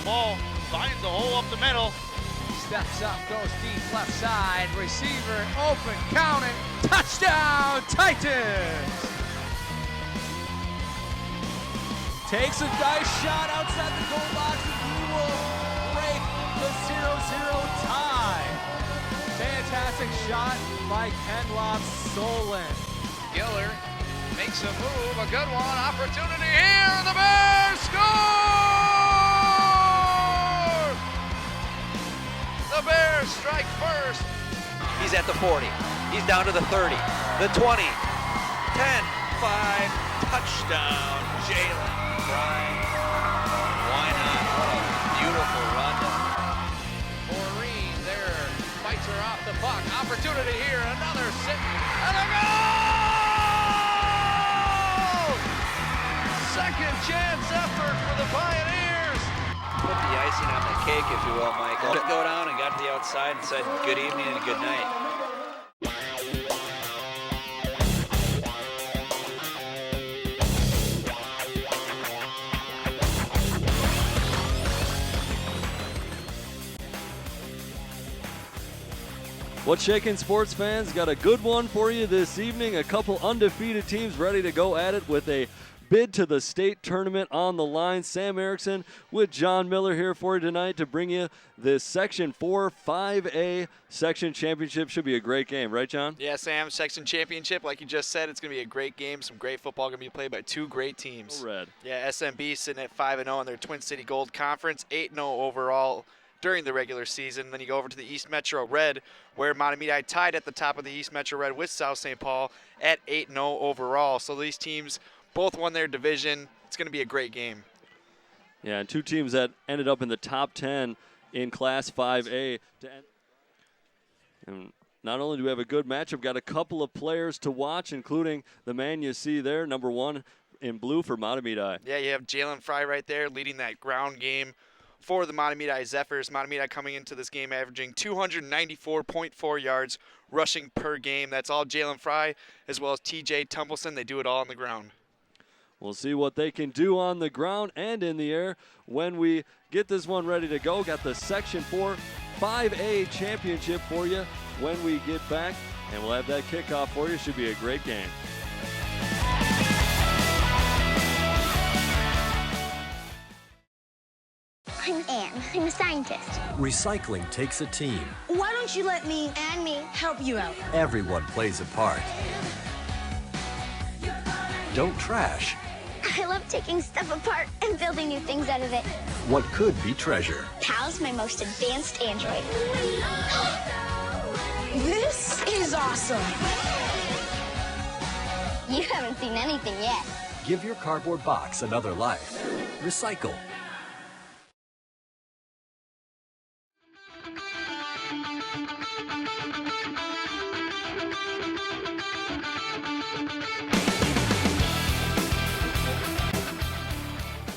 ball, finds a hole up the middle. Steps up, goes deep left side, receiver open, counting, touchdown Titans! Takes a nice shot outside the goal box and he will break the 0-0 tie. Fantastic shot by Kenloff Solon. Giller makes a move, a good one, opportunity here, the Bears score! The Bears strike first. He's at the 40, he's down to the 30, the 20, 10, 5, touchdown, Jalen Fry. Why not? What a beautiful run. Maureen there, fights her off the puck, opportunity here, another sit, and a goal! Second chance effort for the Pioneers. Put the icing on the cake, if you will, Michael. Go down and got to the outside and said good evening and good night. What's shaking, sports fans? Got a good one for you this evening. A couple undefeated teams ready to go at it with a bid to the state tournament on the line. Sam Erickson with John Miller here for you tonight to bring you this Section 4 5A Section Championship. Should be a great game, right, John? Yeah, Sam, Section Championship, like you just said, it's going to be a great game. Some great football going to be played by two great teams. Red. Yeah, SMB sitting at 5-0 in their Twin City Gold Conference, 8-0 overall during the regular season. Then you go over to the East Metro Red, where Mahtomedi tied at the top of the East Metro Red with South St. Paul at 8-0 overall. So these teams both won their division. It's going to be a great game. Yeah, and two teams that ended up in the top 10 in Class 5A. And not only do we have a good matchup, got a couple of players to watch, including the man you see there, number 1 in blue for Mahtomedi. Yeah, you have Jalen Fry right there leading that ground game for the Mahtomedi Zephyrs. Mahtomedi coming into this game averaging 294.4 yards rushing per game. That's all Jalen Fry as well as TJ Tumbleson. They do it all on the ground. We'll see what they can do on the ground and in the air when we get this one ready to go. Got the Section 4 5A championship for you when we get back, and we'll have that kickoff for you. Should be a great game. I'm Anne. I'm a scientist. Recycling takes a team. Why don't you let me and me help you out? Everyone plays a part. Don't trash I love taking stuff apart and building new things out of it. what could be treasure. Pal's my most advanced android. This is awesome. You haven't seen anything yet. Give your cardboard box another life. Recycle.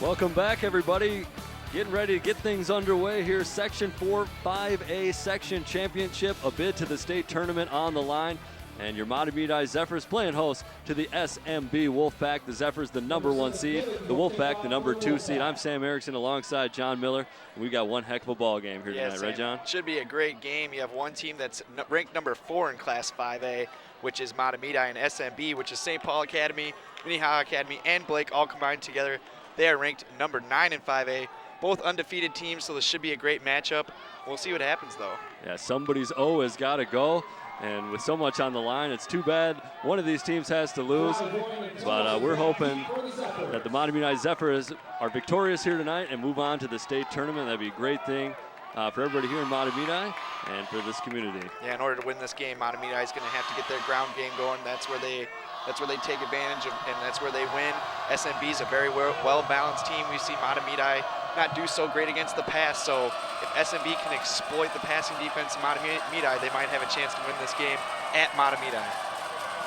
Welcome back, everybody. Getting ready to get things underway here. Section 4 5A Section Championship, a bid to the state tournament on the line. And your Mahtomedi Zephyrs playing host to the SMB Wolfpack. The Zephyrs, the number 1 seed. The Wolfpack, the number 2 seed. I'm Sam Erickson alongside John Miller. We got one heck of a ball game here tonight, right, John? Should be a great game. You have one team that's ranked number 4 in Class 5A, which is Mahtomedi, and SMB, which is St. Paul Academy, Minnehaha Academy, and Blake all combined together. They are ranked number 9 in 5A. Both undefeated teams, so this should be a great matchup. We'll see what happens, though. Yeah, somebody's O has got to go. And with so much on the line, it's too bad one of these teams has to lose. But we're hoping that the Mahtomedi Zephyrs are victorious here tonight and move on to the state tournament. That'd be a great thing for everybody here in Mahtomedi and for this community. Yeah, in order to win this game, Mahtomedi is going to have to get their ground game going. That's where they take advantage of, and that's where they win. SMB is a very well-balanced team. We see Mahtomedi not do so great against the pass, so if SMB can exploit the passing defense of Mahtomedi, they might have a chance to win this game at Mahtomedi.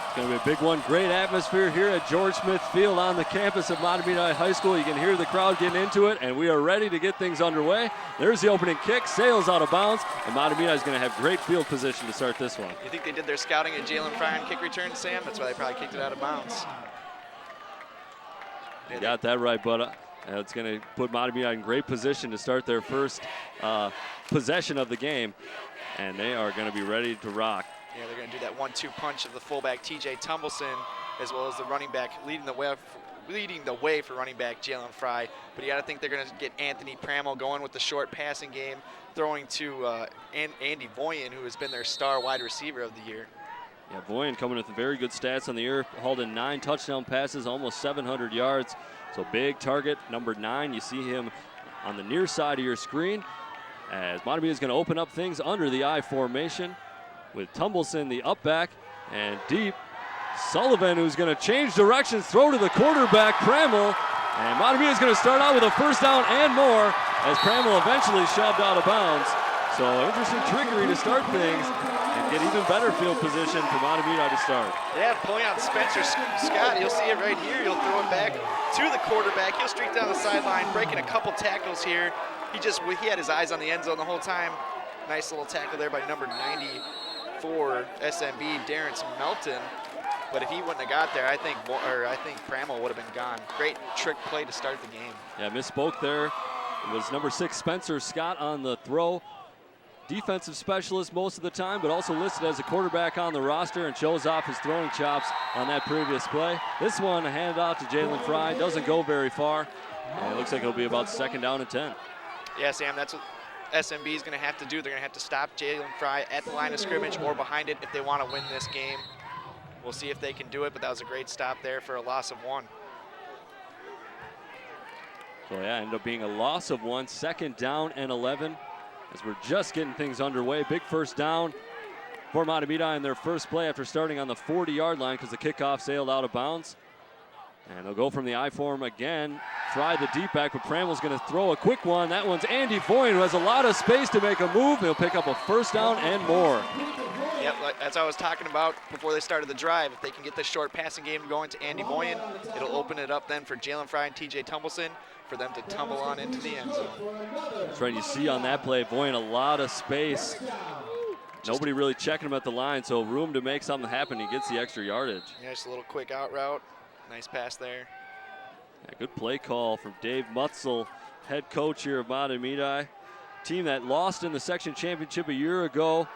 It's going to be a big one. Great atmosphere here at George Smith Field on the campus of Mahtomedi High School. You can hear the crowd getting into it, and we are ready to get things underway. There's the opening kick, sails out of bounds, and Mahtomedi is going to have great field position to start this one. You think they did their scouting at Jalen Fry on kick return, Sam? That's why they probably kicked it out of bounds. You got that right, but It's going to put Mahtomedi in great position to start their first possession of the game, and they are going to be ready to rock. Yeah, they're going to do that 1-2 punch of the fullback TJ Tumbleson, as well as the running back leading the way for running back Jalen Fry. But you got to think they're going to get Anthony Pramel going with the short passing game, throwing to Andy Voyen, who has been their star wide receiver of the year. Yeah, Voyen coming with very good stats on the year, hauled in 9 touchdown passes, almost 700 yards. So big target, number 9. You see him on the near side of your screen, as Mahtomedi is going to open up things under the I formation with Tumbleson, the up back, and deep. Sullivan, who's going to change directions, throw to the quarterback, Pramel, and Mahtomedi is going to start out with a first down and more as Pramel eventually shoved out of bounds. So interesting trickery to start things and get even better field position for Mahtomedi to start. Yeah, pulling out Spencer Scott. You'll see it right here. He'll throw it back to the quarterback. He'll streak down the sideline, breaking a couple tackles here. He had his eyes on the end zone the whole time. Nice little tackle there by number 94 SMB, Darren Melton. But if he wouldn't have got there, I think Pramel would have been gone. Great trick play to start the game. Yeah, misspoke there. It was number 6 Spencer Scott on the throw. Defensive specialist most of the time, but also listed as a quarterback on the roster, and shows off his throwing chops on that previous play. This one handed out to Jalen Fry, doesn't go very far, and it looks like it'll be about 2nd down and 10. Yeah, Sam, that's what SMB is going to have to do. They're going to have to stop Jalen Fry at the line of scrimmage or behind it if they want to win this game. We'll see if they can do it, but that was a great stop there for a loss of 1. So yeah, ended up being a loss of 1, 2nd down and 11. As we're just getting things underway. Big first down for Mahtomedi in their first play after starting on the 40-yard line because the kickoff sailed out of bounds. And they'll go from the I form again. Try the deep back, but Pramel's going to throw a quick one. That one's Andy Voyen, who has a lot of space to make a move. He'll pick up a first down and more. Yep, that's what I was talking about before they started the drive. If they can get the short passing game going to Andy Voyen, it'll open it up then for Jalen Fry and TJ Tumbleson for them to tumble on into the end zone. That's right, you see on that play, Voyen a lot of space. Nobody really checking him at the line, so room to make something happen. He gets the extra yardage. Yeah, just a little quick out route. Nice pass there. Yeah, good play call from Dave Mutzel, head coach here of Mahtomedi. Team that lost in the section championship a year ago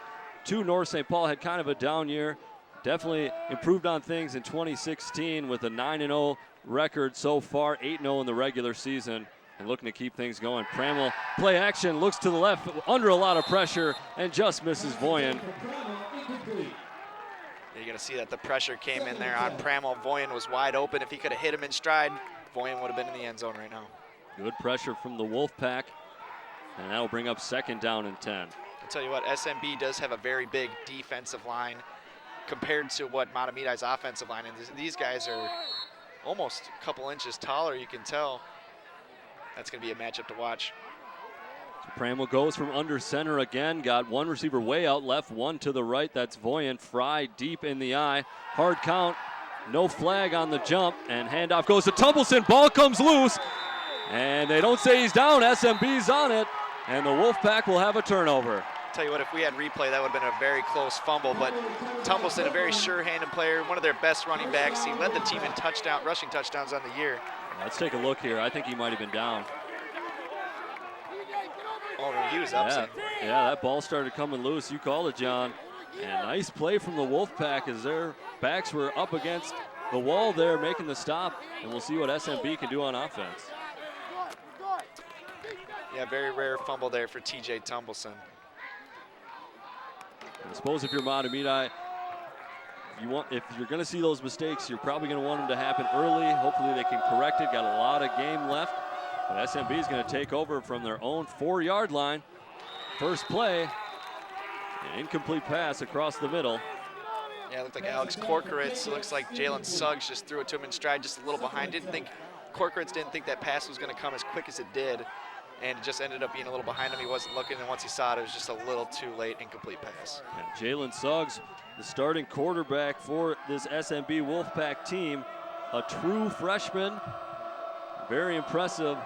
to North St. Paul, had kind of a down year. Definitely improved on things in 2016 with a 9-0 record so far, 8-0 in the regular season, and looking to keep things going. Pramel, play action, looks to the left, under a lot of pressure, and just misses Voyen. You're going to see that the pressure came in there on Pramel. Voyen was wide open. If he could have hit him in stride, Voyen would have been in the end zone right now. Good pressure from the Wolfpack, and that'll bring up 2nd down and 10. I'll tell you what, SMB does have a very big defensive line compared to what Mahtomedi's offensive line is. These guys are almost a couple inches taller, you can tell. That's going to be a matchup to watch. So Pramel goes from under center again. Got one receiver way out left, one to the right. That's Voyen. Fry deep in the eye. Hard count. No flag on the jump. And handoff goes to Tumbleson. Ball comes loose. And they don't say he's down. SMB's on it. And the Wolfpack will have a turnover. Tell you what, if we had replay, that would have been a very close fumble, but Tumbleson, a very sure-handed player, one of their best running backs. He led the team in rushing touchdowns on the year. Let's take a look here. I think he might have been down. Oh, he was upset. Yeah, that ball started coming loose. You called it, John. And nice play from the Wolfpack as their backs were up against the wall there, making the stop. And we'll see what SMB can do on offense. Yeah, very rare fumble there for TJ Tumbleson. I suppose if you're Mahtomedi, if you're going to see those mistakes, you're probably going to want them to happen early. Hopefully they can correct it. Got a lot of game left. But SMB is going to take over from their own 4-yard line. First play, an incomplete pass across the middle. Yeah, it looked like Alex Corcoritz. It looks like Jalen Suggs just threw it to him in stride just a little behind. Corcoritz didn't think that pass was going to come as quick as it did. And it just ended up being a little behind him. He wasn't looking, and once he saw it, it was just a little too late, incomplete pass. And Jalen Suggs, the starting quarterback for this SMB Wolfpack team, a true freshman. Very impressive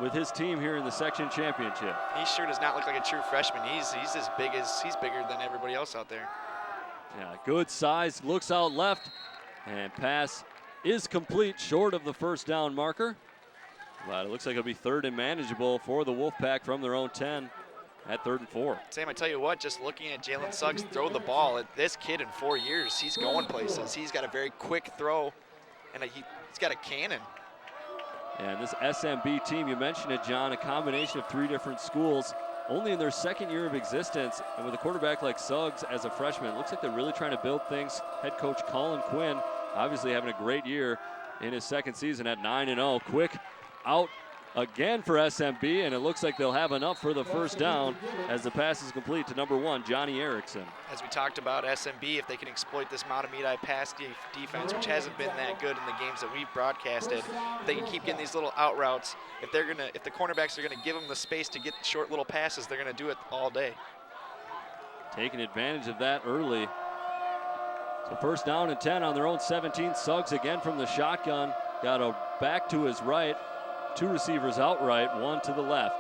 with his team here in the section championship. He sure does not look like a true freshman. He's bigger than everybody else out there. Yeah, good size, looks out left, and pass is complete, short of the first down marker. But it looks like it'll be 3rd and manageable for the Wolfpack from their own 10 at 3rd and 4. Sam, I tell you what, just looking at Jalen Suggs throw the ball, this kid in 4 years, he's going places. He's got a very quick throw, and he's got a cannon. And this SMB team, you mentioned it, John, a combination of 3 different schools, only in their 2nd year of existence, and with a quarterback like Suggs as a freshman, it looks like they're really trying to build things. Head coach Colin Quinn obviously having a great year in his 2nd season at 9-0. Quick out again for SMB, and it looks like they'll have enough for the 1st down as the pass is complete to number 1, Johnny Erickson. As we talked about, SMB, if they can exploit this Mahtomedi pass defense, which hasn't been that good in the games that we've broadcasted, if they can keep getting these little out routes, if the cornerbacks are gonna give them the space to get short little passes, they're gonna do it all day. Taking advantage of that early. So 1st down and 10 on their own 17. Suggs again from the shotgun. Got a back to his right. 2 receivers outright, 1 to the left.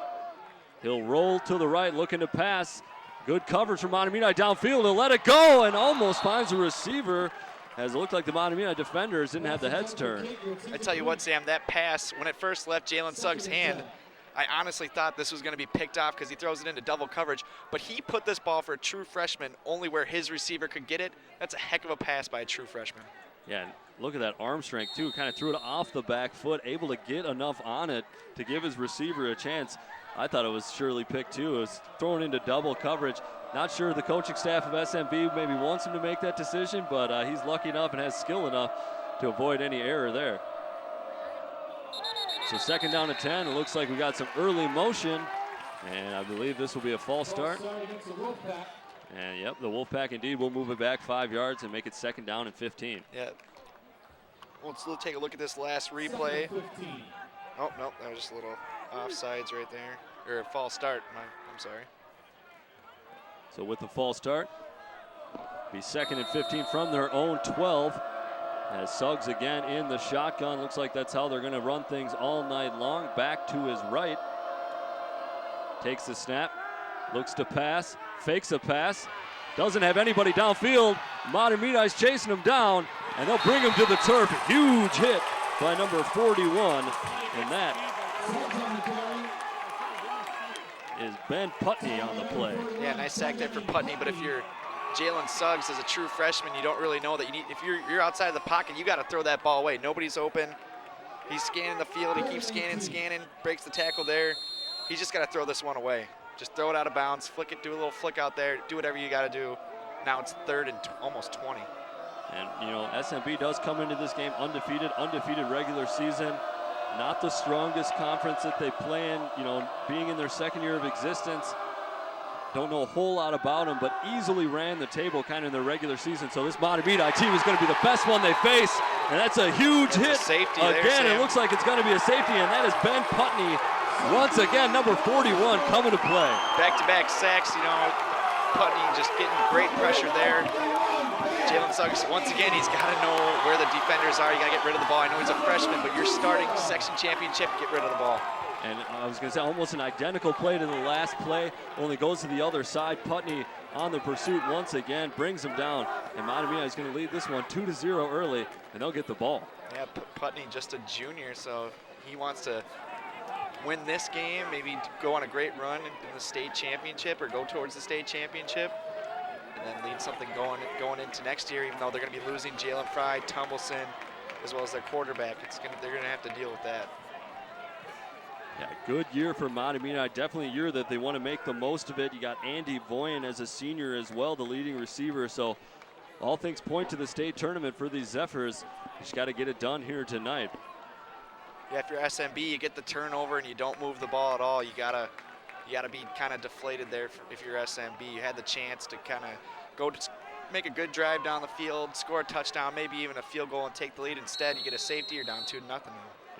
He'll roll to the right, looking to pass. Good coverage from Mahtomedi downfield. He'll let it go and almost finds a receiver, as it looked like the Mahtomedi defenders didn't have the heads turned. I tell you what, Sam, that pass, when it first left Jalen Suggs' hand, I honestly thought this was going to be picked off because he throws it into double coverage, but he put this ball for a true freshman only where his receiver could get it. That's a heck of a pass by a true freshman. Yeah, and look at that arm strength too. Kind of threw it off the back foot, able to get enough on it to give his receiver a chance. I thought it was surely picked too. It was thrown into double coverage. Not sure the coaching staff of SMB maybe wants him to make that decision, but he's lucky enough and has skill enough to avoid any error there. So 2nd down and 10. It looks like we got some early motion, and I believe this will be a false start. And yep, the Wolfpack indeed will move it back 5 yards and make it 2nd down and 15. Yeah. Let's take a look at this last replay. Oh, no, that was just a little offsides right there. Or a false start, I'm sorry. So with the false start, be 2nd and 15 from their own 12. As Suggs again in the shotgun. Looks like that's how they're going to run things all night long. Back to his right. Takes the snap. Looks to pass. Fakes a pass. Doesn't have anybody downfield. Mahtomedi's chasing him down, and they'll bring him to the turf. Huge hit by number 41. And that is Ben Putney on the play. Yeah, nice sack there for Putney, but if you're Jalen Suggs as a true freshman, you don't really know that you need, if you're outside of the pocket, you got to throw that ball away. Nobody's open. He's scanning the field. He keeps scanning, breaks the tackle there. He's just got to throw this one away. Just throw it out of bounds, flick it, do a little flick out there, do whatever you got to do. Now it's 3rd and almost 20. And, you know, SMB does come into this game undefeated regular season. Not the strongest conference that they play in, you know, being in their 2nd year of existence. Don't know a whole lot about them, but easily ran the table kind of in their regular season. So this Mahtomedi team is going to be the best one they face, and that's a huge hit. Safety again, there, it looks like it's going to be a safety, and that is Ben Putney once again, number 41, coming to play. Back-to-back sacks, you know, Putney just getting great pressure there. Jalen Suggs, once again, he's got to know where the defenders are. You got to get rid of the ball. I know he's a freshman, but you're starting section championship, get rid of the ball. And I was going to say almost an identical play to the last play, only goes to the other side. Putney on the pursuit once again, brings him down. And Mahtomedi is going to lead this one 2-0 early, and they'll get the ball. Yeah, Putney just a junior, so he wants to win this game, maybe go on a great run in the state championship or go towards the state championship, and then lead something going into next year, even though they're going to be losing Jalen Fry, Tumbleson, as well as their quarterback. They're going to have to deal with that. Yeah, good year for Mahtomedi. Definitely a year that they want to make the most of it. You got Andy Voyen as a senior as well, the leading receiver. So all things point to the state tournament for these Zephyrs. You just got to get it done here tonight. Yeah, if you're SMB, you get the turnover and you don't move the ball at all. You gotta be kind of deflated there if you're SMB. You had the chance to kind of go make a good drive down the field, score a touchdown, maybe even a field goal and take the lead. Instead, you get a safety, you're down 2-0.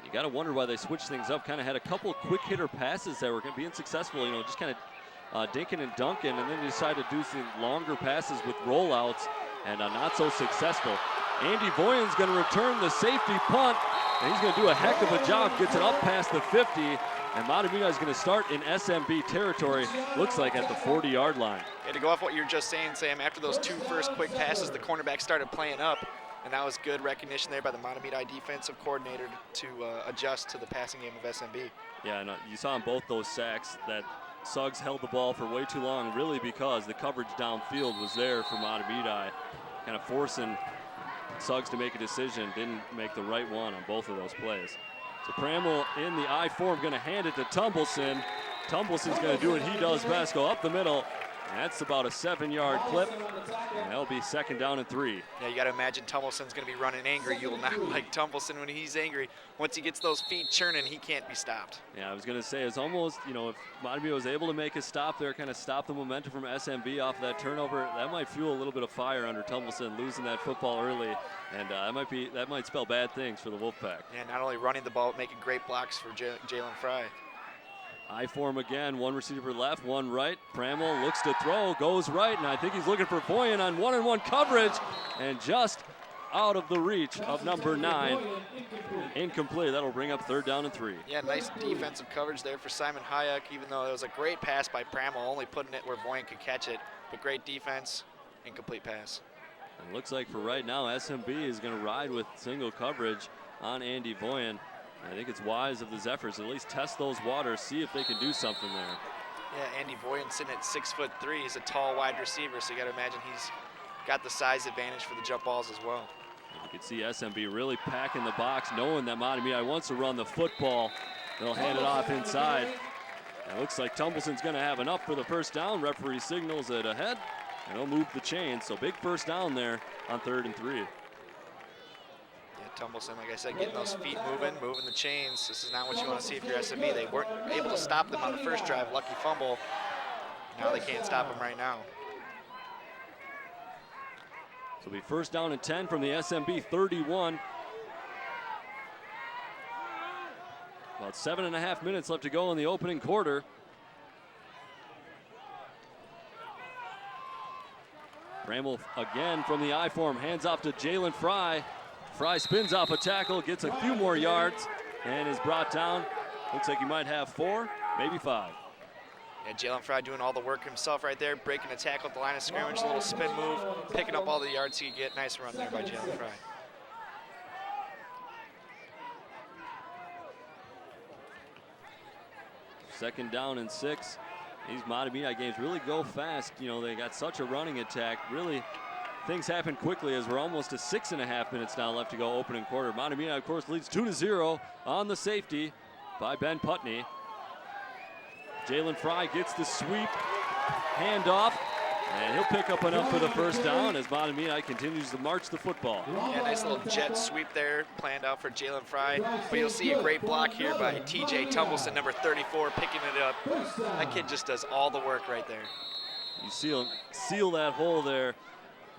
You got to wonder why they switched things up. Kind of had a couple quick hitter passes that were being successful, you know, just kind of dinking and dunking, and then they decided to do some longer passes with rollouts, and not so successful. Andy Voyen's going to return the safety punt, and he's going to do a heck of a job. Gets it up past the 50, and Mahtomedi is going to start in SMB territory, looks like at the 40-yard line. Yeah, to go off what you were just saying, Sam, after those 2 first quick passes, the cornerback started playing up. And that was good recognition there by the Mahtomedi defensive coordinator to adjust to the passing game of SMB. Yeah, and you saw in both those sacks that Suggs held the ball for way too long, really because the coverage downfield was there for Mahtomedi, kind of forcing Suggs to make a decision, didn't make the right one on both of those plays. So Pramel in the I form, going to hand it to Tumbleson. Tumbleson going to do what he does best, go up the middle. And that's about a 7-yard clip, and that'll be 2nd down and 3. Yeah, you got to imagine Tumbleson's going to be running angry. You will not like Tumbleson when he's angry. Once he gets those feet churning, he can't be stopped. Yeah, I was going to say, it's almost, you know, if Mahtomedi was able to make a stop there, kind of stop the momentum from SMB off of that turnover, that might fuel a little bit of fire under Tumbleson, losing that football early, and that might spell bad things for the Wolfpack. Yeah, not only running the ball, but making great blocks for Jalen Fry. I form again, one receiver left, one right. Pramel looks to throw, goes right, and I think he's looking for Voyen on one-on-one coverage, and just out of the reach of number 9. Incomplete. That'll bring up 3rd down and 3. Yeah, nice defensive coverage there for Simon Hayek, even though it was a great pass by Pramel, only putting it where Voyen could catch it. But great defense, incomplete pass. And looks like for right now, SMB is going to ride with single coverage on Andy Voyen. I think it's wise of the Zephyrs to at least test those waters, see if they can do something there. Yeah, Andy Voyen sitting at 6'3". He's a tall wide receiver, so you got to imagine he's got the size advantage for the jump balls as well. And you can see SMB really packing the box, knowing that Mahtomedi wants to run the football. They'll hand it off inside. And it looks like Tumbleson's going to have enough for the 1st down. Referee signals it ahead, and he'll move the chain. So big 1st down there on 3rd and 3. Tumbleson, like I said, getting those feet moving the chains. This is not what you want to see if you're SMB. They weren't able to stop them on the first drive. Lucky fumble. Now they can't stop them right now. So it'll be 1st down and 10 from the SMB 31. About 7.5 minutes left to go in the opening quarter. Pramel again from the I form, hands off to Jalen Fry. Fry spins off a tackle, gets a few more yards, and is brought down. Looks like he might have 4, maybe 5. Yeah, Jalen Fry doing all the work himself right there, breaking a tackle at the line of scrimmage, a little spin move, picking up all the yards he could get. Nice run there by Jalen Fry. Second down and 6. These Mahtomedi games really go fast. You know, they got such a running attack. Really, things happen quickly as we're almost to 6.5 minutes now left to go opening quarter. Mahtomedi, of course, leads 2-0 on the safety by Ben Putney. Jalen Fry gets the sweep, handoff, and he'll pick up enough for the 1st down as Mahtomedi continues to march the football. Yeah, nice little jet sweep there planned out for Jalen Fry. But you'll see a great block here by TJ Tumbleson, number 34, picking it up. That kid just does all the work right there. You seal that hole there.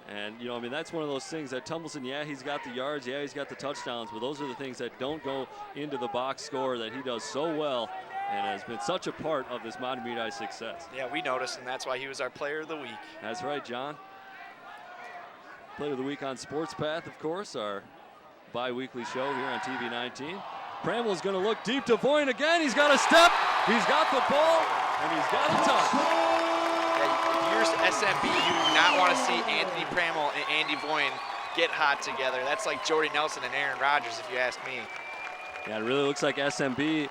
And, you know, I mean, that's one of those things that Tumbleson, yeah, he's got the yards, yeah, he's got the touchdowns, but those are the things that don't go into the box score that he does so well and has been such a part of this Mahtomedi success. Yeah, we noticed, and that's why he was our player of the week. That's right, John. Player of the week on Sports Path, of course, our bi-weekly show here on TV 19. Pramel's going to look deep to Voyen again. He's got a step, he's got the ball, and he's got a touch. If you're SMB, you do not want to see Anthony Pramel and Andy Voyen get hot together. That's like Jordy Nelson and Aaron Rodgers, if you ask me. Yeah, it really looks like SMB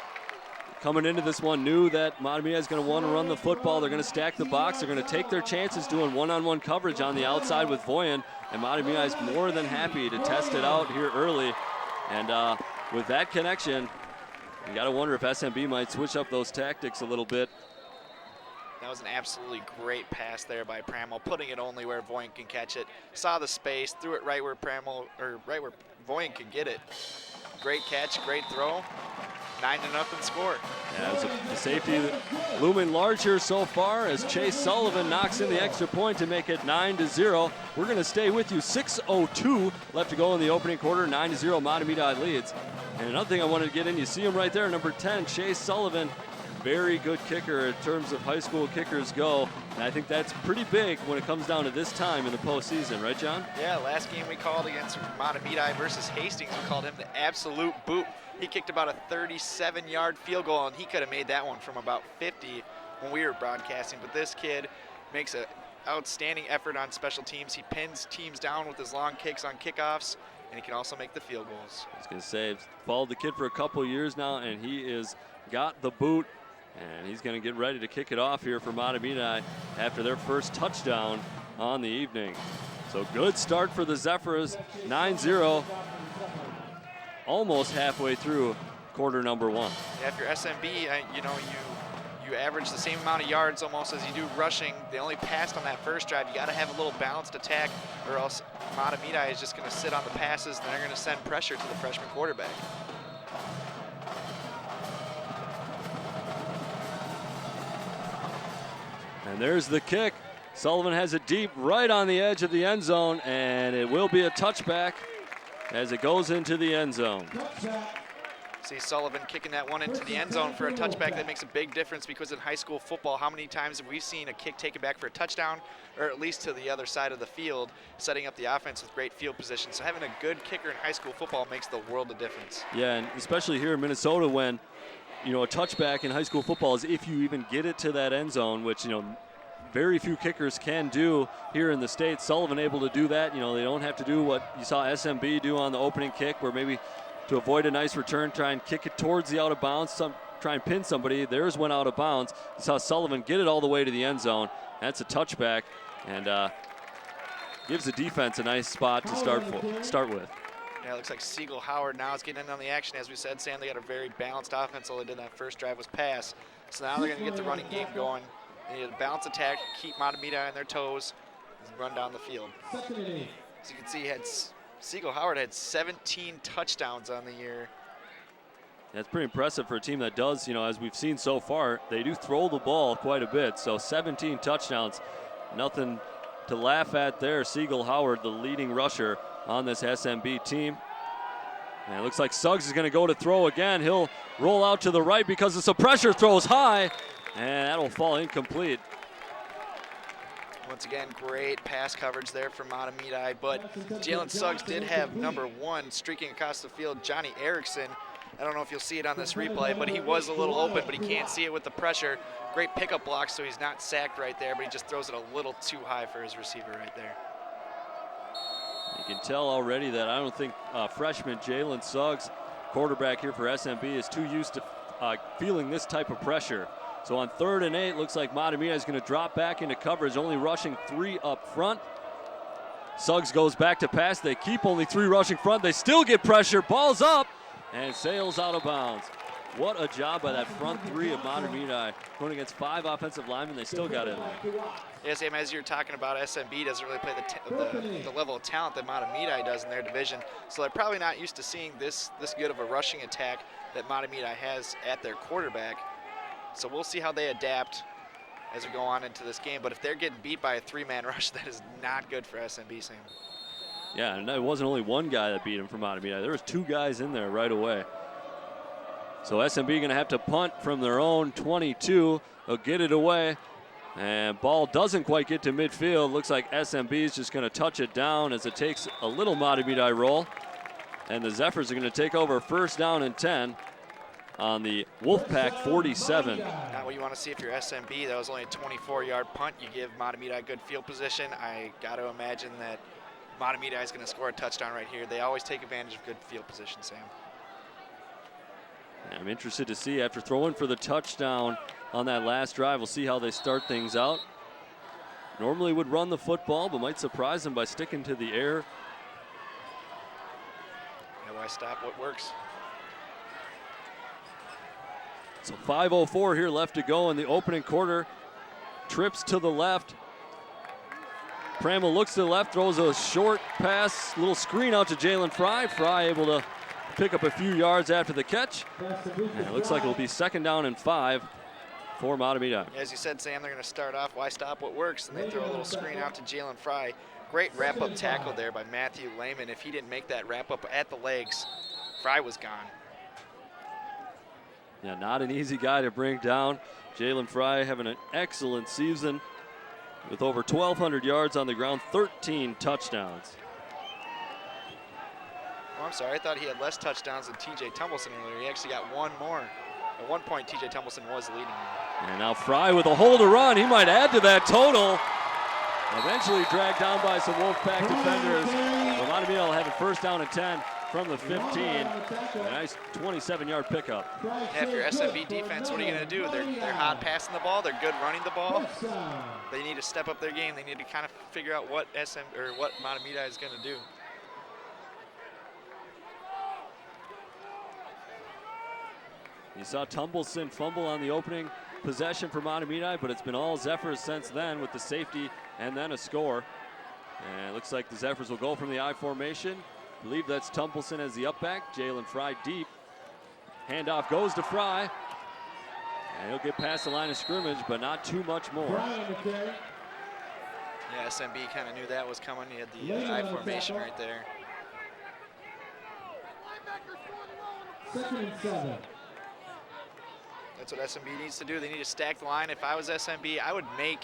coming into this one knew that Mahtomedi is going to want to run the football. They're going to stack the box. They're going to take their chances doing one-on-one coverage on the outside with Voyen. And Mahtomedi is more than happy to test it out here early. And with that connection, you got to wonder if SMB might switch up those tactics a little bit. That was an absolutely great pass there by Pramel, putting it only where Voyen can catch it. Saw the space, threw it right where Voyen could get it. Great catch, great throw. 9-0 score. Yeah, it was a safety looming large here so far as Chase Sullivan knocks in the extra point to make it 9-0. We're going to stay with you. 6:02 left to go in the opening quarter. 9-0 Mahtomedi leads. And another thing I wanted to get in, you see him right there, number 10, Chase Sullivan. Very good kicker in terms of high school kickers go. And I think that's pretty big when it comes down to this time in the postseason, right, John? Yeah, last game we called against Mahtomedi versus Hastings, we called him the absolute boot. He kicked about a 37-yard field goal, and he could have made that one from about 50 when we were broadcasting. But this kid makes a outstanding effort on special teams. He pins teams down with his long kicks on kickoffs, and he can also make the field goals. I was going to say, followed the kid for a couple years now, and he is got the boot, and he's going to get ready to kick it off here for Mahtomedi after their first touchdown on the evening. So good start for the Zephyrs, 9-0, almost halfway through quarter number 1. Yeah, if you're SMB, you know, you average the same amount of yards almost as you do rushing. They only passed on that first drive. You got to have a little balanced attack, or else Mahtomedi is just going to sit on the passes, and they're going to send pressure to the freshman quarterback. And there's the kick. Sullivan has it deep right on the edge of the end zone, and it will be a touchback as it goes into the end zone. See Sullivan kicking that one into the end zone for a touchback. That makes a big difference, because in high school football, how many times have we seen a kick taken back for a touchdown, or at least to the other side of the field, setting up the offense with great field position. So having a good kicker in high school football makes the world of difference. Yeah, and especially here in Minnesota, when, you know, a touchback in high school football is if you even get it to that end zone, which, you know, very few kickers can do here in the state. Sullivan able to do that. You know, they don't have to do what you saw SMB do on the opening kick, where maybe to avoid a nice return, try and kick it towards the out of bounds, try and pin somebody. Theirs went out of bounds. You saw Sullivan get it all the way to the end zone. That's a touchback, and gives the defense a nice spot to start with. Yeah, it looks like Siegel Howard now is getting in on the action. As we said, Sam, they got a very balanced offense. All they did that first drive was pass. So now they're going to get the running game going. They need a balanced attack, keep Mahtomedi on their toes, and run down the field. As you can see, Siegel Howard had 17 touchdowns on the year. That's pretty impressive for a team that does, you know, as we've seen so far, they do throw the ball quite a bit. So 17 touchdowns, nothing to laugh at there. Siegel Howard, the leading rusher on this SMB team. And it looks like Suggs is going to go to throw again. He'll roll out to the right because it's a pressure, throws high, and that'll fall incomplete. Once again, great pass coverage there from Mahtomedi, but Jalen Suggs did have number 1 streaking across the field, Johnny Erickson. I don't know if you'll see it on this replay, but he was a little open, but he can't see it with the pressure. Great pickup block, so he's not sacked right there, but he just throws it a little too high for his receiver right there. You can tell already that I don't think freshman Jalen Suggs, quarterback here for SMB, is too used to feeling this type of pressure. So on 3rd and 8, looks like Mahtomedi is going to drop back into coverage, only rushing 3 up front. Suggs goes back to pass. They keep only 3 rushing front. They still get pressure. Ball's up and sails out of bounds. What a job by that front 3 of Mahtomedi. Going against 5 offensive linemen, they still got in there. Yeah, Sam, as you're talking about, SMB doesn't really play the level of talent that Mahtomedi does in their division. So they're probably not used to seeing this good of a rushing attack that Mahtomedi has at their quarterback. So we'll see how they adapt as we go on into this game. But if they're getting beat by a 3-man rush, that is not good for SMB, Sam. Yeah, and it wasn't only one guy that beat him from Mahtomedi. There was 2 guys in there right away. So SMB going to have to punt from their own 22. They'll get it away. And ball doesn't quite get to midfield. Looks like SMB is just going to touch it down as it takes a little Mahtomedi roll. And the Zephyrs are going to take over 1st down and 10 on the Wolfpack 47. Not what you want to see if you're SMB. That was only a 24-yard punt. You give Mahtomedi a good field position. I got to imagine that Mahtomedi is going to score a touchdown right here. They always take advantage of good field position, Sam. I'm interested to see, after throwing for the touchdown on that last drive, we'll see how they start things out. Normally would run the football, but might surprise them by sticking to the air. Yeah, why stop what works? So 5:04 here left to go in the opening quarter. Trips to the left. Pramel looks to the left, throws a short pass, little screen out to Jalen Fry. Fry able to pick up a few yards after the catch. And it looks like it'll be 2nd down and 5 for Mahtomedi. As you said, Sam, they're going to start off, why stop what works? And they throw a little screen out to Jalen Fry. Great wrap-up tackle there by Matthew Lehman. If he didn't make that wrap-up at the legs, Fry was gone. Yeah, not an easy guy to bring down. Jalen Fry having an excellent season with over 1,200 yards on the ground, 13 touchdowns. Oh, I'm sorry, I thought he had less touchdowns than TJ Tumbleson earlier. He actually got 1 more. At one point, TJ Tumbleson was leading him. And now Fry with a hole to run. He might add to that total. Eventually dragged down by some Wolfpack defenders. Mahtomedi will have it first down and 10 from the 15. A nice 27-yard pickup. Yeah, if you're SMB defense, what are you going to do? They're hot passing the ball. They're good running the ball. They need to step up their game. They need to kind of figure out what what Mahtomedi is going to do. You saw Tumbleson fumble on the opening possession for Mahtomedi, but it's been all Zephyrs since then with the safety and then a score. And it looks like the Zephyrs will go from the I formation. I believe that's Tumbleson as the up back. Jalen Fry deep. Handoff goes to Fry. And he'll get past the line of scrimmage, but not too much more. Yeah, SMB kind of knew that was coming. He had the I formation right there. 2nd and 7. That's what SMB needs to do. They need to stack the line. If I was SMB, I would make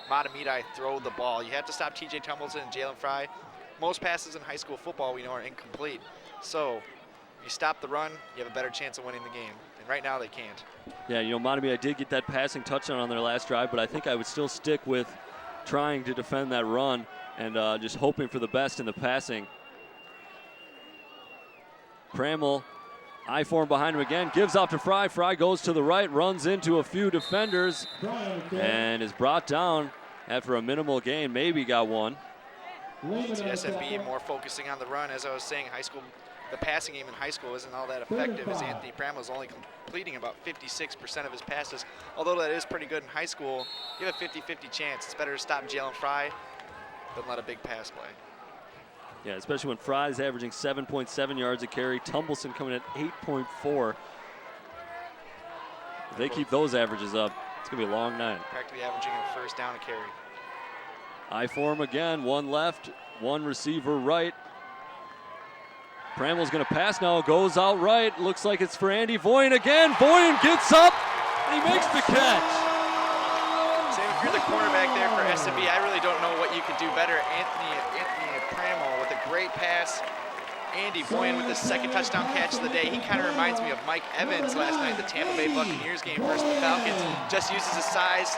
Mahtomedi throw the ball. You have to stop TJ Tumbleson and Jalen Fry. Most passes in high school football we know are incomplete. So if you stop the run, you have a better chance of winning the game. And right now they can't. Yeah, you know, Mahtomedi did get that passing touchdown on their last drive, but I think I would still stick with trying to defend that run and just hoping for the best in the passing. Pramel, I form behind him again, gives off to Fry. Fry goes to the right, runs into a few defenders, and is brought down after a minimal gain. Maybe got one. See SMB more focusing on the run. As I was saying, high school, the passing game in high school isn't all that effective, as Anthony Pramel is only completing about 56% of his passes. Although that is pretty good in high school, you have a 50-50 chance. It's better to stop Jalen Fry than let a big pass play. Yeah, especially when Fry is averaging 7.7 yards a carry. Tumbleson coming at 8.4. If they keep those averages up, it's going to be a long night. Practically averaging a first down a carry. I form again, one left, one receiver right. Pramel's going to pass now, goes out right. Looks like it's for Andy Voyen again. Voyen gets up, and he makes the catch. Sam, if you're the quarterback there for SMB, I really don't know what you could do better. Anthony Pramel with a great pass. Andy Voyen with the second touchdown catch of the day. He kind of reminds me of Mike Evans last night, the Tampa Bay Buccaneers game versus the Falcons. Just uses his size,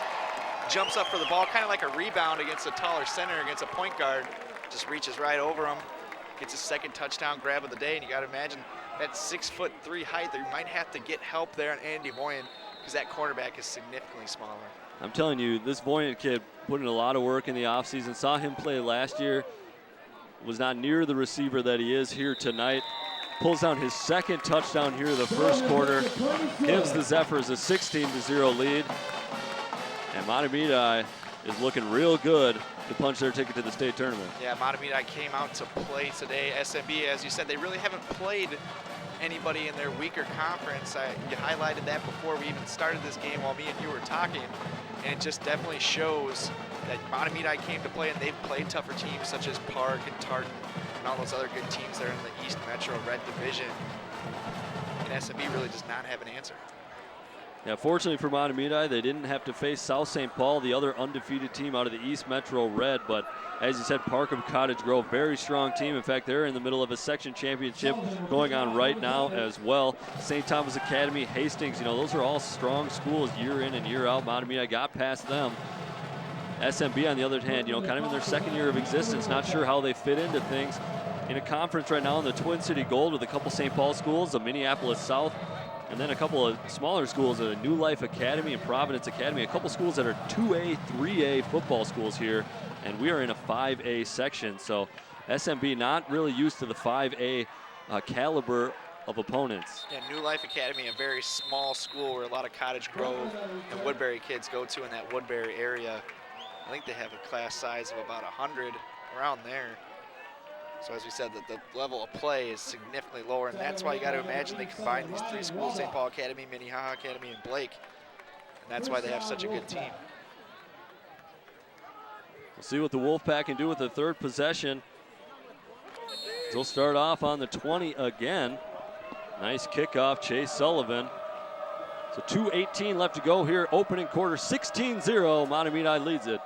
jumps up for the ball, kind of like a rebound against a taller center, against a point guard. Just reaches right over him, gets his second touchdown grab of the day, and you got to imagine that 6'3" height. There might have to get help there on Andy Voyen because that quarterback is significantly smaller. I'm telling you, this Voyen kid put in a lot of work in the offseason. Saw him play last year. Was not near the receiver that he is here tonight. Pulls down his second touchdown here in the first quarter. Gives the Zephyrs a 16-0 lead. And Mahtomedi is looking real good to punch their ticket to the state tournament. Yeah, Mahtomedi came out to play today. SMB, as you said, they really haven't played anybody in their weaker conference. You highlighted that before we even started this game while me and you were talking. And it just definitely shows that Mahtomedi came to play, and they've played tougher teams such as Park and Tartan and all those other good teams that are in the East Metro Red Division. And SMB really does not have an answer. Yeah, fortunately for Mahtomedi, they didn't have to face South St. Paul, the other undefeated team out of the East Metro Red. But as you said, Park of Cottage Grove, very strong team. In fact, they're in the middle of a section championship going on right now as well. St. Thomas Academy, Hastings, you know, those are all strong schools year in and year out. Mahtomedi got past them. SMB, on the other hand, you know, kind of in their second year of existence, not sure how they fit into things. In a conference right now in the Twin City Gold with a couple St. Paul schools, a Minneapolis South, and then a couple of smaller schools, a New Life Academy and Providence Academy, a couple schools that are 2A, 3A football schools here, and we are in a 5A section. So SMB not really used to the 5A caliber of opponents. Yeah, New Life Academy, a very small school where a lot of Cottage Grove and Woodbury kids go to in that Woodbury area. I think they have a class size of about 100, around there. So as we said, the level of play is significantly lower, and that's why you got to imagine they combine these three schools, St. Paul Academy, Minnehaha Academy, and Blake, and that's why they have such a good team. We'll see what the Wolfpack can do with the third possession. They'll start off on the 20 again. Nice kickoff, Chase Sullivan. So 2:18 left to go here, opening quarter, 16-0, Mahtomedi leads it.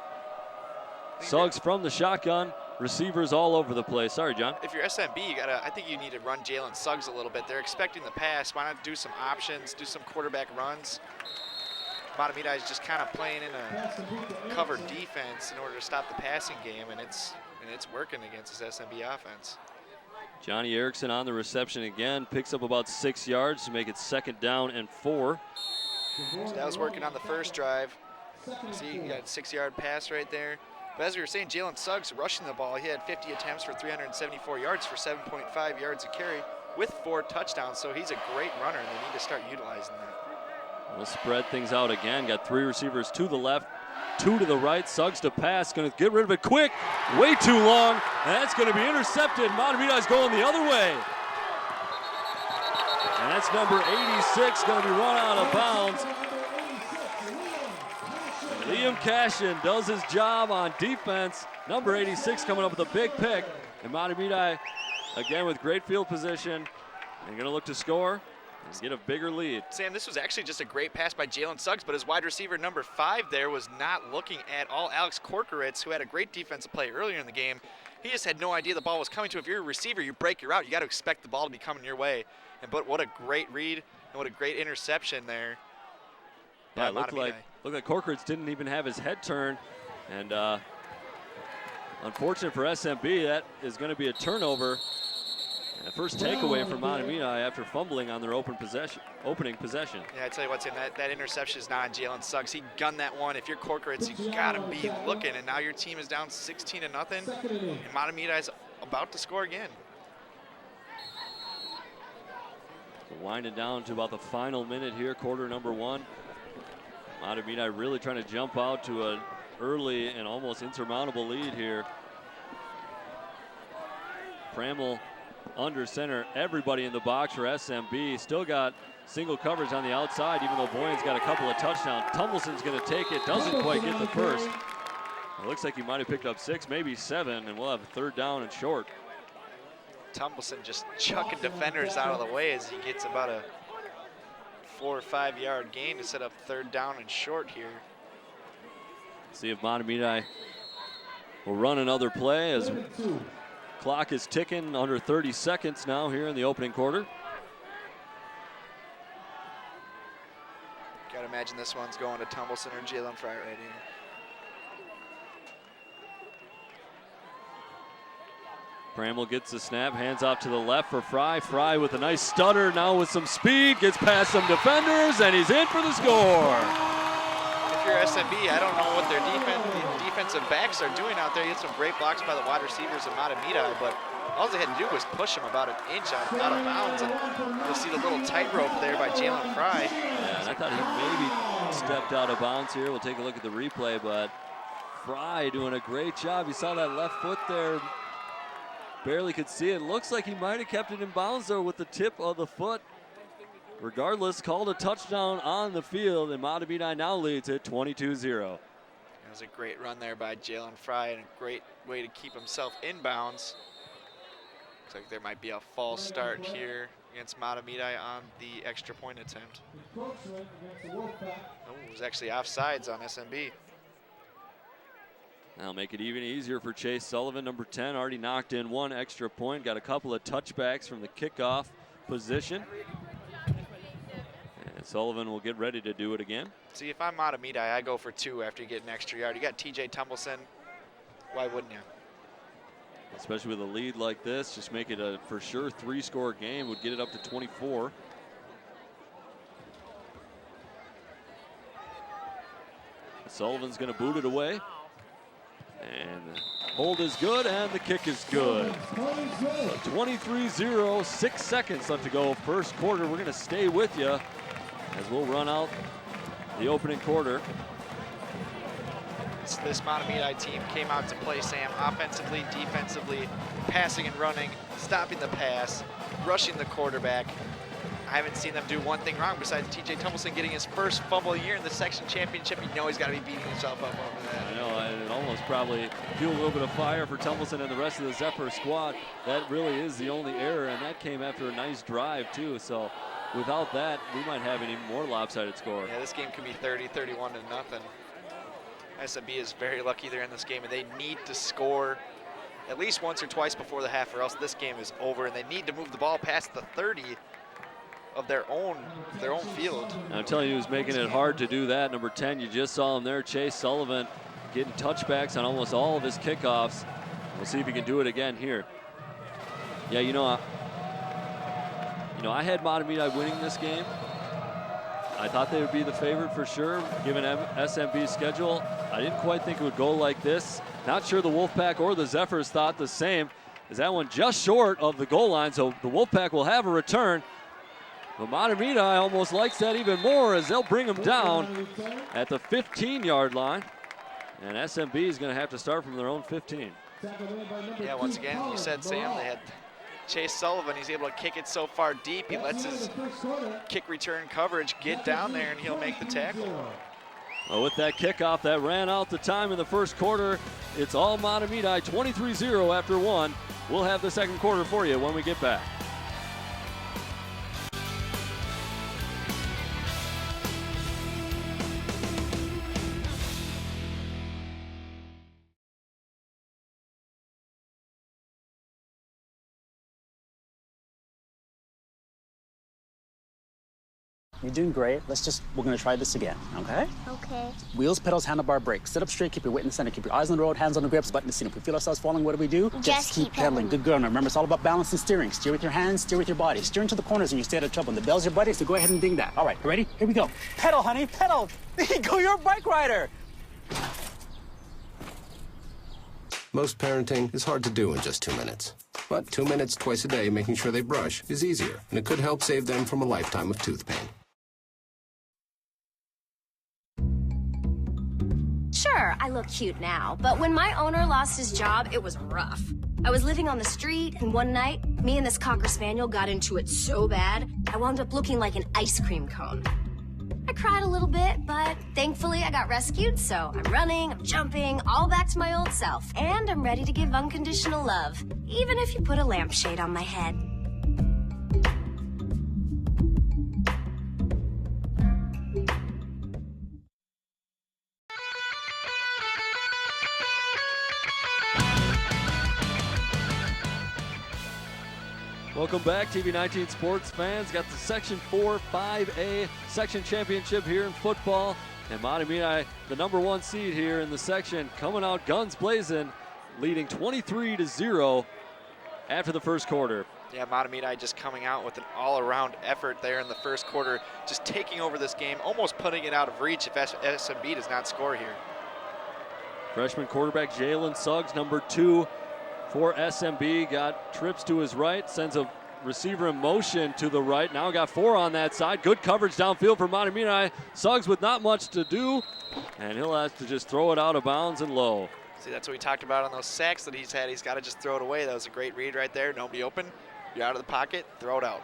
Suggs from the shotgun, receivers all over the place. Sorry, John. If you're SMB, I think you need to run Jalen Suggs a little bit. They're expecting the pass. Why not do some options, do some quarterback runs? Mahtomedi is just kind of playing in a cover defense in order to stop the passing game, and it's working against this SMB offense. Johnny Erickson on the reception again, picks up about 6 yards to make it 2nd down and 4. So that was working on the first drive. See, you got a 6-yard pass right there. But as we were saying, Jalen Suggs rushing the ball. He had 50 attempts for 374 yards for 7.5 yards a carry with 4 touchdowns. So he's a great runner, and they need to start utilizing that. We'll spread things out again. Got 3 receivers to the left, 2 to the right. Suggs to pass, going to get rid of it quick. Way too long, and that's going to be intercepted. Mahtomedi's going the other way. And that's number 86 going to be run out of bounds. Liam Cashin does his job on defense. Number 86 coming up with a big pick. And Mahtomedi, again with great field position, and going to look to score and get a bigger lead. Sam, this was actually just a great pass by Jalen Suggs, but his wide receiver number 5 there was not looking at all. Alex Korkeritz, who had a great defensive play earlier in the game, he just had no idea the ball was coming to him. If you're a receiver, you break your route. You got to expect the ball to be coming your way. But what a great read and what a great interception there. Yeah, it looked like Korkeritz didn't even have his head turned, and unfortunate for SMB, that is going to be a turnover. And the first takeaway for Mahtomedi after fumbling on their opening possession. Yeah, I tell you what, Tim, that interception is not on Jalen Suggs. He gunned that one. If you're Korkeritz, you got to be looking, and now your team is down 16-0, and Mahtomedi is about to score again. Winding down to about the final minute here, quarter number 1. Mahtomedi really trying to jump out to an early and almost insurmountable lead here. Pramel under center, everybody in the box for SMB. Still got single coverage on the outside, even though Boyan's got a couple of touchdowns. Tumbleton's going to take it, doesn't quite get the first. It looks like he might have picked up 6, maybe 7, and we'll have a 3rd down and short. Tumbleton just chucking defenders out of the way as he gets about a 4 or 5 yard gain to set up 3rd down and short here. See if Mahtomedi will run another play as clock is ticking, under 30 seconds now here in the opening quarter. Gotta imagine this one's going to Tumbleton or Jalen Fry right here. Pramel gets the snap, hands off to the left for Fry. Fry with a nice stutter, now with some speed, gets past some defenders, and he's in for the score. If you're SMB, I don't know what their defensive backs are doing out there. You had some great blocks by the wide receivers of Mahtomedi, but all they had to do was push him about an inch out of bounds, and you'll see the little tightrope there by Jalen Fry. Yeah, and I thought he maybe stepped out of bounds here. We'll take a look at the replay, but Fry doing a great job. You saw that left foot there. Barely could see it. Looks like he might have kept it in bounds though with the tip of the foot. Regardless, called a touchdown on the field, and Mahtomedi now leads it 22-0. That was a great run there by Jalen Fry and a great way to keep himself in bounds. Looks like there might be a false start here against Mahtomedi on the extra point attempt. Oh, it was actually offsides on SMB. That'll make it even easier for Chase Sullivan, number 10, already knocked in 1 extra point, got a couple of touchbacks from the kickoff position. And Sullivan will get ready to do it again. See, if I'm Mahtomedi, I go for 2 after you get an extra yard. You got TJ Tumbleton, why wouldn't you? Especially with a lead like this, just make it a for sure 3-score game, would get it up to 24. Sullivan's gonna boot it away. And the hold is good, and the kick is good. So 23-0, 6 seconds left to go, first quarter. We're gonna stay with you as we'll run out the opening quarter. This Mahtomedi team came out to play, Sam, offensively, defensively, passing and running, stopping the pass, rushing the quarterback. I haven't seen them do one thing wrong besides TJ Tumbleton getting his first fumble of the year in the section championship. You know he's got to be beating himself up over that. I know, and it almost probably fueled a little bit of fire for Tumbleton and the rest of the Zephyr squad. That really is the only error, and that came after a nice drive too. So without that, we might have an even more lopsided score. Yeah, this game could be 30-31 to nothing. SMB is very lucky they're in this game, and they need to score at least once or twice before the half, or else this game is over, and they need to move the ball past the 30 of their own field. I'm telling you, who's making it hard to do that. Number 10, you just saw him there, Chase Sullivan, getting touchbacks on almost all of his kickoffs. We'll see if he can do it again here. Yeah, I had Mahtomedi winning this game. I thought they would be the favorite for sure, given SMB's schedule. I didn't quite think it would go like this. Not sure the Wolfpack or the Zephyrs thought the same, as that one just short of the goal line, so the Wolfpack will have a return. But Mahtomedi almost likes that even more, as they'll bring him down at the 15-yard line. And SMB is going to have to start from their own 15. Yeah, once again, you said, Sam, they had Chase Sullivan. He's able to kick it so far deep. He lets his kick return coverage get down there, and he'll make the tackle. Well, with that kickoff that ran out the time in the first quarter, it's all Mahtomedi, 23-0 after one. We'll have the second quarter for you when we get back. You're doing great. We're gonna try this again, okay? Okay. Wheels, pedals, handlebar, brakes. Sit up straight, keep your weight in the center, keep your eyes on the road, hands on the grips, button the seat. If we feel ourselves falling, what do? Just keep pedaling. Good girl. Now remember, it's all about balance and steering. Steer with your hands, steer with your body. Steer into the corners and you stay out of trouble. And the bell's your buddy, so go ahead and ding that. All right, ready? Here we go. Pedal, honey, pedal. There you go, you're a bike rider. Most parenting is hard to do in just 2 minutes. But 2 minutes twice a day making sure they brush is easier, and it could help save them from a lifetime of tooth pain. Sure, I look cute now, but when my owner lost his job, it was rough. I was living on the street, and one night, me and this Cocker Spaniel got into it so bad, I wound up looking like an ice cream cone. I cried a little bit, but thankfully I got rescued, so I'm running, I'm jumping, all back to my old self, and I'm ready to give unconditional love, even if you put a lampshade on my head. Welcome back, TV 19 sports fans. Got the Section 4 5A section championship here in football. And Mahtomedi, the #1 seed here in the section, coming out guns blazing, leading 23-0 after the first quarter. Yeah, Mahtomedi just coming out with an all-around effort there in the first quarter, just taking over this game, almost putting it out of reach if SMB does not score here. Freshman quarterback Jalen Suggs, #2 for SMB, got trips to his right, sends a receiver in motion to the right. Now got 4 on that side. Good coverage downfield for Mahtomedi. Suggs with not much to do, and he'll have to just throw it out of bounds and low. See, that's what we talked about on those sacks that he's had. He's got to just throw it away. That was a great read right there. Nobody open. You're out of the pocket. Throw it out.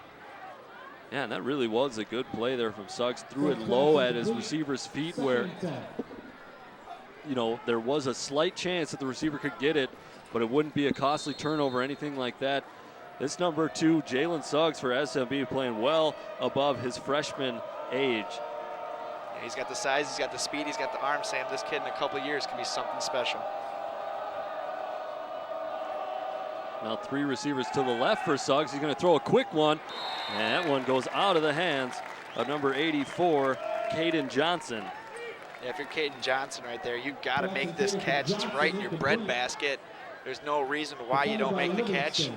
Yeah, and that really was a good play there from Suggs. Threw it low at his receiver's feet where, there was a slight chance that the receiver could get it, but it wouldn't be a costly turnover or anything like that. This #2, Jalen Suggs for SMB, playing well above his freshman age. Yeah, he's got the size, he's got the speed, he's got the arm, Sam. This kid in a couple of years could be something special. Now 3 receivers to the left for Suggs. He's going to throw a quick one, and that one goes out of the hands of number 84, Caden Johnson. Yeah, if you're Caden Johnson right there, you got to make this catch. It's right in your breadbasket. There's no reason why you don't make the catch.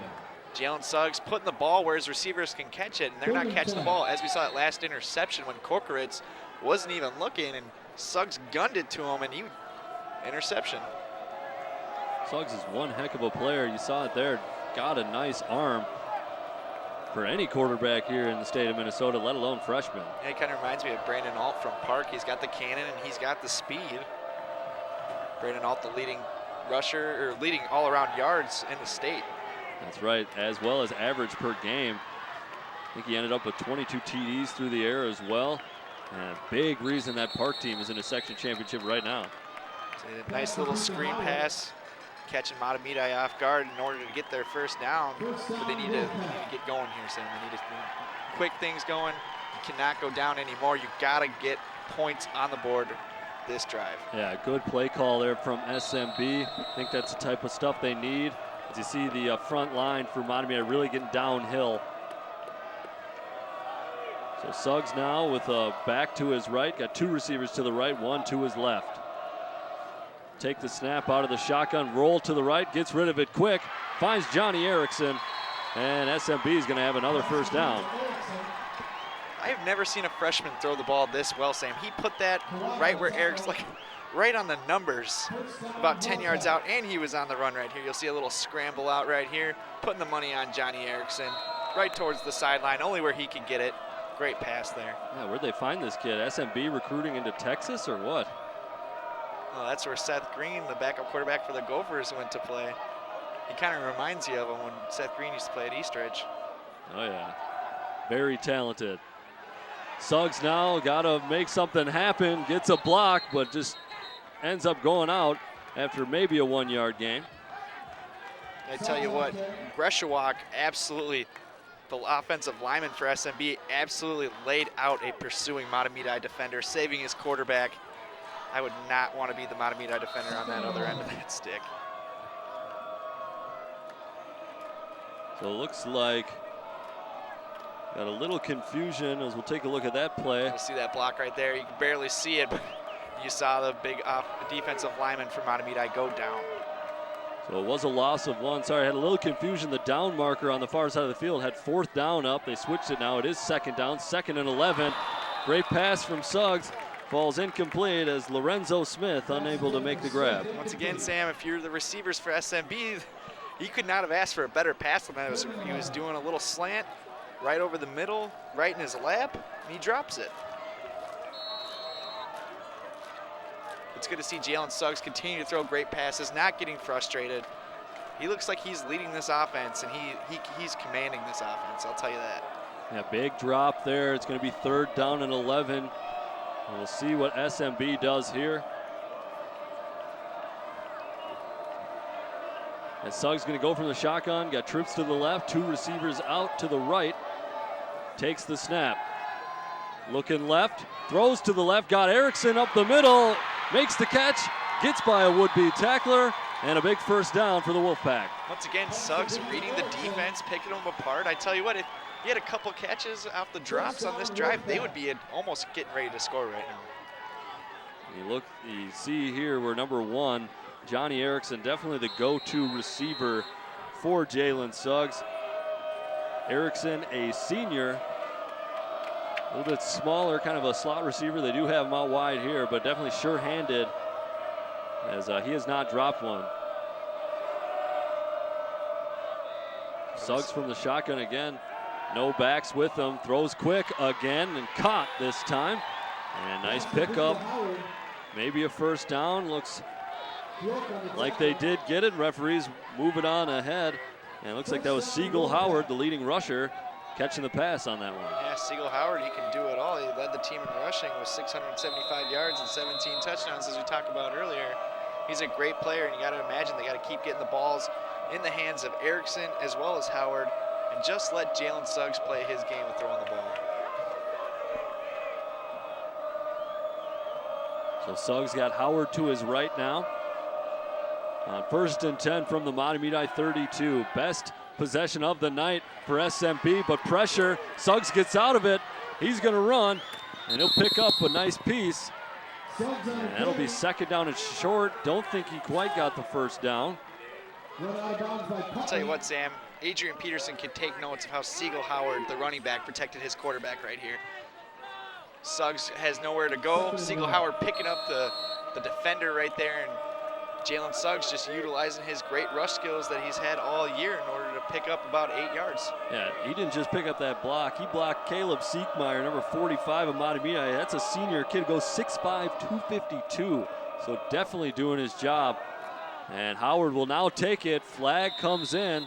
Jalen Suggs putting the ball where his receivers can catch it, and they're not catching the ball. As we saw that last interception when Korkeritz wasn't even looking, and Suggs gunned it to him, and interception. Suggs is one heck of a player. You saw it there. Got a nice arm for any quarterback here in the state of Minnesota, let alone freshman. Yeah, it kind of reminds me of Brandon Alt from Park. He's got the cannon, and he's got the speed. Brandon Alt, the leading rusher, or leading all-around yards in the state. That's right, as well as average per game. I think he ended up with 22 TDs through the air as well. And a big reason that Park team is in a section championship right now. So a nice little screen pass, catching Mahtomedi off guard in order to get their first down. But they need to get going here, Sam. They need to quick things going. You cannot go down anymore. You got to get points on the board this drive. Yeah, good play call there from SMB. I think that's the type of stuff they need. As you see the front line for Mahtomedi really getting downhill. So Suggs now with a back to his right, got two receivers to the right, one to his left. Take the snap out of the shotgun, roll to the right, gets rid of it quick, finds Johnny Erickson, and SMB is going to have another first down. I have never seen a freshman throw the ball this well, Sam. He put that right where Eric's, like, right on the numbers, about 10 yards out, and he was on the run right here. You'll see a little scramble out right here, putting the money on Johnny Erickson, right towards the sideline, only where he could get it. Great pass there. Yeah, where'd they find this kid? SMB recruiting into Texas or what? Well, that's where Seth Green, the backup quarterback for the Gophers, went to play. He kind of reminds you of him when Seth Green used to play at Eastridge. Oh, yeah. Very talented. Suggs now got to make something happen, gets a block, but just ends up going out after maybe a 1 yard gain. I tell you what, Greshawak absolutely, the offensive lineman for SMB, absolutely laid out a pursuing Mahtomedi defender, saving his quarterback. I would not want to be the Mahtomedi defender on that other end of that stick. So it looks like got a little confusion as we'll take a look at that play. You'll see that block right there. You can barely see it, but you saw the big defensive lineman for Mahtomedi go down. So it was a loss of one. Sorry, I had a little confusion. The down marker on the far side of the field had fourth down up. They switched it now. It is second down, 2nd and 11. Great pass from Suggs. Falls incomplete as Lorenzo Smith unable to make the grab. Once again, Sam, if you're the receivers for SMB, he could not have asked for a better pass than that. He was doing a little slant right over the middle, right in his lap, and he drops it. It's good to see Jalen Suggs continue to throw great passes, not getting frustrated. He looks like he's leading this offense, and he's commanding this offense, I'll tell you that. Yeah, big drop there. It's going to be 3rd down and 11. We'll see what SMB does here. And Suggs going to go from the shotgun. Got trips to the left, 2 receivers out to the right. Takes the snap. Looking left, throws to the left, got Erickson up the middle, makes the catch, gets by a would-be tackler, and a big first down for the Wolfpack. Once again, Suggs reading the defense, picking them apart. I tell you what, if he had a couple catches off the drops on this drive, they would be almost getting ready to score right now. You see here where number 1, Johnny Erickson, definitely the go-to receiver for Jalen Suggs. Erickson, a senior, a little bit smaller, kind of a slot receiver. They do have him out wide here, but definitely sure-handed as he has not dropped one. Suggs from the shotgun again. No backs with him. Throws quick again and caught this time. And nice pickup. Maybe a first down. Looks like they did get it. Referees move it on ahead. And it looks like that was Siegel Howard, the leading rusher, catching the pass on that one. Yeah, Siegel Howard, he can do it all. He led the team in rushing with 675 yards and 17 touchdowns, as we talked about earlier. He's a great player, and you got to imagine they got to keep getting the balls in the hands of Erickson as well as Howard, and just let Jalen Suggs play his game of throwing the ball. So Suggs got Howard to his right now. On 1st and 10 from the Mahtomedi 32. Best possession of the night for SMB, but pressure. Suggs gets out of it. He's going to run, and he'll pick up a nice piece. And that'll be 2nd down and short. Don't think he quite got the first down. I'll tell you what, Sam. Adrian Peterson can take notes of how Siegel Howard, the running back, protected his quarterback right here. Suggs has nowhere to go. Siegel Howard picking up the defender right there, and Jalen Suggs just utilizing his great rush skills that he's had all year in order to pick up about 8 yards. Yeah, he didn't just pick up that block. He blocked Caleb Siekmeyer, number 45 of Mahtomedi. That's a senior kid, goes 6'5", 252. So definitely doing his job. And Howard will now take it. Flag comes in.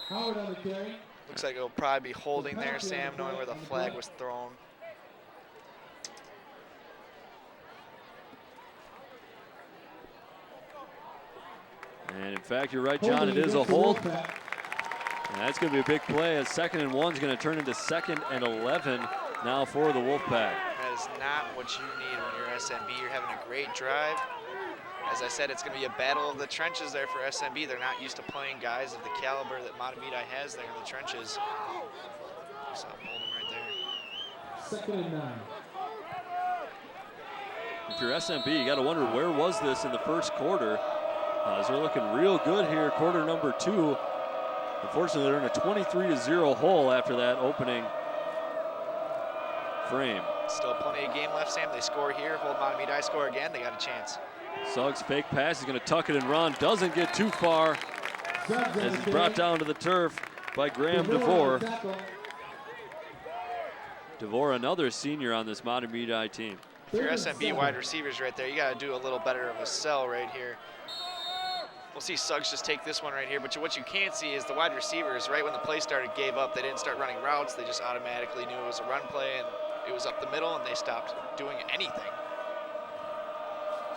Howard on the carry. Looks like it'll probably be holding there, Sam, knowing where the flag was thrown. And in fact, you're right, John, it is a hold. And that's going to be a big play as 2nd and 1 is going to turn into 2nd and 11 now for the Wolfpack. That is not what you need when you're SMB. You're having a great drive. As I said, it's going to be a battle of the trenches there for SMB. They're not used to playing guys of the caliber that Mahtomedi has there in the trenches. So hold him right there. 2nd and 9. If you're SMB, you got to wonder where was this in the first quarter. As they're looking real good here, quarter number 2. Unfortunately, they're in a 23-0 hole after that opening frame. Still plenty of game left, Sam. They score here, hold Mahtomedi, score again, they got a chance. Suggs fake pass, he's going to tuck it and run. Doesn't get too far as he's brought down to the turf by Graham DeVore. DeVore, another senior on this Mahtomedi team. If you're SMB wide receivers right there, you got to do a little better of a sell right here. We'll see Suggs just take this one right here, but what you can't see is the wide receivers, right when the play started, gave up. They didn't start running routes. They just automatically knew it was a run play, and it was up the middle, and they stopped doing anything.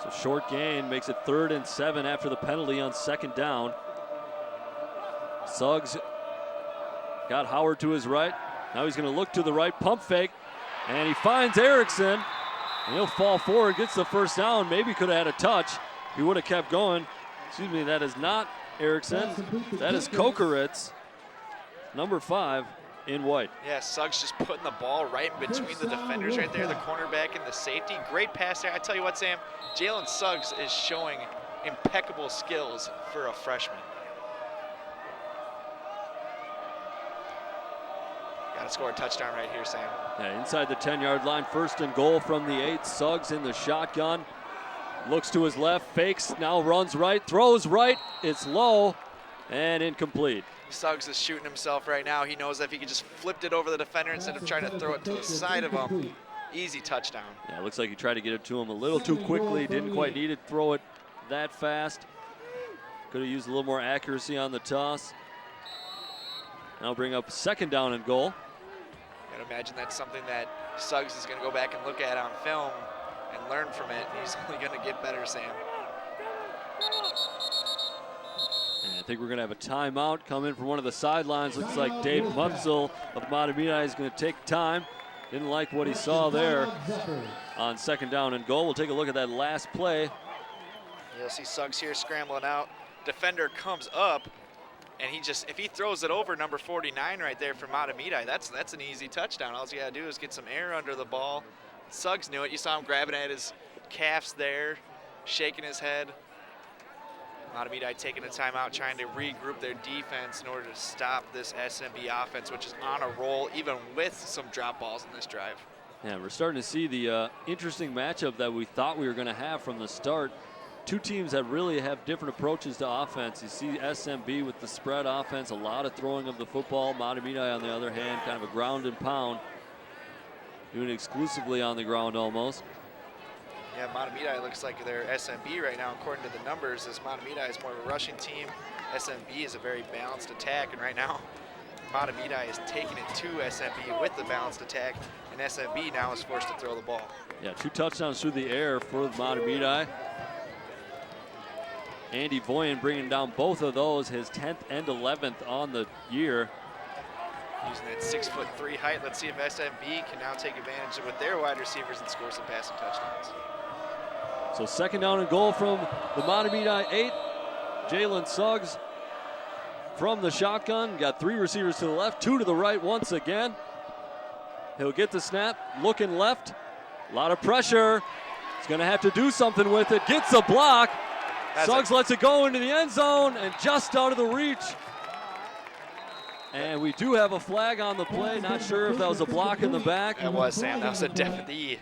So short gain makes it 3rd and 7 after the penalty on 2nd down. Suggs got Howard to his right. Now he's going to look to the right, pump fake, and he finds Erickson. And he'll fall forward, gets the first down. Maybe could have had a touch. He would have kept going. Excuse me, that is not Erickson. That is Kokeritz, number 5 in white. Yeah, Suggs just putting the ball right in between the defenders right there, the cornerback and the safety. Great pass there. I tell you what, Sam, Jalen Suggs is showing impeccable skills for a freshman. Got to score a touchdown right here, Sam. Yeah, inside the 10-yard line, 1st and goal from the 8. Suggs in the shotgun. Looks to his left, fakes, now runs right, throws right. It's low and incomplete. Suggs is shooting himself right now. He knows that if he could just flipped it over the defender instead of trying to throw it to the side of him, easy touchdown. Yeah, it looks like he tried to get it to him a little too quickly. Didn't quite need to throw it that fast. Could have used a little more accuracy on the toss. Now bring up 2nd down and goal. I'd imagine that's something that Suggs is going to go back and look at on film and learn from it. He's only going to get better, Sam. And I think we're going to have a timeout come in from one of the sidelines. Looks like Dave Munsell of Mahtomedi is going to take time. Didn't like what he saw there on 2nd down and goal. We'll take a look at that last play. You'll see Suggs here scrambling out. Defender comes up, and he just, if he throws it over number 49 right there for Mahtomedi, that's an easy touchdown. All you got to do is get some air under the ball. Suggs knew it. You saw him grabbing at his calves there, shaking his head. Mahtomedi taking a timeout, trying to regroup their defense in order to stop this SMB offense, which is on a roll, even with some drop balls in this drive. Yeah, we're starting to see the interesting matchup that we thought we were going to have from the start. Two teams that really have different approaches to offense. You see SMB with the spread offense, a lot of throwing of the football. Mahtomedi, on the other hand, kind of a ground and pound, doing it exclusively on the ground almost. Yeah, Mahtomedi looks like they're SMB right now, according to the numbers, as Mahtomedi is more of a rushing team. SMB is a very balanced attack, and right now, Mahtomedi is taking it to SMB with the balanced attack, and SMB now is forced to throw the ball. Yeah, 2 touchdowns through the air for Mahtomedi. Andy Voyen bringing down both of those, his 10th and 11th on the year. Using that 6'3" height. Let's see if SMB can now take advantage of with their wide receivers and score some passing touchdowns. So 2nd down and goal from the Mahtomedi 8. Jalen Suggs from the shotgun. Got 3 receivers to the left, 2 to the right once again. He'll get the snap, looking left. A lot of pressure. He's going to have to do something with it. Gets a block. Suggs lets it go into the end zone and just out of the reach. And we do have a flag on the play. Not sure if that was a block in the back. That was, Sam. That was a definitely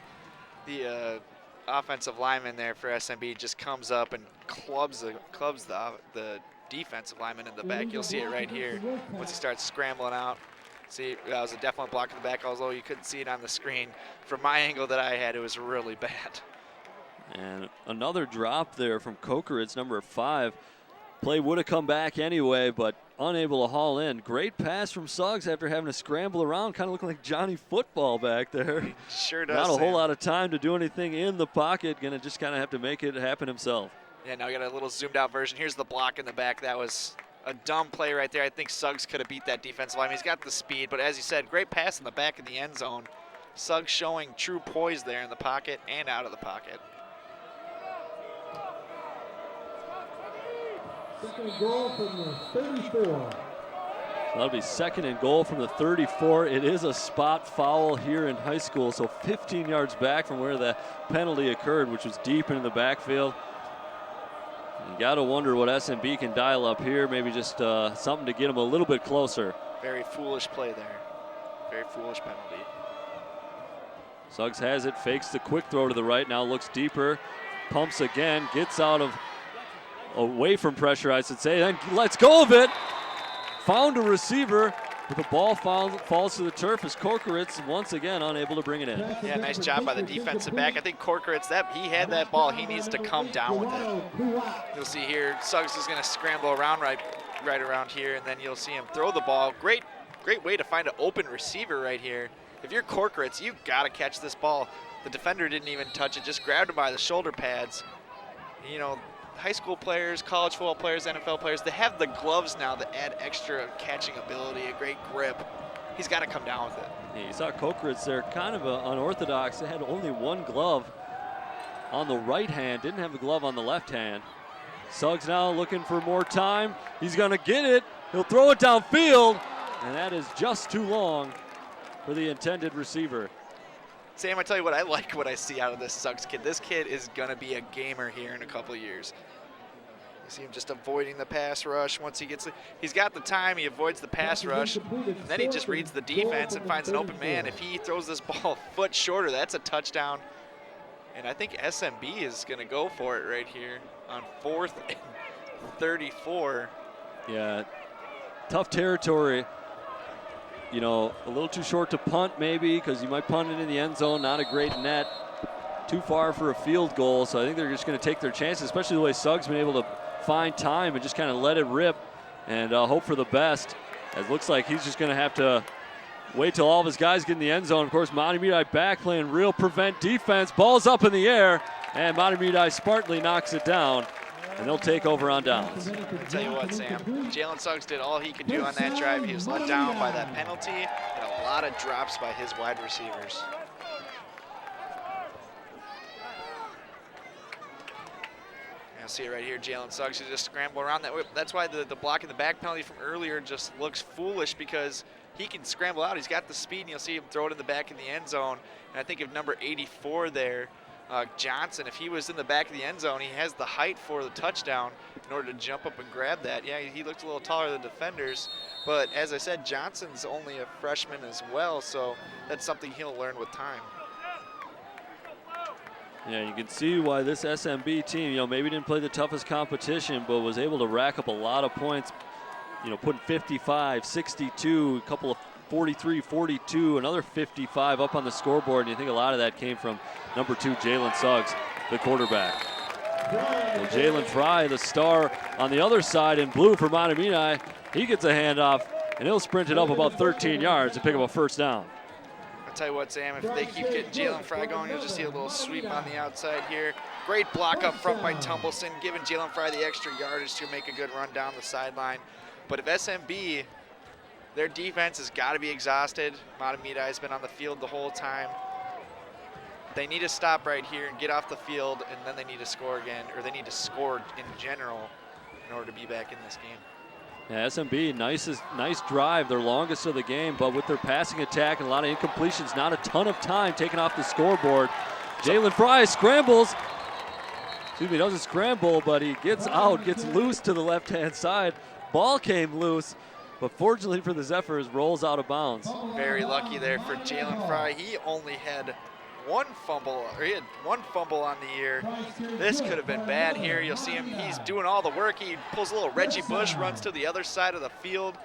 the offensive lineman there for SMB just comes up and clubs the defensive lineman in the back. You'll see it right here once he starts scrambling out. See, that was a definite block in the back, although you couldn't see it on the screen. From my angle that I had, it was really bad. And another drop there from Kokeritz, number 5. Play would have come back anyway, but unable to haul in. Great pass from Suggs after having to scramble around, kind of looking like Johnny Football back there. Sure does. Not a whole lot of time to do anything in the pocket. Gonna just kind of have to make it happen himself. Yeah, now we got a little zoomed out version. Here's the block in the back. That was a dumb play right there. I think Suggs could have beat that defensive line. He's got the speed, but as you said, great pass in the back of the end zone. Suggs showing true poise there in the pocket and out of the pocket. 2nd goal from the 34. That'll be 2nd and goal from the 34. It is a spot foul here in high school, so 15 yards back from where the penalty occurred, which was deep into the backfield. You got to wonder what SMB can dial up here. Maybe just something to get them a little bit closer. Very foolish play there. Very foolish penalty. Suggs has it, fakes the quick throw to the right, now looks deeper, pumps again, gets out of, away from pressure, I should say, then lets go of it. Found a receiver, but the ball falls to the turf as Korkeritz once again unable to bring it in. Yeah, nice job by the defensive back. I think Korkeritz, he had that ball. He needs to come down with it. You'll see here, Suggs is going to scramble around right around here, and then you'll see him throw the ball. Great way to find an open receiver right here. If you're Korkeritz, you've got to catch this ball. The defender didn't even touch it, just grabbed him by the shoulder pads. You know, high school players, college football players, NFL players, they have the gloves now that add extra catching ability, a great grip. He's got to come down with it. Yeah, you saw Korkeritz there, kind of unorthodox. They had only one glove on the right hand, didn't have a glove on the left hand. Suggs now looking for more time. He's going to get it. He'll throw it downfield, and that is just too long for the intended receiver. Sam, I tell you what, I like what I see out of this Suggs kid. This kid is going to be a gamer here in a couple of years. You see him just avoiding the pass rush. Once he's got the time, he avoids the pass rush, and then he just reads the defense and finds an open man. If he throws this ball a foot shorter, that's a touchdown. And I think SMB is going to go for it right here on 4th and 34. Yeah, tough territory. You know, a little too short to punt maybe, because you might punt it in the end zone, not a great net. Too far for a field goal, so I think they're just going to take their chances, especially the way Suggs been able to find time and just kind of let it rip and hope for the best. It looks like he's just going to have to wait till all of his guys get in the end zone. Of course, Mahtomedi back playing real prevent defense. Ball's up in the air, and Mahtomedi smartly knocks it down, and they'll take over on downs. I'll tell you what, Sam, Jalen Suggs did all he could do on that drive. He was let down by that penalty and a lot of drops by his wide receivers. You'll see it right here, Jalen Suggs is just scramble around that way. That's why the block in the back penalty from earlier just looks foolish, because he can scramble out. He's got the speed, and you'll see him throw it in the back in the end zone. And I think if number 84 there, Johnson, if he was in the back of the end zone, he has the height for the touchdown in order to jump up and grab that. Yeah, he looked a little taller than defenders, but as I said, Johnson's only a freshman as well, so that's something he'll learn with time. Yeah, you can see why this SMB team, you know, maybe didn't play the toughest competition, but was able to rack up a lot of points, you know, putting 55, 62, a couple of 43, 42, another 55 up on the scoreboard, and you think a lot of that came from number 2, Jalen Suggs, the quarterback. Well, Jalen Fry, the star on the other side in blue for Mahtomedi, he gets a handoff, and he'll sprint it up about 13 yards to pick up a first down. I'll tell you what, Sam, if they keep getting Jalen Fry going, you'll just see a little sweep on the outside here. Great block up front by Tumbleson, giving Jalen Fry the extra yardage to make a good run down the sideline. But if SMB, their defense has got to be exhausted. Mahtomedi has been on the field the whole time. They need to stop right here and get off the field, and then they need to score again, or they need to score in general in order to be back in this game. Yeah, SMB, nice drive, their longest of the game, but with their passing attack and a lot of incompletions, not a ton of time taken off the scoreboard. Jalen Fry scrambles. Excuse me, doesn't scramble, but he gets out, gets loose to the left-hand side. Ball came loose, but fortunately for the Zephyrs, rolls out of bounds. Very lucky there for Jalen Fry. He only had one fumble on the year. This could have been bad here. You'll see him, he's doing all the work. He pulls a little Reggie Bush, runs to the other side of the field.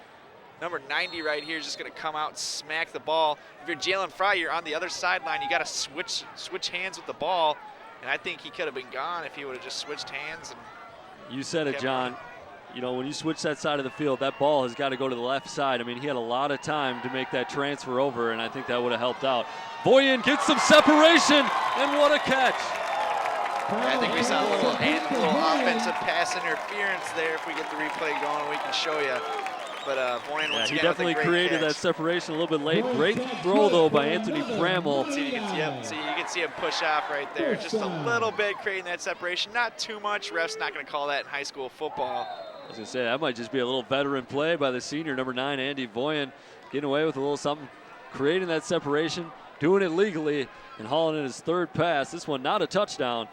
Number 90 right here is just gonna come out and smack the ball. If you're Jalen Fry, you're on the other sideline. You gotta switch hands with the ball. And I think he could have been gone if he would have just switched hands. And you said it, John. You know, when you switch that side of the field, that ball has got to go to the left side. I mean, he had a lot of time to make that transfer over, and I think that would have helped out. Boyan gets some separation, and what a catch. I think we saw a little offensive pass interference there. If we get the replay going, we can show you. But Boyan, once he again, definitely created that separation a little bit late. Great throw, though, by Anthony Bramall. See, you can see him push off right there. Just a little bit creating that separation. Not too much. Ref's not going to call that in high school football. I was going to say, that might just be a little veteran play by the senior, number 9, Andy Voyen, getting away with a little something, creating that separation, doing it legally, and hauling in his 3rd pass. This one not a touchdown,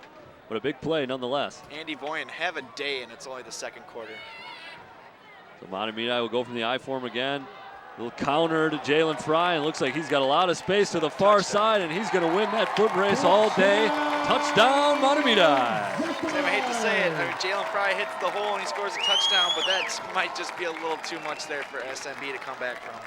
but a big play nonetheless. Andy Voyen have a day, and it's only the 2nd quarter. So Mahtomedi will go from the I form again. Little counter to Jalen Fry, and looks like he's got a lot of space to the far side, and he's going to win that foot race all day. Touchdown, Mahtomedi. Sam, I hate to say it. I mean, Jalen Fry hits the hole and he scores a touchdown, but that might just be a little too much there for SMB to come back from.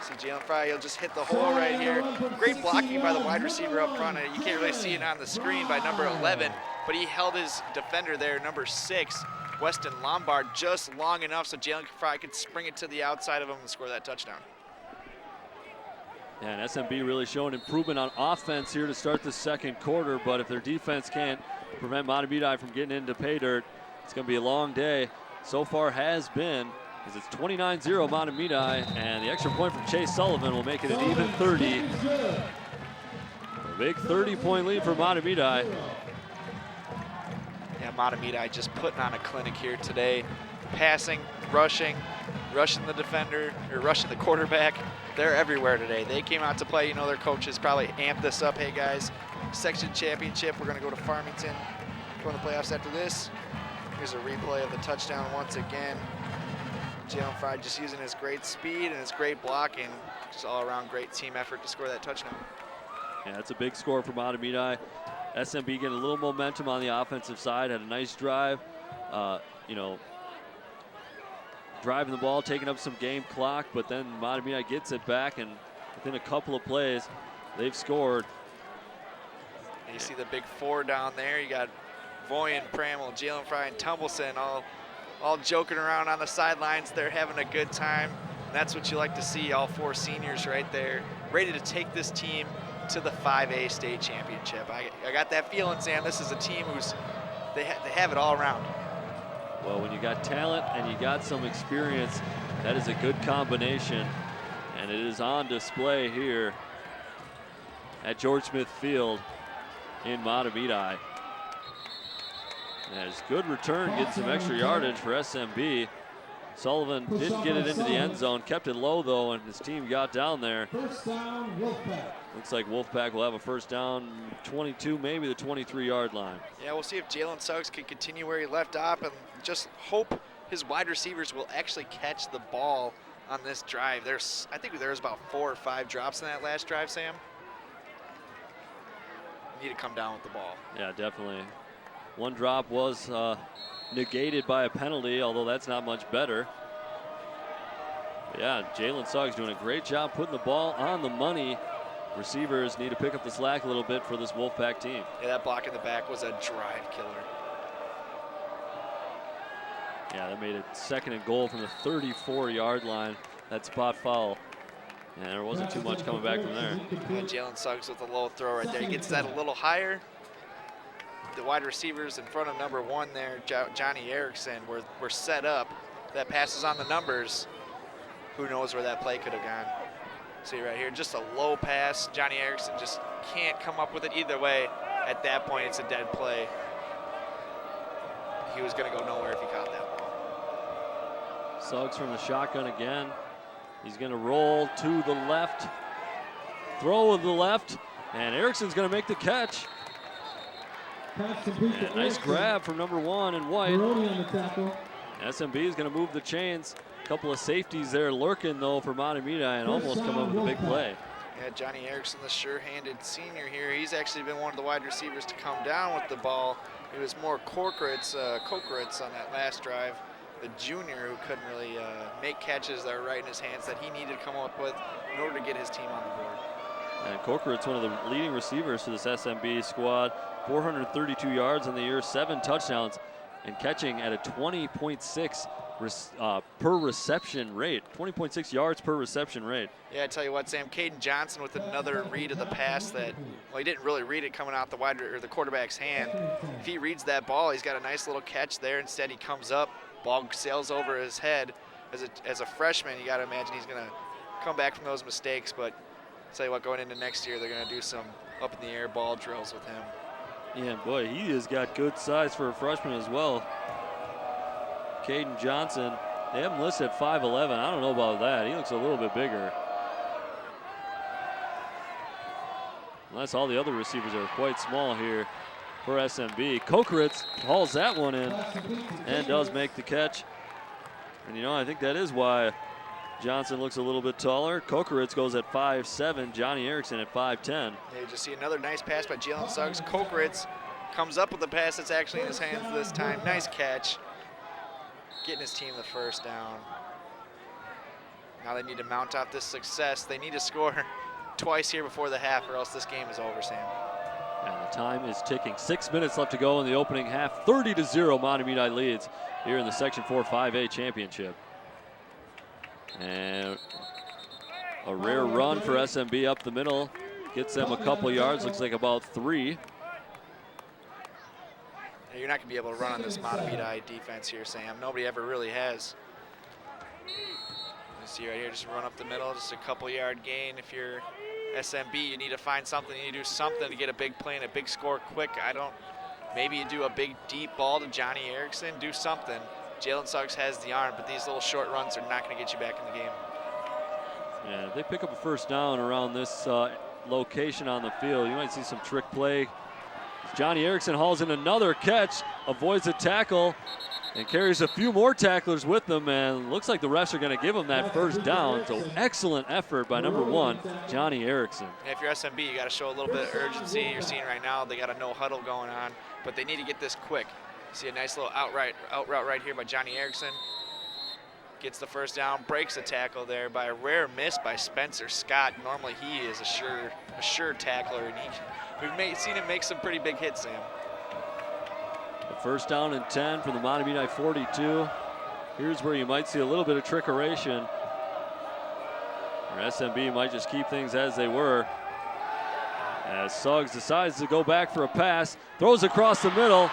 See Jalen Fry, he'll just hit the hole right here. Great blocking by the wide receiver up front. You can't really see it on the screen by number 11, but he held his defender there, number 6. Weston Lombard, just long enough so Jalen Fry could spring it to the outside of him and score that touchdown. Yeah, and SMB really showing improvement on offense here to start the 2nd quarter, but if their defense can't prevent Mahtomedi from getting into pay dirt, it's going to be a long day. So far has been, as it's 29-0 Mahtomedi, and the extra point from Chase Sullivan will make it an even 30. A big 30-point lead for Mahtomedi. Yeah, Mahtomedi just putting on a clinic here today. Passing, rushing the defender, or rushing the quarterback. They're everywhere today. They came out to play. You know, their coaches probably amped this up. Hey guys, section championship. We're gonna go to Farmington, go in the playoffs after this. Here's a replay of the touchdown once again. Jalen Fry just using his great speed and his great blocking. Just all around great team effort to score that touchdown. Yeah, it's a big score for Mahtomedi. SMB getting a little momentum on the offensive side, had a nice drive, you know, driving the ball, taking up some game clock, but then Mahtomedi gets it back, and within a couple of plays, they've scored. And you see the big 4 down there. You got Voyen, Pramel, Jalen Fry, and Tumbleson all joking around on the sidelines. They're having a good time. And that's what you like to see, all 4 seniors right there, ready to take this team to the 5A state championship. I got that feeling, Sam. This is a team they have it all around. Well, when you got talent and you got some experience, that is a good combination, and it is on display here at George Smith Field in Mahtomedi. As good return, gets some extra yardage for SMB. Sullivan didn't get it into the end zone, kept it low though, and his team got down there. First down, Wolfpack. Looks like Wolfpack will have a first down, 22, maybe the 23-yard line. Yeah, we'll see if Jalen Suggs can continue where he left off, and just hope his wide receivers will actually catch the ball on this drive. I think there was about 4 or 5 drops in that last drive, Sam. Need to come down with the ball. Yeah, definitely. One drop was negated by a penalty, although that's not much better. But yeah, Jalen Suggs doing a great job putting the ball on the money. Receivers need to pick up the slack a little bit for this Wolfpack team. Yeah, that block in the back was a drive killer. Yeah, that made it 2nd and goal from the 34-yard line. That spot foul. And there wasn't too much coming back from there. Yeah, Jalen Suggs with a low throw right there. He gets that a little higher. The wide receivers in front of number 1 there, Johnny Erickson, were set up. That passes on the numbers. Who knows where that play could have gone. See right here, just a low pass. Johnny Erickson just can't come up with it either way. At that point, it's a dead play. He was going to go nowhere if he caught that ball. Suggs from the shotgun again. He's going to roll to the left. Throw to the left, and Erickson's going to make the catch. And nice grab from number 1 in white. SMB is going to move the chains. A couple of safeties there lurking though for Mahtomedi and almost come up with a big play. Yeah, Johnny Erickson, the sure-handed senior here. He's actually been one of the wide receivers to come down with the ball. It was more Kokeritz on that last drive, the junior who couldn't really make catches that were right in his hands that he needed to come up with in order to get his team on the board. And Kokeritz, one of the leading receivers for this SMB squad, 432 yards in the year, 7 touchdowns, and catching at a 20.6 per reception rate, 20.6 yards per reception rate. Yeah, I tell you what, Sam, Caden Johnson with another read of the pass that, well, he didn't really read it coming out the quarterback's hand. If he reads that ball, he's got a nice little catch there. Instead, he comes up, ball sails over his head. As a freshman, you got to imagine he's going to come back from those mistakes. But I'll tell you what, going into next year, they're going to do some up-in-the-air ball drills with him. Yeah, boy, he has got good size for a freshman as well. Caden Johnson. They have him listed at 5'11". I don't know about that. He looks a little bit bigger. Unless all the other receivers are quite small here for SMB. Kokeritz hauls that one in and does make the catch. And you know, I think that is why Johnson looks a little bit taller. Kokeritz goes at 5'7", Johnny Erickson at 5'10". Yeah, you just see another nice pass by Jalen Suggs. Kokeritz comes up with the pass that's actually in his hands this time. Nice catch. Getting his team the first down. Now they need to mount off this success. They need to score twice here before the half, or else this game is over, Sam. And the time is ticking. 6 minutes left to go in the opening half. 30-0, Mahtomedi leads here in the Section 4 5A championship. And a rare run for SMB up the middle. Gets them a couple yards, looks like about 3. You're not going to be able to run on this Mahtomedi defense here, Sam. Nobody ever really has. You see right here, just run up the middle, just a couple yard gain. If you're SMB, you need to find something. You need to do something to get a big play and a big score quick. Maybe you do a big deep ball to Johnny Erickson, do something. Jalen Suggs has the arm, but these little short runs are not going to get you back in the game. Yeah, if they pick up a first down around this location on the field, you might see some trick play. Johnny Erickson hauls in another catch, avoids a tackle, and carries a few more tacklers with them, and looks like the refs are going to give him that first down. So excellent effort by number 1, Johnny Erickson. And if you're SMB, you got to show a little bit of urgency. You're seeing right now they got a no huddle going on, but they need to get this quick. See a nice little out route right here by Johnny Erickson. Gets the first down, breaks a tackle there by a rare miss by Spencer Scott. Normally he is a sure tackler, and we've seen him make some pretty big hits, Sam. The first down and 10 from the Mahtomedi 42. Here's where you might see a little bit of trickeration. Or SMB might just keep things as they were. As Suggs decides to go back for a pass, throws across the middle.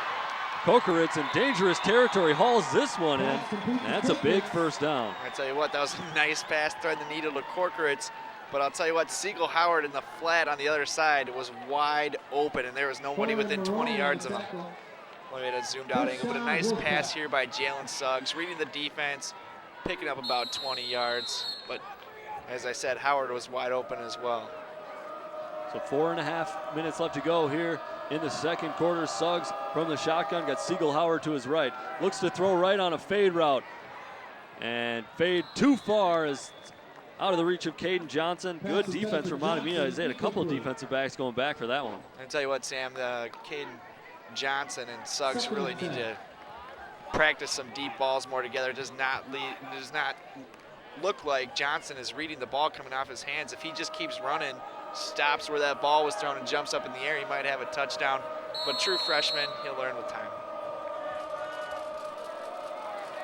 Kokeritz in dangerous territory hauls this one in. That's a big first down. I tell you what, that was a nice pass, thread the needle to Kokeritz. But I'll tell you what, Siegel Howard in the flat on the other side was wide open, and there was nobody within 20 yards of him. Look at a zoomed out angle, but a nice pass here by Jalen Suggs, reading the defense, picking up about 20 yards. But as I said, Howard was wide open as well. So 4.5 minutes left to go here in the second quarter. Suggs from the shotgun, got Siegel Howard to his right. Looks to throw right on a fade route. And fade too far is out of the reach of Caden Johnson. Good defense from Mahtomedi. They had a couple of defensive backs going back for that one. I tell you what, Sam, Caden Johnson and Suggs really need to practice some deep balls more together. It does not look like Johnson is reading the ball coming off his hands. If he just keeps running, stops where that ball was thrown and jumps up in the air, he might have a touchdown. But true freshman, he'll learn with time.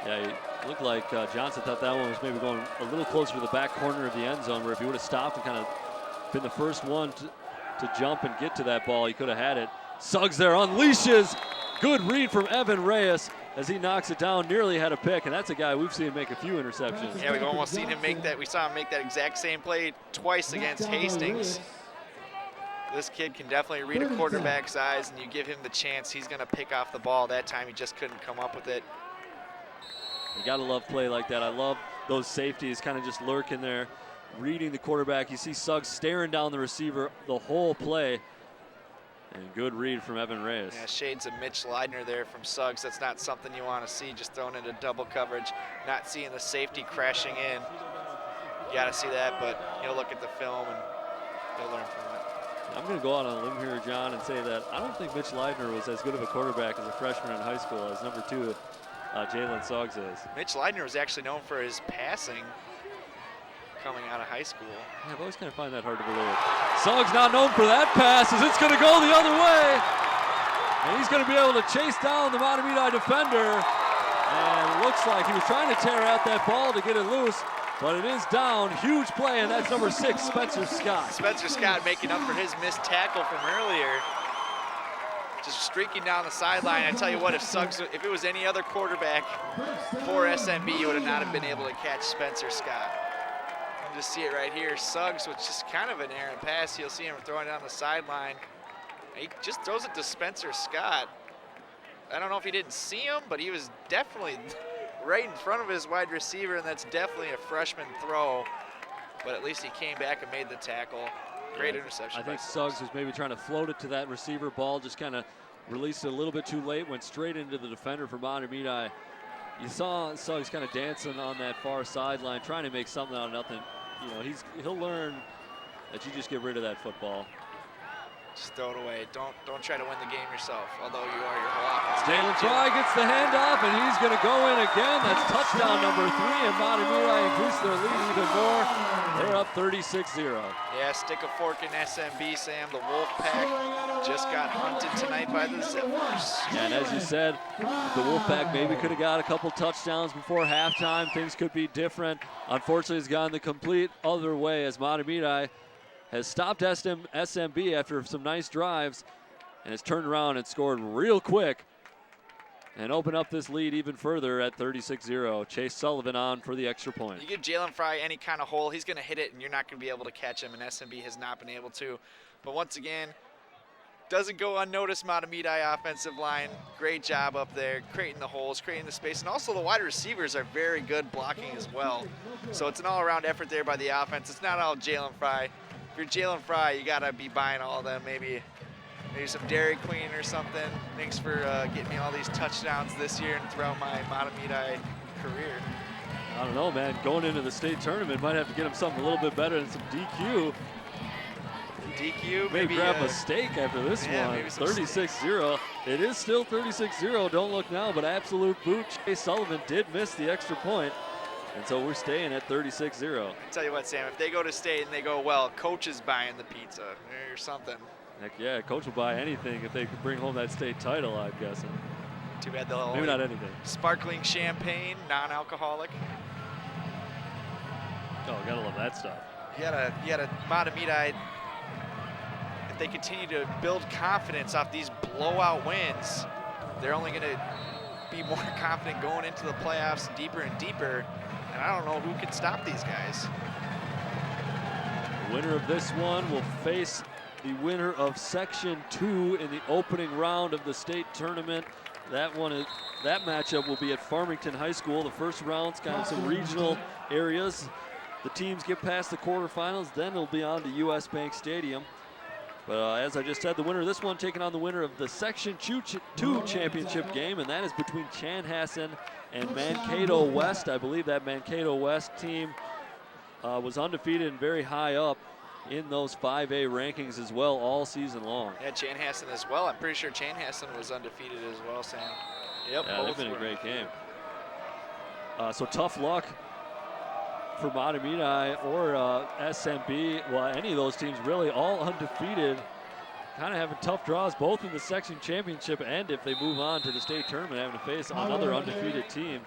Yeah, it looked like Johnson thought that one was maybe going a little closer to the back corner of the end zone, where if he would have stopped and kind of been the first one to jump and get to that ball, he could have had it. Suggs there unleashes. Good read from Evan Reyes as he knocks it down, nearly had a pick, and that's a guy we've seen make a few interceptions. Yeah, we've almost seen him make that. We saw him make that exact same play twice against Hastings. This kid can definitely read a quarterback's eyes, and you give him the chance, he's going to pick off the ball. That time he just couldn't come up with it. You got to love play like that. I love those safeties kind of just lurking there, reading the quarterback. You see Suggs staring down the receiver the whole play. And good read from Evan Reyes. Yeah, shades of Mitch Leidner there from Suggs. That's not something you want to see, just thrown into double coverage, not seeing the safety crashing in. You got to see that, but he'll look at the film and he'll learn from it. I'm going to go out on a limb here, John, and say that I don't think Mitch Leidner was as good of a quarterback as a freshman in high school as number 2 Jalen Suggs is. Mitch Leidner was actually known for his passing coming out of high school. Yeah, I've always kind of find that hard to believe. Suggs not known for that pass as it's going to go the other way. And he's going to be able to chase down the Mahtomedi defender. And it looks like he was trying to tear out that ball to get it loose, but it is down. Huge play, and that's number 6, Spencer Scott. Spencer Scott making up for his missed tackle from earlier. Just streaking down the sideline. I tell you what, if it was any other quarterback for SMB, you would not have been able to catch Spencer Scott. You just see it right here. Suggs, which is kind of an errant pass. You'll see him throwing it down the sideline. He just throws it to Spencer Scott. I don't know if he didn't see him, but he was definitely right in front of his wide receiver, and that's definitely a freshman throw. But at least he came back and made the tackle. Great interception. I think Suggs was maybe trying to float it to that receiver. Ball just kind of released it a little bit too late, went straight into the defender for Mahtomedi. You saw Suggs kind of dancing on that far sideline, trying to make something out of nothing. You know, he'll learn that you just get rid of that football. Just throw it away. Don't try to win the game yourself, although you are your whole offense. Jalen Fry gets the handoff, and he's going to go in again. That's touchdown number 3, and Mahtomedi increased their lead even more. They're up 36-0. Yeah, stick a fork in SMB, Sam. The Wolfpack just got hunted tonight by the Zippers. Yeah, and as you said, the Wolfpack maybe could have got a couple touchdowns before halftime. Things could be different. Unfortunately, it's gone the complete other way as Mahtomedi has stopped SMB after some nice drives and has turned around and scored real quick and opened up this lead even further at 36-0. Chase Sullivan on for the extra point. You give Jalen Fry any kind of hole, he's going to hit it, and you're not going to be able to catch him, and SMB has not been able to. But once again, doesn't go unnoticed. Mahtomedi offensive line, great job up there, creating the holes, creating the space, and also the wide receivers are very good blocking as well. So it's an all-around effort there by the offense. It's not all Jalen Fry. If you're Jalen Fry, you gotta be buying all of them. Maybe some Dairy Queen or something. Thanks for getting me all these touchdowns this year and throughout my Mahtomedi career. I don't know, man. Going into the state tournament, might have to get him something a little bit better than some DQ. DQ, maybe grab a steak after this one. 36-0. It is still 36-0. Don't look now, but absolute boot. Chase Sullivan did miss the extra point. And so we're staying at 36-0. I'll tell you what, Sam, if they go to state and they go, well, coach is buying the pizza or something. Heck yeah, coach will buy anything if they could bring home that state title, I'm guessing. Too bad they'll maybe not anything. Sparkling champagne, non-alcoholic. Oh, gotta love that stuff. You gotta Mahtomedi, if they continue to build confidence off these blowout wins, they're only gonna be more confident going into the playoffs deeper and deeper. And I don't know who can stop these guys. The winner of this one will face the winner of Section 2 in the opening round of the state tournament. That matchup will be at Farmington High School. The first round's kind of some regional areas. The teams get past the quarterfinals, then it'll be on to US Bank Stadium. But as I just said, the winner of this one taking on the winner of the Section 2 championship game, and that is between Chanhassen and Mankato West. I believe that Mankato West team was undefeated and very high up in those 5A rankings as well all season long. Yeah, Chanhassen as well. I'm pretty sure Chanhassen was undefeated as well, Sam. Yep, yeah, they've been a great game. So tough luck for Mahtomedi or SMB. Well, any of those teams really, all undefeated. Kind of having tough draws both in the section championship and if they move on to the state tournament, having to face another undefeated team.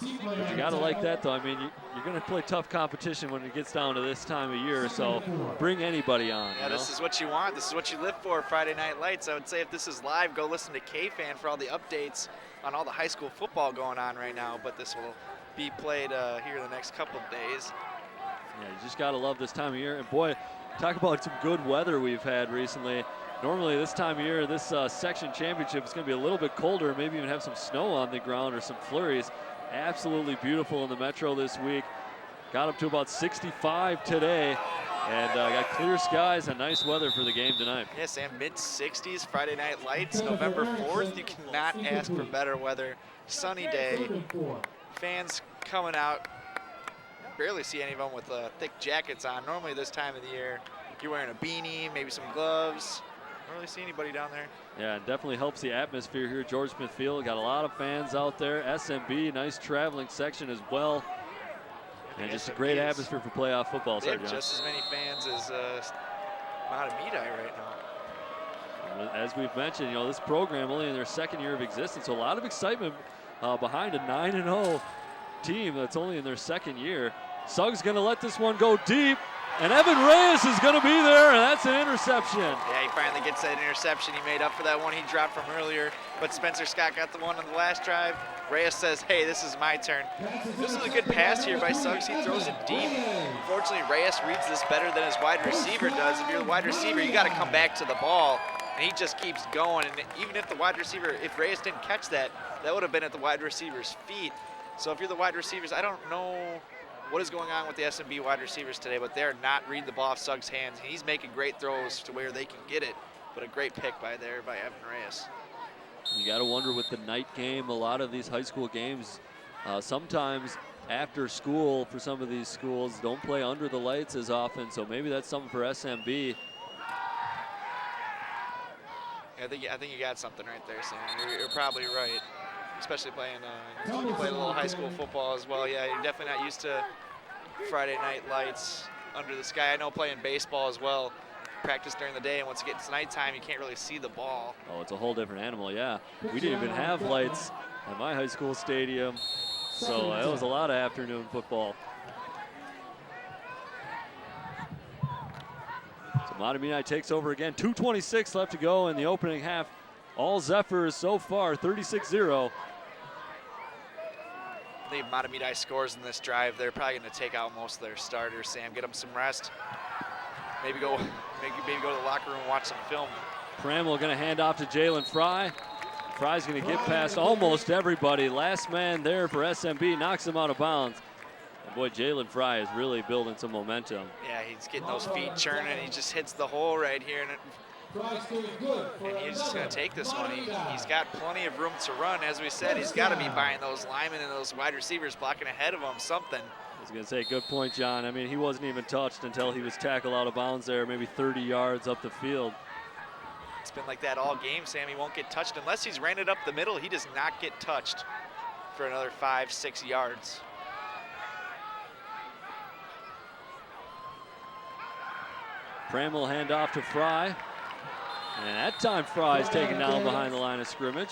But you gotta like that though. I mean, you're gonna play tough competition when it gets down to this time of year, so bring anybody on. Yeah, this is what you want. This is what you live for, Friday Night Lights. I would say if this is live, go listen to K-Fan for all the updates on all the high school football going on right now, but this will be played here in the next couple of days. Yeah, you just gotta love this time of year. And boy, talk about some good weather we've had recently. Normally this time of year, this section championship is gonna be a little bit colder, maybe even have some snow on the ground or some flurries. Absolutely beautiful in the metro this week. Got up to about 65 today and got clear skies and nice weather for the game tonight. Yes, Sam, mid-60s, Friday Night Lights, November 4th. You cannot ask for better weather. Sunny day, fans coming out. Barely see any of them with thick jackets on. Normally this time of the year, you're wearing a beanie, maybe some gloves. Don't really see anybody down there. Yeah, it definitely helps the atmosphere here at George Smith Field. Got a lot of fans out there. SMB, nice traveling section as well. And just a great atmosphere for playoff football. They have just as many fans as Mahtomedi right now. As we've mentioned, you know, this program only in their second year of existence, so a lot of excitement behind a 9-0 team that's only in their second year. Suggs gonna let this one go deep, and Evan Reyes is gonna be there, and that's an interception. Yeah, he finally gets that interception. He made up for that one he dropped from earlier, but Spencer Scott got the one on the last drive. Reyes says, hey, this is my turn. This is a good pass here by Suggs. He throws it deep. Unfortunately, Reyes reads this better than his wide receiver does. If you're the wide receiver, you gotta come back to the ball. and he just keeps going. And even if the wide receiver, if Reyes didn't catch that, that would have been at the wide receiver's feet. So if you're the wide receivers, I don't know what is going on with the SMB wide receivers today, but they're not reading the ball off Suggs' hands. He's making great throws to where they can get it, but a great pick by Evan Reyes. You got to wonder with the night game, a lot of these high school games, sometimes after school for some of these schools don't play under the lights as often, so maybe that's something for SMB. I think you got something right there, Sam. You're probably right, especially playing you played a little high school football as well. Yeah, you're definitely not used to Friday night lights under the sky. I know playing baseball as well, practice during the day, and once it gets nighttime, you can't really see the ball. Oh, it's a whole different animal, yeah. We didn't even have lights at my high school stadium, so that was a lot of afternoon football. So Mahtomedi takes over again. 2:26 left to go in the opening half. All Zephyrs so far, 36-0. I think if Mahtomedi scores in this drive, they're probably going to take out most of their starters, Sam. Get them some rest. Maybe go to the locker room and watch some film. Pramwell going to hand off to Jalen Fry. Fry's going to get past almost everybody. Last man there for SMB, knocks him out of bounds. And boy, Jalen Fry is really building some momentum. Yeah, he's getting those feet churning. He just hits the hole right here. And he's just going to take this one. He's got plenty of room to run. As we said, he's got to be buying those linemen and those wide receivers blocking ahead of him something. I was going to say, good point, John. I mean, he wasn't even touched until he was tackled out of bounds there, maybe 30 yards up the field. It's been like that all game, Sam. He won't get touched. Unless he's ran it up the middle, he does not get touched for another 5-6 yards. Pramwell hand off to Fry. And that time Fry is taken down behind the line of scrimmage.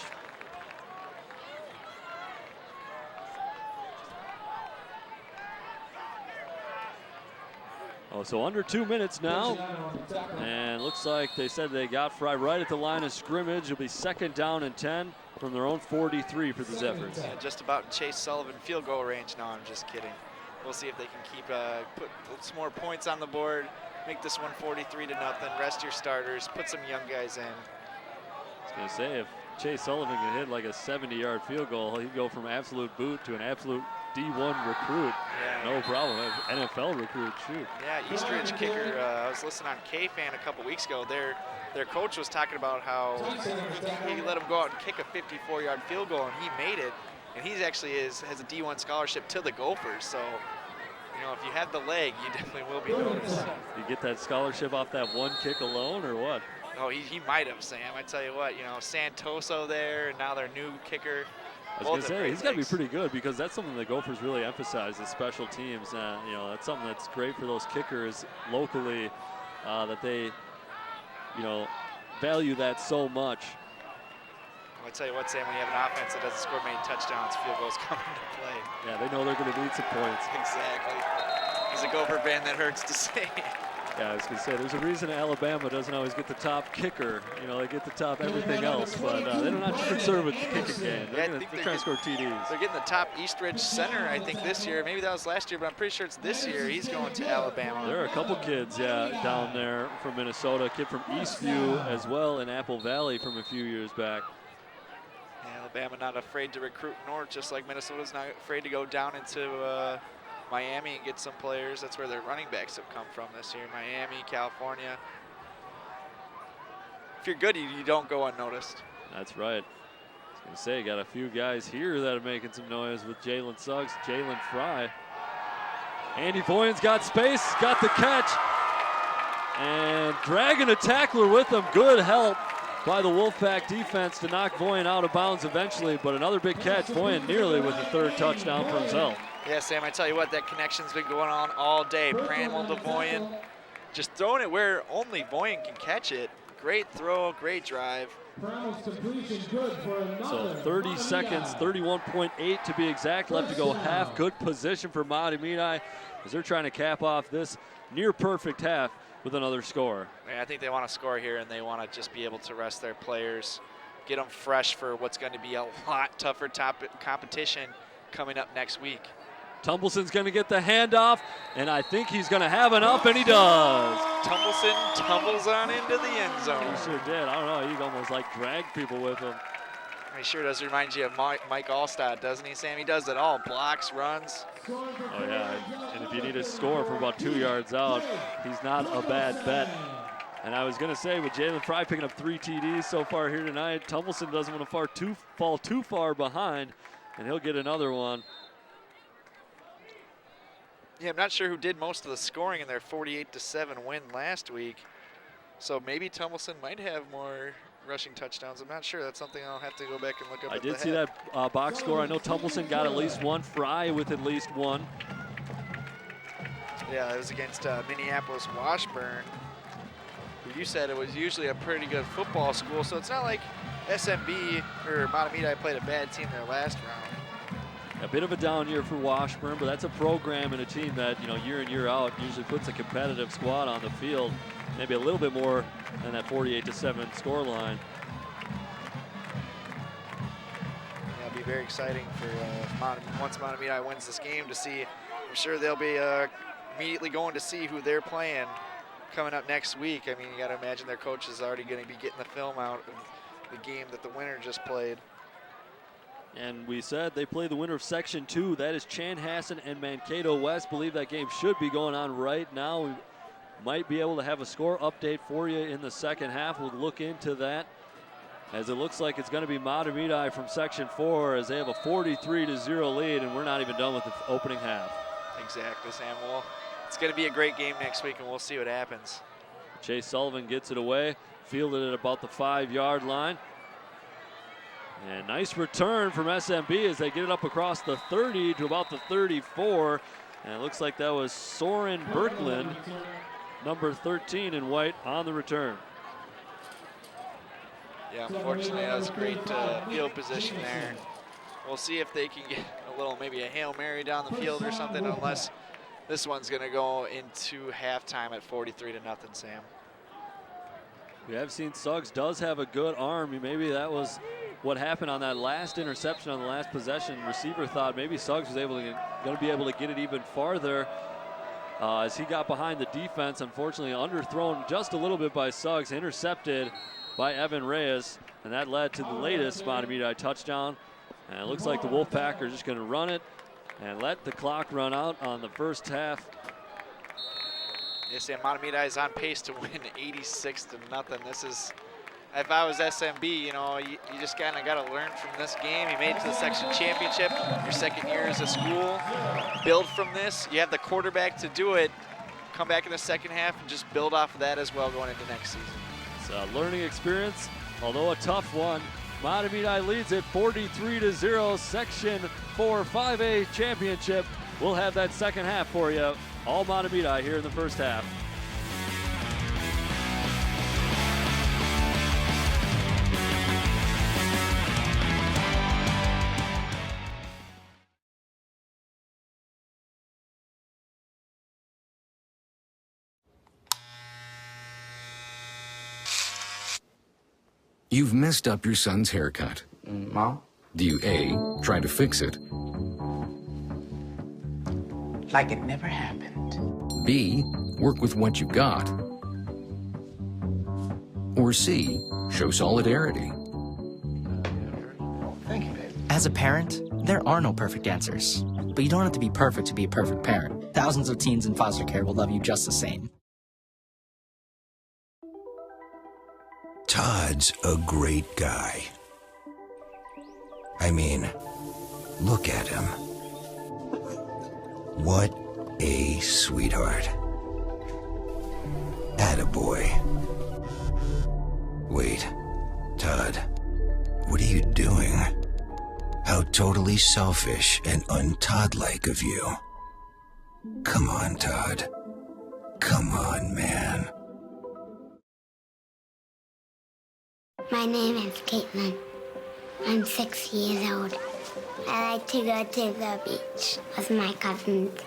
Oh, so under 2 minutes now. And looks like they said they got Fry right at the line of scrimmage. It'll be 2nd down and 10 from their own 43 for the Zephyrs. Yeah, just about Chase Sullivan field goal range. No, I'm just kidding. We'll see if they can keep put some more points on the board, make this one 43-0, rest your starters, put some young guys in. I was going to say, if Chase Sullivan can hit like a 70-yard field goal, he'd go from absolute boot to an absolute D1 recruit. Yeah. No problem. NFL recruit, shoot. Yeah, Eastridge kicker. I was listening on K-Fan a couple weeks ago. Their coach was talking about how he let him go out and kick a 54-yard field goal, and he made it. And he's actually has a D1 scholarship to the Gophers. So, you know, if you have the leg, you definitely will be noticed. Did you get that scholarship off that one kick alone, or what? Oh, he might have, Sam. I tell you what, you know, Santoso there, and now their new kicker. I was going to say, he's got to be pretty good, because that's something the Gophers really emphasize, is special teams. You know, that's something that's great for those kickers locally, that they, you know, value that so much. I tell you what, Sam, when you have an offense that doesn't score many touchdowns, field goals come into play. Yeah, they know they're going to need some points. Exactly. As a Gopher fan, that hurts to say. Yeah, I was going to say, there's a reason Alabama doesn't always get the top kicker. You know, they get the top everything else, but they're not too concerned with the kicking game. They're trying to score TDs. They're getting the top Eastridge center, I think, this year. Maybe that was last year, but I'm pretty sure it's this year. He's going to Alabama. There are a couple kids, yeah, down there from Minnesota. A kid from Eastview as well in Apple Valley from a few years back. Alabama not afraid to recruit north, just like Minnesota's not afraid to go down into Miami and get some players. That's where their running backs have come from this year. Miami, California. If you're good, you don't go unnoticed. That's right. I was going to say, got a few guys here that are making some noise with Jalen Suggs, Jalen Fry. Andy Voyan's got space, got the catch, and dragging a tackler with him. Good help by the Wolfpack defense to knock Voyan out of bounds eventually, but another big catch. Voyan nearly with the 3rd touchdown for himself. Yeah, Sam, I tell you what, that connection's been going on all day. Pramwell to Voyan, just throwing it where only Voyan can catch it. Great throw, great drive. So 30 seconds, 31.8 to be exact, left to go half. Good position for Mahtomedi as they're trying to cap off this near perfect half with another score. Yeah, I think they want to score here, and they want to just be able to rest their players, get them fresh for what's going to be a lot tougher competition coming up next week. Tumbleson's going to get the handoff, and I think he's going to have enough, and he does. Tumbleson tumbles on into the end zone. He sure did. I don't know. He almost like dragged people with him. He sure does remind you of Mike Allstott, doesn't he, Sam? He does it all. Blocks, runs. Oh, yeah. And if you need a score from about 2 yards out, he's not a bad bet. And I was going to say, with Jalen Fry picking up 3 TDs so far here tonight, Tumbleson doesn't want to fall too far behind, and he'll get another one. Yeah, I'm not sure who did most of the scoring in their 48-7 win last week. So maybe Tumbleson might have more rushing touchdowns. I'm not sure. That's something I'll have to go back and look up. I did see that box score. I know Tumbleson got at least one. Fry with at least one. Yeah, it was against Minneapolis Washburn. You said it was usually a pretty good football school, so it's not like SMB or Mahtomedi played a bad team their last round. A bit of a down year for Washburn, but that's a program and a team that, year in, year out usually puts a competitive squad on the field. Maybe a little bit more than that 48-7 score line. Yeah, it'll be very exciting for once Mahtomedi wins this game to see. I'm sure they'll be immediately going to see who they're playing coming up next week. I mean, you got to imagine their coach is already going to be getting the film out of the game that the winner just played. And we said they play the winner of Section 2. That is Chanhassen and Mankato West. Believe that game should be going on right now. We might be able to have a score update for you in the second half. We'll look into that, as it looks like it's going to be Mahtomedi from Section 4 as they have a 43-0 lead, and we're not even done with the opening half. Exactly, Sam. Well, it's going to be a great game next week, and we'll see what happens. Chase Sullivan gets it away, fielded at about the 5-yard line. And nice return from SMB as they get it up across the 30 to about the 34. And it looks like that was Soren Berkland, number 13 in white, on the return. Yeah, unfortunately, that was a great field position there. We'll see if they can get a little, maybe a Hail Mary down the field or something, unless this one's going to go into halftime at 43-0, Sam. We have seen Suggs does have a good arm. Maybe that was what happened on that last interception on the last possession. Receiver thought maybe Suggs was going to be able to get it even farther as he got behind the defense. Unfortunately, underthrown just a little bit by Suggs, intercepted by Evan Reyes, and that led to the latest Mahtomedi touchdown. And it looks like the Wolfpack are just going to run it and let the clock run out on the first half. Yes, and Mahtomedi is on pace to win 86-0. This is, if I was SMB, you just kind of got to learn from this game. You made it to the section championship, your second year as a school. Build from this. You have the quarterback to do it. Come back in the second half and just build off of that as well going into next season. It's a learning experience, although a tough one. Mahtomedi leads it 43-0, Section 4 5A championship. We'll have that second half for you. All Mahtomedi here in the first half. You've messed up your son's haircut. Mom? Do you A, try to fix it? Like it never happened. B, work with what you got? Or C, show solidarity? Thank you, baby. As a parent, there are no perfect answers. But you don't have to be perfect to be a perfect parent. Thousands of teens in foster care will love you just the same. Todd's a great guy. I mean, look at him. What a sweetheart. Attaboy. Wait, Todd, what are you doing? How totally selfish and un-Todd-like of you. Come on, Todd. Come on, man. My name is Caitlin. I'm 6 years old. I like to go to the beach with my cousins.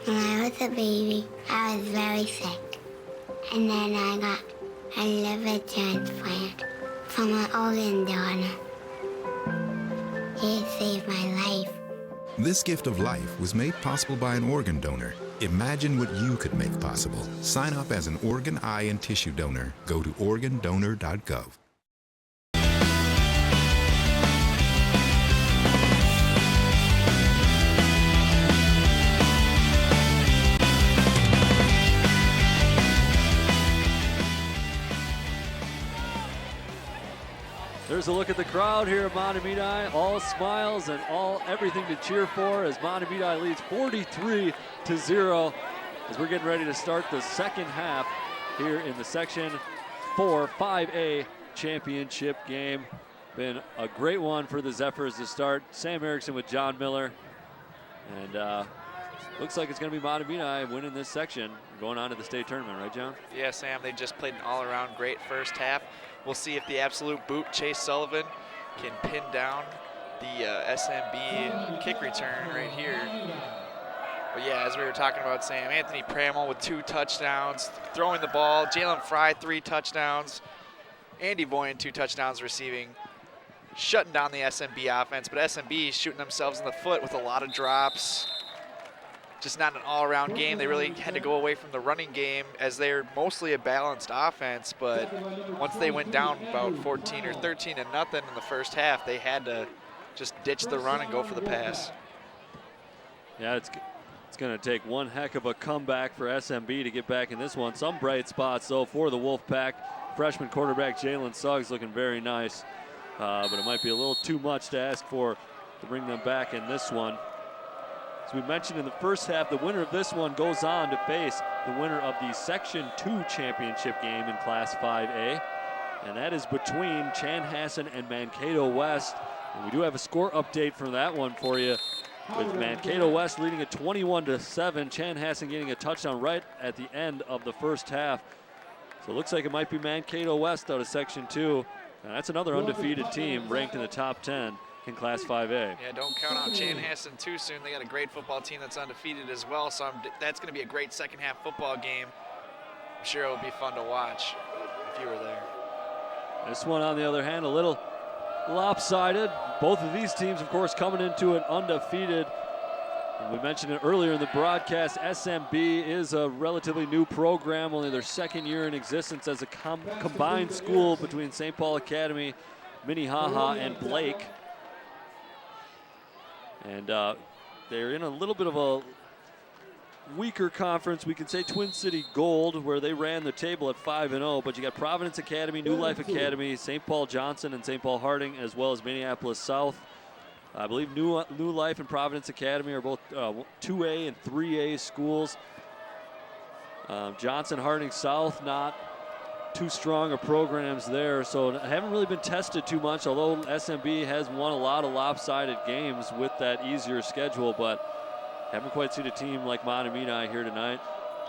When I was a baby, I was very sick. And then I got a liver transplant from an organ donor. He saved my life. This gift of life was made possible by an organ donor Imagine what you could make possible. Sign up as an organ, eye, and tissue donor. Go to organdonor.gov. There's a look at the crowd here at Mahtomedi. All smiles and everything to cheer for as Mahtomedi leads 43-0 as we're getting ready to start the second half here in the Section 4 5A championship game. Been a great one for the Zephyrs to start. Sam Erickson with John Miller. And looks like it's going to be Mahtomedi winning this section, going on to the state tournament, right, John? Yeah, Sam, they just played an all-around great first half. We'll see if the absolute boot, Chase Sullivan, can pin down the SMB kick return right here. But yeah, as we were talking about, Sam, Anthony Pramel with 2 touchdowns, throwing the ball. Jalen Fry, 3 touchdowns. Andy Boyan, 2 touchdowns receiving, shutting down the SMB offense. But SMB shooting themselves in the foot with a lot of drops. Just not an all-around game. They really had to go away from the running game as they're mostly a balanced offense, but once they went down about 14 or 13 and nothing in the first half, they had to just ditch the run and go for the pass. Yeah, it's going to take one heck of a comeback for SMB to get back in this one. Some bright spots, though, for the Wolfpack. Freshman quarterback Jalen Suggs looking very nice, but it might be a little too much to ask for to bring them back in this one. As we mentioned in the first half, the winner of this one goes on to face the winner of the Section 2 championship game in Class 5A. And that is between Chanhassen and Mankato West. And we do have a score update from that one for you, with Mankato West leading at 21-7, Chanhassen getting a touchdown right at the end of the first half. So it looks like it might be Mankato West out of Section 2. And that's another undefeated team ranked in the top 10. In Class 5A. Yeah, don't count out Chanhassen too soon. They got a great football team that's undefeated as well, so that's going to be a great second half football game. I'm sure it will be fun to watch if you were there. This one, on the other hand, a little lopsided. Both of these teams, of course, coming into it undefeated. And we mentioned it earlier in the broadcast, SMB is a relatively new program, only their second year in existence as a combined school between St. Paul Academy, Minnehaha, and Blake. And they're in a little bit of a weaker conference. We could say Twin City Gold, where they ran the table at 5-0. But you got Providence Academy, New Life Academy, St. Paul Johnson, and St. Paul Harding, as well as Minneapolis South. I believe New Life and Providence Academy are both 2A and 3A schools. Johnson, Harding South, not too strong of programs there, so haven't really been tested too much, although SMB has won a lot of lopsided games with that easier schedule, but haven't quite seen a team like Mahtomedi here tonight.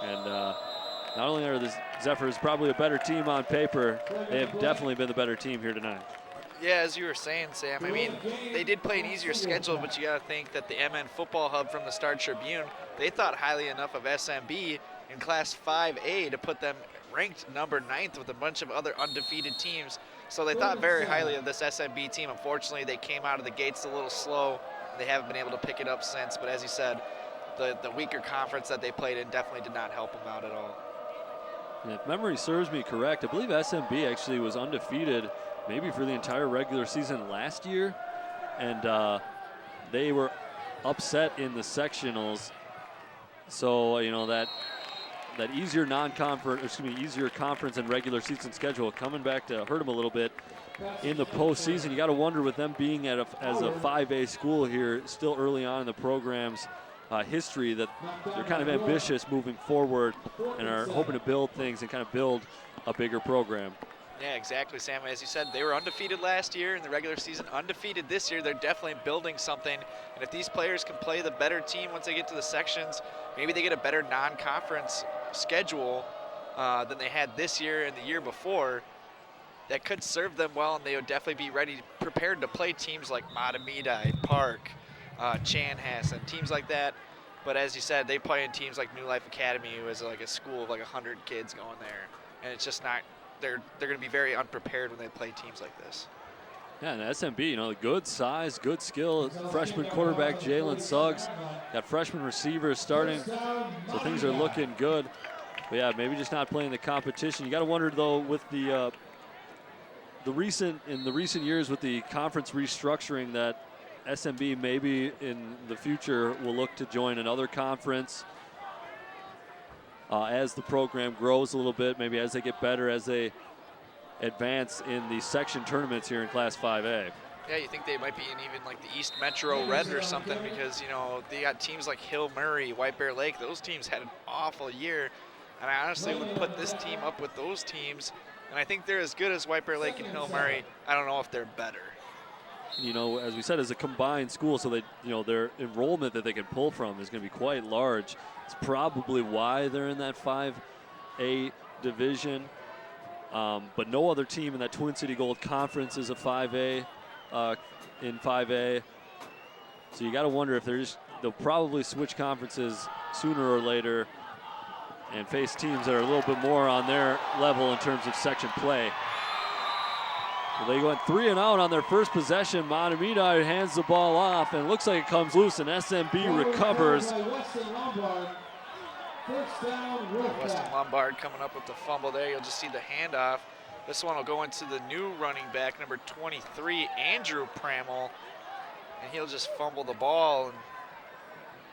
And not only are the Zephyrs probably a better team on paper, they have definitely been the better team here tonight. Yeah, as you were saying, Sam, I mean, they did play an easier schedule, but you got to think that the MN Football Hub from the Star Tribune, they thought highly enough of SMB in Class 5A to put them ranked number 9th with a bunch of other undefeated teams. So they thought very highly of this SMB team. Unfortunately, they came out of the gates a little slow. They haven't been able to pick it up since, but as you said, the weaker conference that they played in definitely did not help them out at all. And if memory serves me correct, I believe SMB actually was undefeated maybe for the entire regular season last year, and they were upset in the sectionals. So, you know, that easier easier conference and regular season schedule coming back to hurt them a little bit in the postseason. You got to wonder with them being as a 5A school here, still early on in the program's history, that they're kind of ambitious moving forward and are hoping to build things and kind of build a bigger program. Yeah, exactly, Sam. As you said, they were undefeated last year in the regular season, undefeated this year. They're definitely building something. And if these players can play the better team once they get to the sections, maybe they get a better non-conference schedule than they had this year and the year before. That could serve them well, and they would definitely be prepared to play teams like Mahtomedi, Park, Chanhassen, teams like that. But as you said, they play in teams like New Life Academy, who is like a school of like 100 kids going there. And it's just not, they're going to be very unprepared when they play teams like this. Yeah, and SMB, you know, good size, good skill. Freshman quarterback Jalen Suggs. Got freshman receivers starting, so things are looking good. But yeah, maybe just not playing the competition. You got to wonder though, with the recent years with the conference restructuring, that SMB maybe in the future will look to join another conference as the program grows a little bit, maybe as they get better, as they advance in the section tournaments here in Class 5A. Yeah, you think they might be in even like the East Metro Red or something, because, you know, they got teams like Hill Murray, White Bear Lake. Those teams had an awful year, and I honestly would put this team up with those teams, and I think they're as good as White Bear Lake and Hill Murray. I don't know if they're better. You know, as we said, as a combined school, so that, you know, their enrollment that they can pull from is going to be quite large. It's probably why they're in that 5A division. But no other team in that Twin City Gold Conference is a 5A in 5A. So you got to wonder if they'll probably switch conferences sooner or later and face teams that are a little bit more on their level in terms of section play. Well, they went 3 and out on their first possession. Mahtomedi hands the ball off, and it looks like it comes loose, and SMB recovers. Weston Lombard coming up with the fumble there. You'll just see the handoff. This one will go into the new running back, number 23, Andrew Pramel, and he'll just fumble the ball, and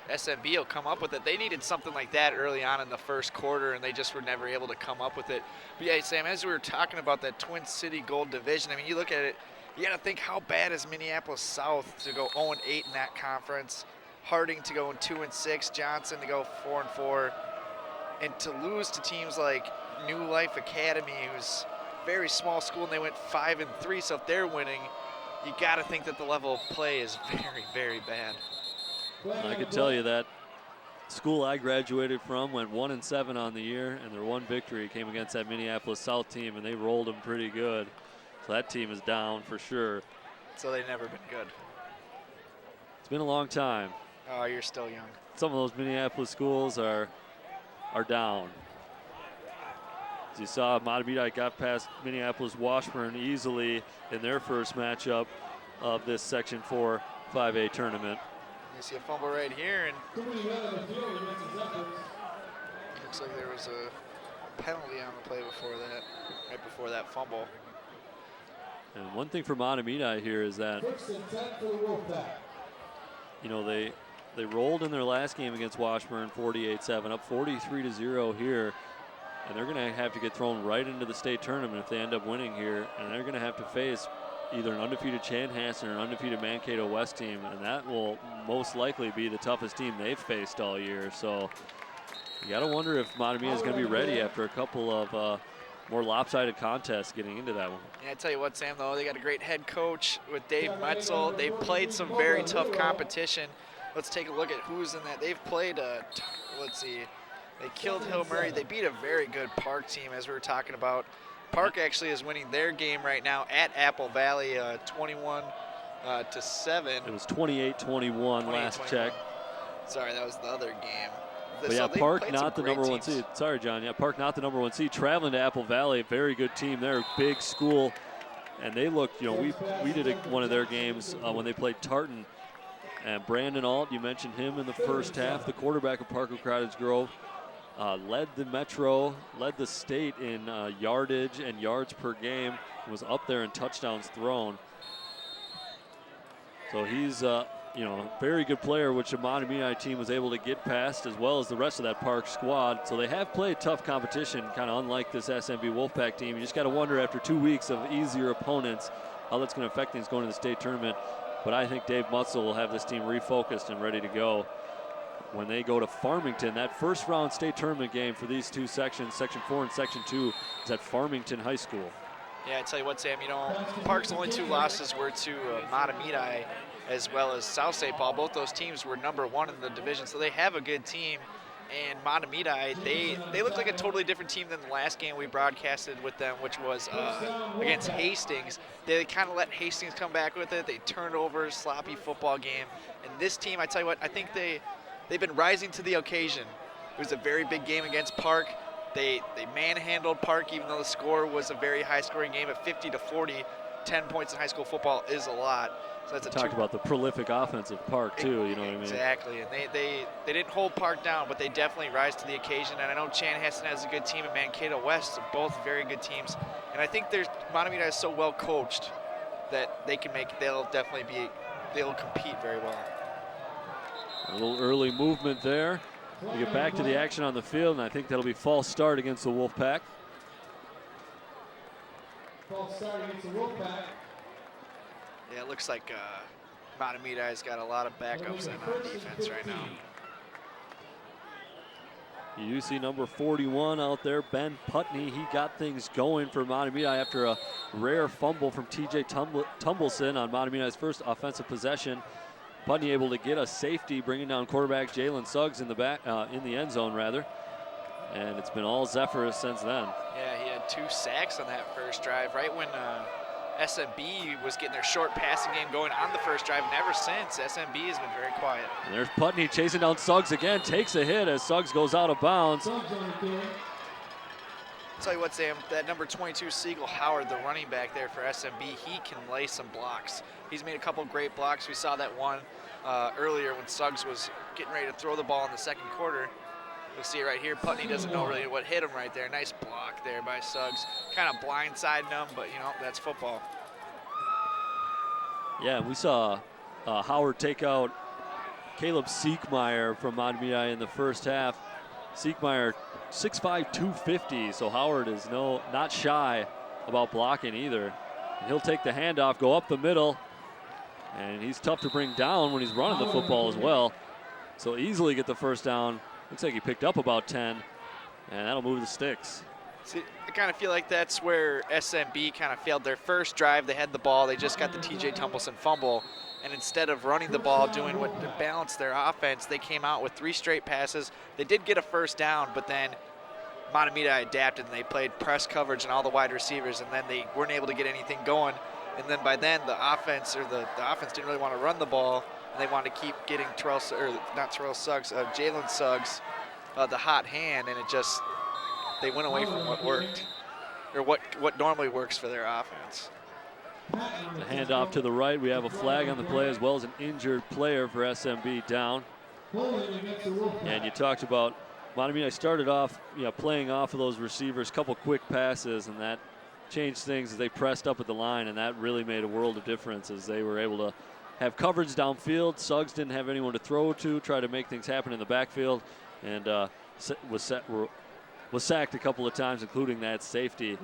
SMB will come up with it. They needed something like that early on in the first quarter, and they just were never able to come up with it. But yeah, Sam, as we were talking about that Twin City Gold Division, I mean, you look at it, you got to think, how bad is Minneapolis South to go 0-8 in that conference, Harding to go 2-6, Johnson to go 4-4, and to lose to teams like New Life Academy, who's a very small school, and they went 5-3. So if they're winning, you got to think that the level of play is very, very bad. I can tell you that school I graduated from went 1-7 on the year, and their one victory came against that Minneapolis South team, and they rolled them pretty good. So that team is down for sure. So they've never been good. It's been a long time. Oh, you're still young. Some of those Minneapolis schools are down. As you saw, Mahtomedi got past Minneapolis Washburn easily in their first matchup of this Section 4 5A tournament. You see a fumble right here, and looks like there was a penalty on the play before that, right before that fumble. And one thing for Mahtomedi here is that, you know, they rolled in their last game against Washburn 48-7, up 43-0 here, and they're going to have to get thrown right into the state tournament if they end up winning here, and they're going to have to face either an undefeated Chanhassen or an undefeated Mankato West team, and that will most likely be the toughest team they've faced all year. So you got to wonder if Mahtomedi is going to be ready after a couple of more lopsided contests getting into that one. Yeah, I tell you what, Sam, though, they got a great head coach with Dave Metzel. They've played some very tough competition. Let's take a look at who's in that. They've played, let's see, they killed Hill Murray. They beat a very good Park team, as we were talking about. Park actually is winning their game right now at Apple Valley, 21-7. It was 28-21 last check. Sorry, that was the other game. But yeah, Park not the number one seed. Sorry, John. Yeah, Park not the number one seed. Traveling to Apple Valley, a very good team. They're a big school, and they looked. You know, we did one of their games when they played Tartan, and Brandon Alt. You mentioned him in the first half. The quarterback of Parker Cottage Grove led the Metro, led the state in yardage and yards per game. Was up there in touchdowns thrown. So he's you know, very good player, which the Mahtomedi team was able to get past, as well as the rest of that Park squad. So they have played tough competition, kind of unlike this SMB Wolfpack team. You just got to wonder after 2 weeks of easier opponents how that's going to affect things going to the state tournament. But I think Dave Mutzel will have this team refocused and ready to go when they go to Farmington. That first round state tournament game for these two sections, Section 4 and Section 2, is at Farmington High School. Yeah, I tell you what, Sam, you know, Park's only 2 losses were to Mahtomedi as well as South St. Paul. Both those teams were number 1 in the division, so they have a good team. And Mahtomedi, they look like a totally different team than the last game we broadcasted with them, which was against Hastings. They kind of let Hastings come back with it. They turned over, sloppy football game. And this team, I tell you what, I think they've been rising to the occasion. It was a very big game against Park. They manhandled Park, even though the score was a very high-scoring game at 50-40. 10 points in high school football is a lot. So that's Talk about the prolific offensive Park too, you know what I mean? Exactly, and they didn't hold Park down, but they definitely rise to the occasion. And I know Chanhassen has a good team, and Mankato West are both very good teams. And I think Mahtomedi is so well coached that they'll compete very well. A little early movement there. We get back to the action on the field, and I think that'll be false start against the Wolfpack. False start against the Wolfpack. Yeah, it looks like Mahtomedi has got a lot of backups on defense right now. You do see number 41 out there, Ben Putney. He got things going for Mahtomedi after a rare fumble from TJ Tumbleson on Mahtomedi's first offensive possession. Putney able to get a safety, bringing down quarterback Jalen Suggs in the end zone rather. And it's been all Zephyrus since then. Yeah, he had 2 sacks on that first drive, right when SMB was getting their short passing game going on the first drive, and ever since, SMB has been very quiet. And there's Putney chasing down Suggs again, takes a hit as Suggs goes out of bounds. I'll tell you what, Sam, that number 22, Siegel Howard, the running back there for SMB, he can lay some blocks. He's made a couple great blocks. We saw that one earlier when Suggs was getting ready to throw the ball in the second quarter. You'll see it right here. Putney doesn't know really what hit him right there. Nice block there by Suggs. Kind of blindsiding him, but, you know, that's football. Yeah, we saw Howard take out Caleb Siekmeyer from Mahtomedi in the first half. Siekmeyer, 6'5", 250, so Howard is not shy about blocking either. And he'll take the handoff, go up the middle, and he's tough to bring down when he's running the football as well. So easily get the first down. Looks like he picked up about 10, and that'll move the sticks. See, I kind of feel like that's where SMB kind of failed their first drive. They had the ball, they just got the TJ Tumbleson fumble, and instead of running the ball, doing what to balance their offense, they came out with 3 straight passes. They did get a first down, but then Mahtomedi adapted, and they played press coverage and all the wide receivers, and then they weren't able to get anything going. And then by then, the offense didn't really want to run the ball, and they wanted to keep getting Jalen Suggs the hot hand, and they went away from what worked, or what normally works for their offense. The handoff to the right. We have a flag on the play as well as an injured player for SMB down. And you talked about Mahtomedi started off, playing off of those receivers, couple quick passes, and that changed things as they pressed up at the line, and that really made a world of difference as they were able to have coverage downfield. Suggs didn't have anyone to throw to, try to make things happen in the backfield, and was sacked a couple of times, including that safety.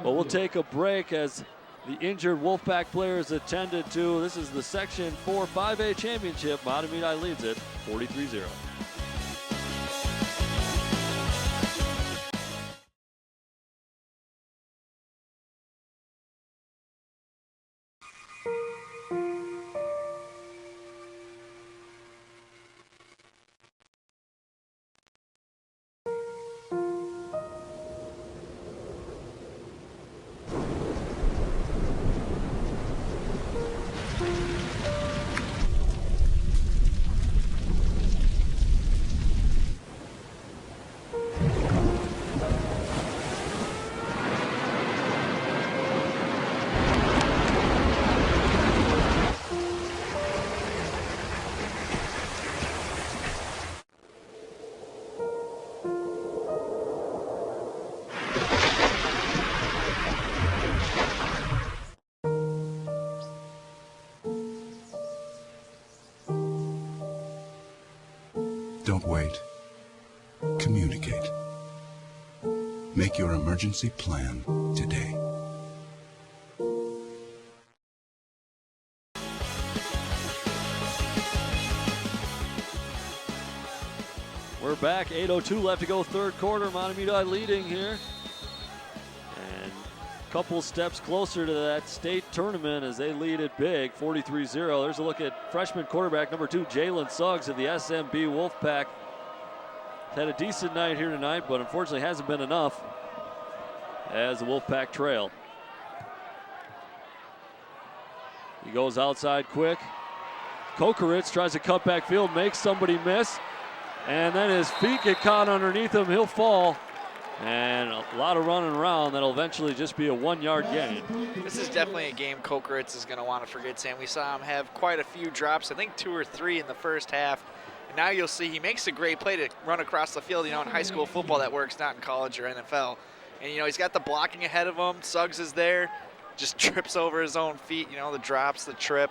But we'll take a break as the injured Wolfpack players attended to. This is the Section 4 5A Championship. Mahtomedi leads it 43-0. Don't wait. Communicate. Make your emergency plan today. We're back, 8:02 left to go, third quarter. Mahtomedi leading here. And a couple steps closer to that state tournament as they lead it big, 43-0. There's a look at freshman quarterback number 2, Jalen Suggs of the SMB Wolfpack. Had a decent night here tonight, but unfortunately hasn't been enough as the Wolfpack trail. He goes outside quick. Kokoritz tries to cut back field, makes somebody miss, and then his feet get caught underneath him. He'll fall. And a lot of running around that'll eventually just be a 1-yard gain. This is definitely a game Kokeritz is going to want to forget, Sam. We saw him have quite a few drops, I think 2 or 3 in the first half. And now you'll see he makes a great play to run across the field. You know, in high school football that works, not in college or NFL. And, you know, he's got the blocking ahead of him. Suggs is there, just trips over his own feet, you know, the drops, the trip.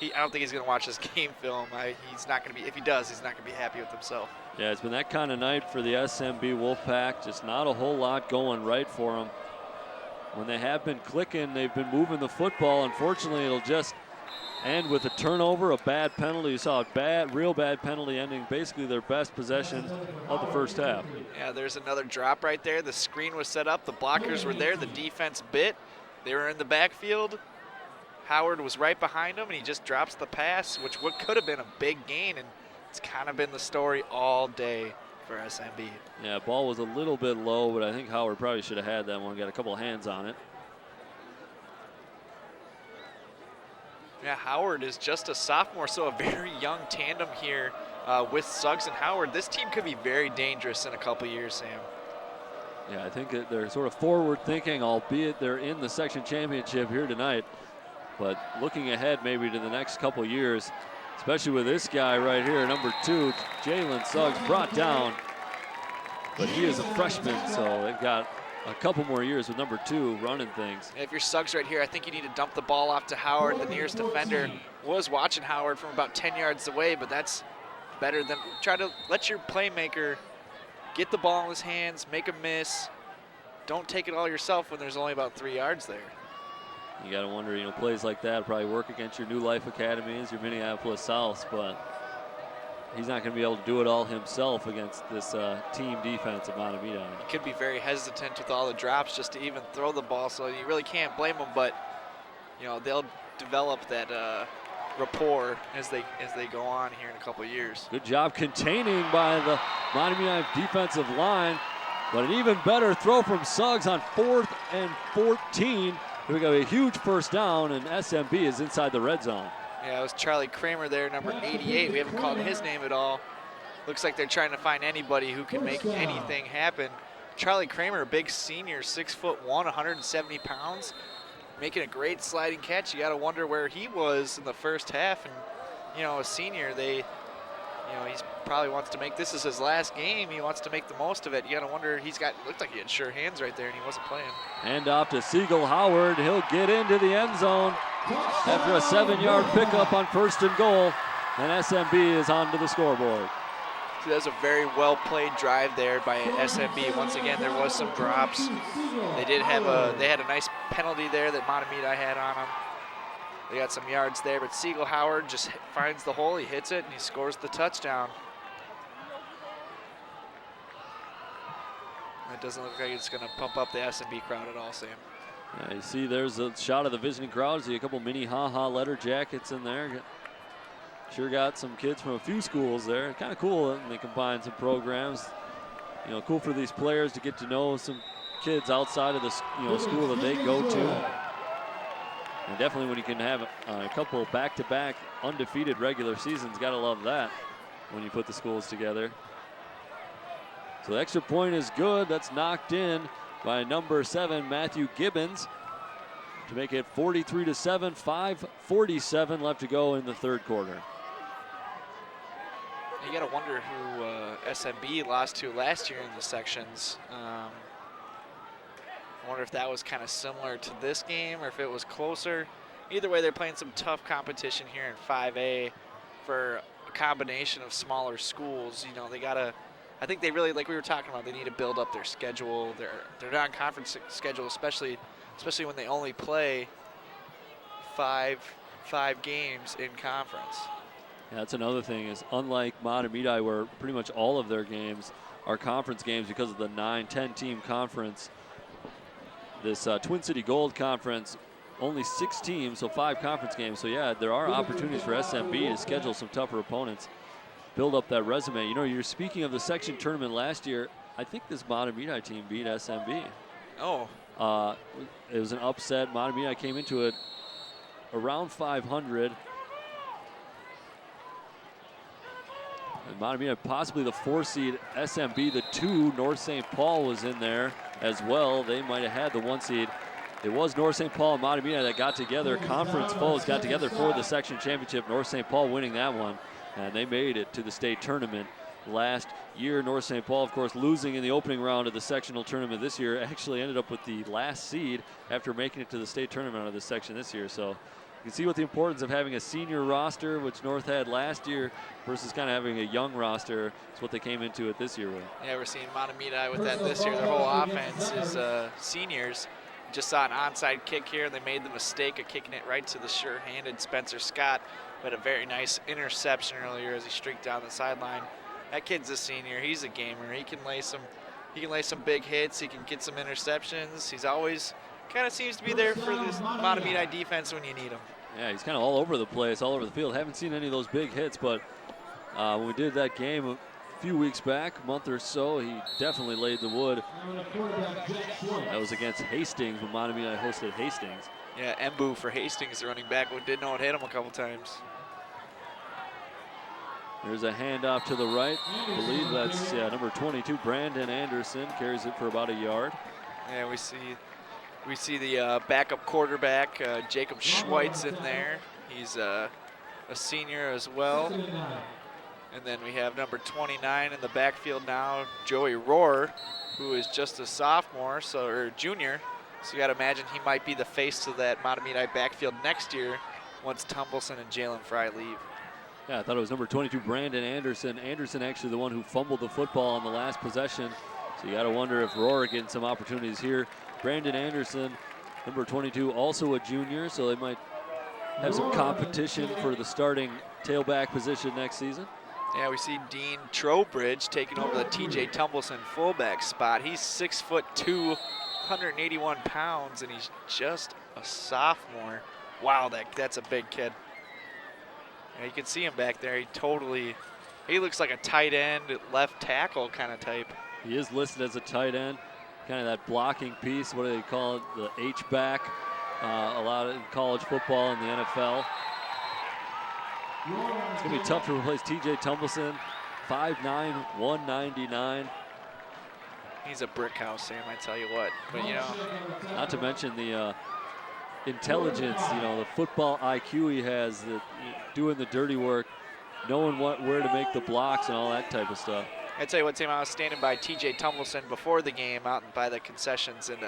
I don't think he's going to watch this game film. He's not going to be, if he does, he's not going to be happy with himself. Yeah, it's been that kind of night for the SMB Wolfpack. Just not a whole lot going right for them. When they have been clicking, they've been moving the football. Unfortunately, it'll just end with a turnover, a bad penalty. You saw a real bad penalty ending basically their best possession of the first half. Yeah, there's another drop right there. The screen was set up. The blockers were there. The defense bit. They were in the backfield. Howard was right behind him, and he just drops the pass, which could have been a big gain, and it's kind of been the story all day for SMB. Yeah, ball was a little bit low, but I think Howard probably should have had that one, got a couple of hands on it. Yeah, Howard is just a sophomore, so a very young tandem here with Suggs and Howard. This team could be very dangerous in a couple years, Sam. Yeah, I think that they're sort of forward thinking, albeit they're in the section championship here tonight. But looking ahead maybe to the next couple years, especially with this guy right here, number 2, Jalen Suggs, brought down. But he is a freshman, so they've got a couple more years with number 2 running things. If you're Suggs right here, I think you need to dump the ball off to Howard. The nearest defender was watching Howard from about 10 yards away, but that's better than try to let your playmaker get the ball in his hands, make a miss. Don't take it all yourself when there's only about 3 yards there. You got to wonder, you know, plays like that probably work against your New Life Academies, your Minneapolis Souths, but he's not going to be able to do it all himself against this team defense of Mahtomedi. He could be very hesitant with all the drops just to even throw the ball, so you really can't blame him, but, you know, they'll develop that rapport as they go on here in a couple of years. Good job containing by the Mahtomedi defensive line, but an even better throw from Suggs on 4th and 14. We got a huge first down, and SMB is inside the red zone. Yeah, it was Charlie Kramer there, number 88. We haven't called his name at all. Looks like they're trying to find anybody who can make anything happen. Charlie Kramer, a big senior, 6'1", 170 pounds, making a great sliding catch. You got to wonder where he was in the first half. And, you know, a senior, he's probably wants to make this is his last game. He wants to make the most of it. You got to wonder, looked like he had sure hands right there, and he wasn't playing. Hand off to Siegel Howard. He'll get into the end zone after a 7-yard pickup on 1st and goal, and SMB is onto the scoreboard. So that was a very well-played drive there by SMB. Once again, there was some drops. They had a nice penalty there that Mahtomedi had on them. They got some yards there, but Siegel Howard just finds the hole, he hits it, and he scores the touchdown. It doesn't look like it's going to pump up the SMB crowd at all, Sam. Yeah, you see there's a shot of the visiting crowd. See a couple mini ha-ha letter jackets in there. Sure got some kids from a few schools there. Kind of cool, and they combine some programs. You know, cool for these players to get to know some kids outside of the school that they go to. And definitely when you can have a couple back-to-back undefeated regular seasons, gotta love that when you put the schools together. So the extra point is good. That's knocked in by number 7, Matthew Gibbons, to make it 43-7, 5:47 left to go in the third quarter. You got to wonder who SMB lost to last year in the sections. I wonder if that was kind of similar to this game or if it was closer. Either way, they're playing some tough competition here in 5A for a combination of smaller schools. You know, they got to, I think they really, like we were talking about, they need to build up their schedule, their non-conference schedule, especially when they only play five games in conference. Yeah, that's another thing is unlike Mahtomedi, where pretty much all of their games are conference games because of the 9-10 team conference. This Twin City Gold Conference, only 6 teams, so 5 conference games. So yeah, there are opportunities for SMB to schedule some tougher opponents, build up that resume. You know, you're speaking of the section tournament last year. I think this Mahtomedi team beat SMB. Oh. It was an upset. Mahtomedi came into it around 500. And Mahtomedi possibly the 4 seed, SMB the 2. North St. Paul was in there as well. They might have had the 1 seed. It was North St. Paul and Mahtomedi that got together. Conference foes got together for the section championship. North St. Paul winning that one, and they made it to the state tournament last year. North St. Paul, of course, losing in the opening round of the sectional tournament this year, actually ended up with the last seed after making it to the state tournament out of this section this year. So you can see what the importance of having a senior roster, which North had last year, versus kind of having a young roster. It's what they came into it this year with. Yeah, we're seeing Mahtomedi with that this year. Their whole offense is seniors. Just saw an onside kick here, and they made the mistake of kicking it right to the sure-handed Spencer Scott, but a very nice interception earlier as he streaked down the sideline. That kid's a senior. He's a gamer. He can lay some big hits. He can get some interceptions. He's always kind of seems to be there for this Mahtomedi defense when you need him. Yeah, he's kind of all over the place, all over the field. Haven't seen any of those big hits, but when we did that game a few weeks back, a month or so, he definitely laid the wood. That was against Hastings when Mahtomedi hosted Hastings. Yeah, Embu for Hastings, the running back, who didn't know it hit him a couple times. There's a handoff to the right. I believe that's number 22, Brandon Anderson, carries it for about a yard. Yeah, we see the backup quarterback, Jacob Schweitz, in there. He's a senior as well. And then we have number 29 in the backfield now, Joey Rohr, who is just a sophomore, or junior. So you got to imagine he might be the face of that Mahtomedi backfield next year once Tumbleson and Jalen Fry leave. Yeah, I thought it was number 22, Brandon Anderson. Anderson actually the one who fumbled the football on the last possession. So you got to wonder if Rohr getting some opportunities here. Brandon Anderson, number 22, also a junior, so they might have some competition for the starting tailback position next season. Yeah, we see Dean Trowbridge taking over the TJ Tumbleson fullback spot. He's 6'2", 181 pounds, and he's just a sophomore. Wow, that's a big kid. Yeah, you can see him back there. He looks like a tight end, left tackle kind of type. He is listed as a tight end, kind of that blocking piece. What do they call it? The H-back. A lot in college football and the NFL. It's going to be tough to replace TJ Tumbleson, 5'9", 199. He's a brick house, Sam, I tell you what. But, you know. Not to mention the intelligence, the football IQ he has, doing the dirty work, knowing where to make the blocks and all that type of stuff. I tell you what, Tim, I was standing by TJ Tumbleson before the game out by the concessions, and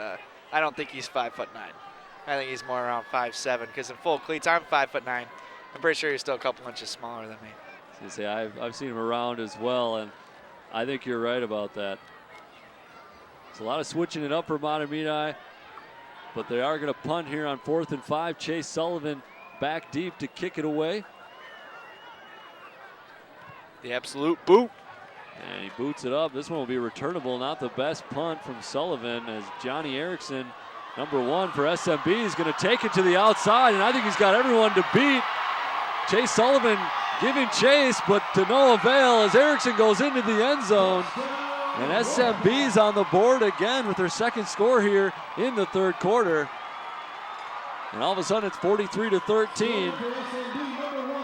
I don't think he's 5'9". I think he's more around 5'7", because in full cleats, I'm 5'9". I'm pretty sure he's still a couple inches smaller than me. I was gonna say, I've seen him around as well, and I think you're right about that. It's a lot of switching it up for Mahtomedi, but they are going to punt here on 4th and 5. Chase Sullivan back deep to kick it away. The absolute boot. And he boots it up. This one will be returnable. Not the best punt from Sullivan, as Johnny Erickson, number 1 for SMB, is going to take it to the outside, and I think he's got everyone to beat. Chase Sullivan giving chase, but to no avail as Erickson goes into the end zone. And SMB's on the board again with their second score here in the third quarter. And all of a sudden it's 43-13.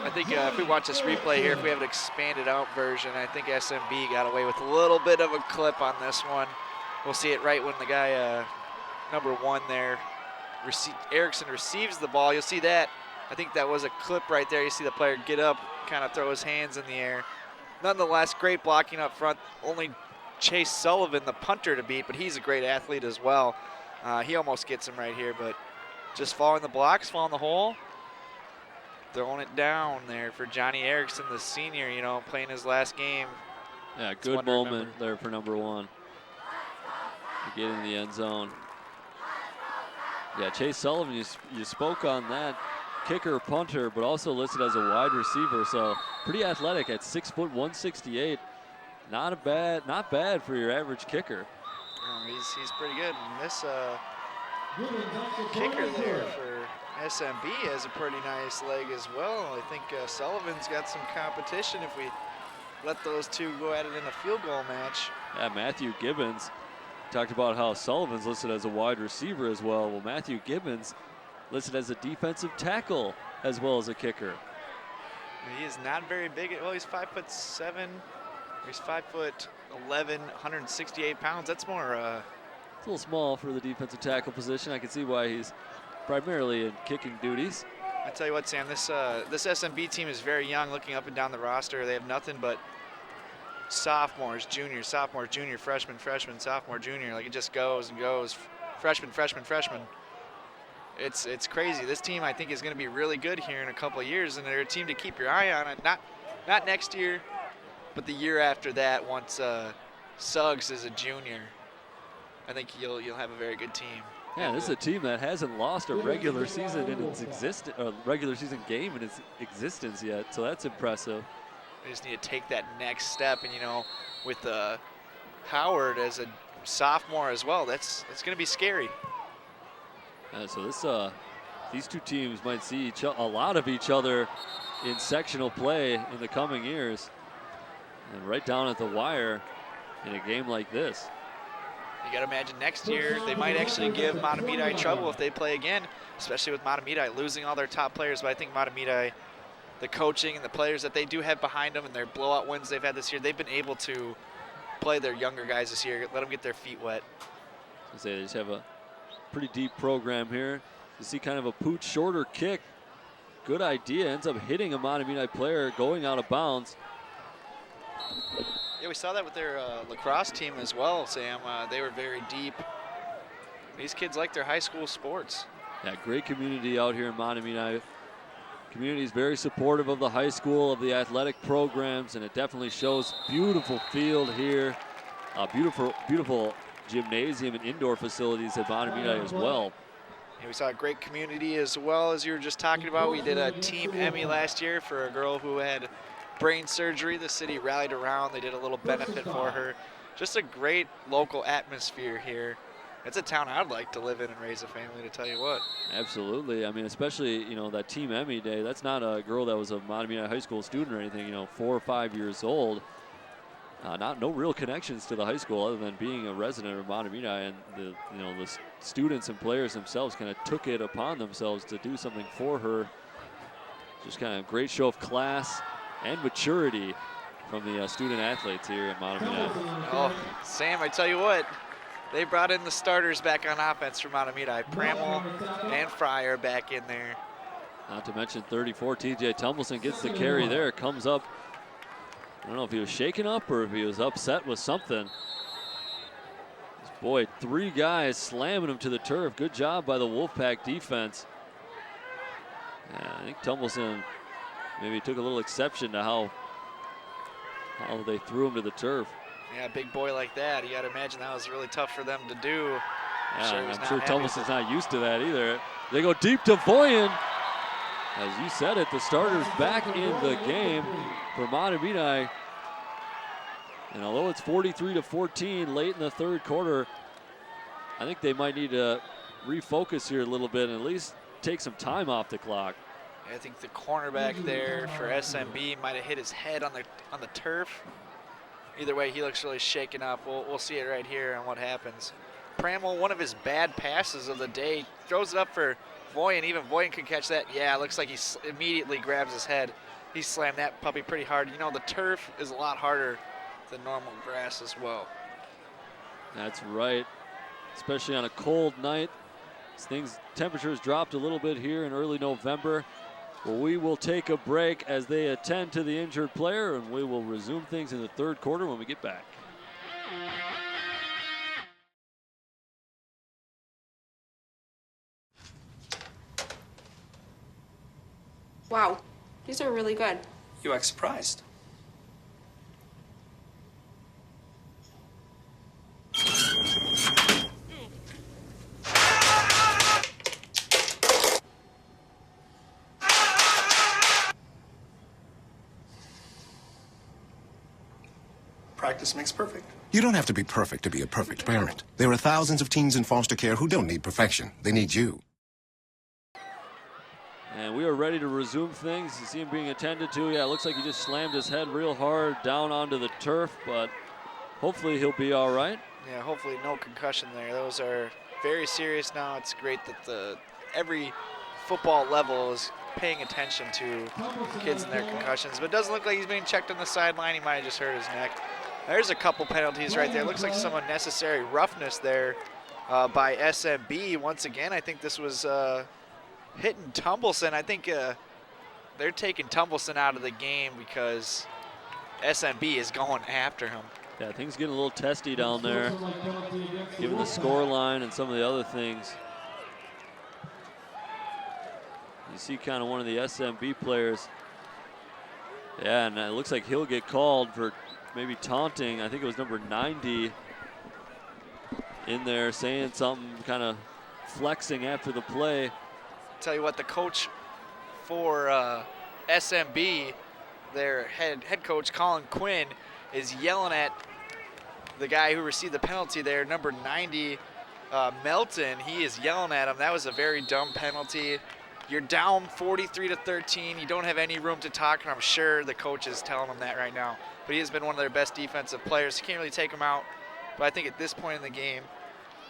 I think if we watch this replay here, if we have an expanded out version, I think SMB got away with a little bit of a clip on this one. We'll see it right when the guy, number 1 there, Erickson receives the ball. You'll see that. I think that was a clip right there. You see the player get up, kind of throw his hands in the air. Nonetheless, great blocking up front. Only Chase Sullivan, the punter, to beat, but he's a great athlete as well. He almost gets him right here, but just following the blocks, following the hole, throwing it down there for Johnny Erickson, the senior, playing his last game. Yeah, good moment there for number 1 to get in the end zone. Yeah, Chase Sullivan, you spoke on that. Kicker, punter, but also listed as a wide receiver, so pretty athletic at 6 foot 168. Not bad for your average kicker. He's pretty good. And this kicker there for SMB has a pretty nice leg as well. I think Sullivan's got some competition if we let those two go at it in a field goal match. Yeah, Matthew Gibbons talked about how Sullivan's listed as a wide receiver as well. Well, Matthew Gibbons listed as a defensive tackle as well as a kicker. He is not very big. Well, he's 5'7". He's 5'11", 168 pounds. That's more. It's a little small for the defensive tackle position. I can see why he's primarily in kicking duties. I tell you what, Sam, this SMB team is very young. Looking up and down the roster, they have nothing but sophomores, juniors, freshman, sophomore, junior. Like, it just goes and goes. Freshman. It's crazy. This team, I think, is going to be really good here in a couple of years, and they're a team to keep your eye on. Not next year, but the year after that. Once Suggs is a junior, I think you'll have a very good team. Yeah, this is a team that hasn't lost a regular season in its regular season game in its existence yet, so that's impressive. They just need to take that next step, and with Howard as a sophomore as well, that's going to be scary. So these two teams might see a lot of each other in sectional play in the coming years, and right down at the wire in a game like this. You got to imagine next year they might actually give Mahtomedi trouble if they play again, especially with Mahtomedi losing all their top players. But I think Mahtomedi, the coaching and the players that they do have behind them and their blowout wins they've had this year, they've been able to play their younger guys this year, let them get their feet wet. They just have a pretty deep program here. You see kind of a pooch shorter kick. Good idea, ends up hitting a Mahtomedi player going out of bounds. Yeah, we saw that with their lacrosse team as well, Sam. They were very deep. These kids like their high school sports. Yeah, great community out here in Mahtomedi. Community is very supportive of the high school, of the athletic programs, and it definitely shows. Beautiful field here. Beautiful gymnasium and indoor facilities at Mahtomedi as well. Yeah, we saw a great community as well, as you were just talking about. We did a Team Emmy last year for a girl who had brain surgery. The city rallied around. They did a little benefit for her. Just a great local atmosphere here. It's a town I'd like to live in and raise a family, to tell you what. Absolutely. I mean, especially, that Team Emmy day, that's not a girl that was a Mahtomedi high school student or anything, 4 or 5 years old. No real connections to the high school other than being a resident of Mahtomedi, and the students and players themselves kind of took it upon themselves to do something for her. Just kind of great show of class and maturity from the student athletes here at Mahtomedi. Oh, Sam, I tell you what, they brought in the starters back on offense for Mahtomedi. Pramel and Fryer back in there. Not to mention 34, TJ Tumbleson gets the carry there, comes up. I don't know if he was shaken up or if he was upset with something. Boy, 3 guys slamming him to the turf. Good job by the Wolfpack defense. Yeah, I think Tumbleson maybe took a little exception to how they threw him to the turf. Yeah, a big boy like that, you got to imagine that was really tough for them to do. I'm sure Tumbleson not used to that either. They go deep to Voyen. As you said it, the starters back in the game for Mahtomedi. And although it's 43-14 late in the third quarter, I think they might need to refocus here a little bit and at least take some time off the clock. I think the cornerback there for SMB might have hit his head on the turf. Either way, he looks really shaken up. We'll see it right here and what happens. Pramel, one of his bad passes of the day, throws it up for Voyen. Even Voyen could catch that. Yeah, it looks like he immediately grabs his head. He slammed that puppy pretty hard. The turf is a lot harder than normal grass as well. That's right, especially on a cold night. Temperatures dropped a little bit here in early November. Well, we will take a break as they attend to the injured player, and we will resume things in the third quarter when we get back. Wow, these are really good. You act surprised. Practice makes perfect. You don't have to be perfect to be a perfect parent. There are thousands of teens in foster care who don't need perfection. They need you. And we are ready to resume things. You see him being attended to. Yeah, it looks like he just slammed his head real hard down onto the turf, but hopefully he'll be all right. Yeah, hopefully no concussion there. Those are very serious now. It's great that every football level is paying attention to kids and their concussions. But it doesn't look like he's being checked on the sideline. He might have just hurt his neck. There's a couple penalties right there. Looks like some unnecessary roughness there by SMB. Once again, I think this was hitting Tumbleson. I think they're taking Tumbleson out of the game because SMB is going after him. Yeah, things getting a little testy down there, given the score line and some of the other things. You see kind of one of the SMB players. Yeah, and it looks like he'll get called for maybe taunting. I think it was number 90 in there saying something, kind of flexing after the play. Tell you what, the coach for SMB, their head coach, Colin Quinn, is yelling at the guy who received the penalty there, number 90, Melton. He is yelling at him. That was a very dumb penalty. You're down 43-13. You don't have any room to talk, and I'm sure the coach is telling him that right now. But he has been one of their best defensive players. You can't really take him out. But I think at this point in the game,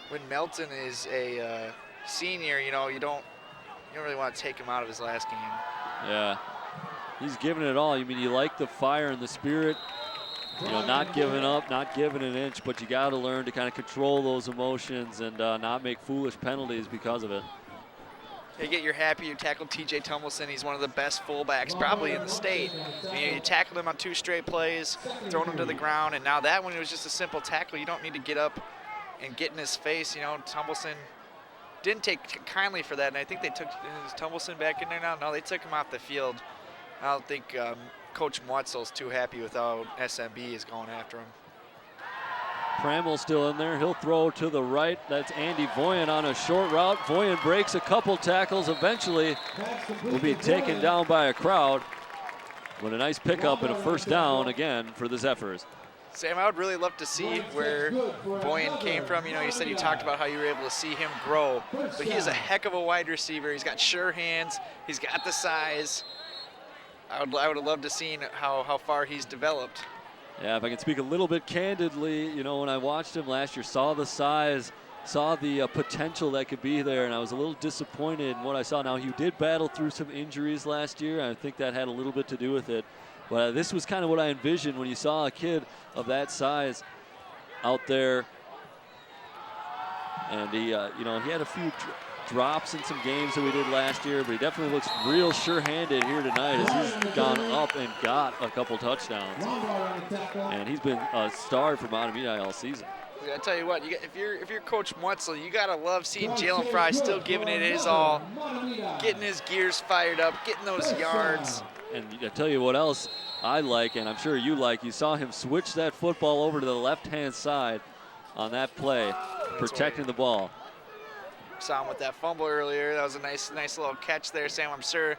when Melton is a senior, you don't really want to take him out of his last game. Yeah, he's giving it all. You mean you like the fire and the spirit, not giving up, not giving an inch, but you got to learn to kind of control those emotions and not make foolish penalties because of it. You're happy you tackled TJ Tumbleson. He's one of the best fullbacks probably in the state. You tackled him on 2 straight plays, thrown him to the ground, and now that one it was just a simple tackle. You don't need to get up and get in his face. Tumbleson didn't take kindly for that, and I think they took Tumbleson back in there now. No, they took him off the field. I don't think Coach Mwetzel's too happy with how SMB is going after him. Prammel's still in there. He'll throw to the right. That's Andy Voyen on a short route. Voyen breaks a couple tackles. Eventually will be taken down by a crowd. But a nice pickup and a first down again for the Zephyrs. Sam, I would really love to see where Voyen came from. You said you talked about how you were able to see him grow. But he is a heck of a wide receiver. He's got sure hands. He's got the size. I would have loved to see how far he's developed. Yeah, if I can speak a little bit candidly, when I watched him last year, saw the size, saw the potential that could be there, and I was a little disappointed in what I saw. Now, he did battle through some injuries last year. I think that had a little bit to do with it. But this was kind of what I envisioned when you saw a kid of that size out there. And he, he had a few drops in some games that we did last year, but he definitely looks real sure-handed here tonight as he's gone up and got a couple touchdowns. And he's been a star for Mahtomedi all season. I tell you what, if you're Coach Mwetzel, you gotta love seeing Jalen Fry still giving it his all, getting his gears fired up, getting those yards. And I tell you what else I like, and I'm sure you like, you saw him switch that football over to the left-hand side on that play, protecting the ball. Saw him with that fumble earlier. That was a nice little catch there, Sam. I'm sure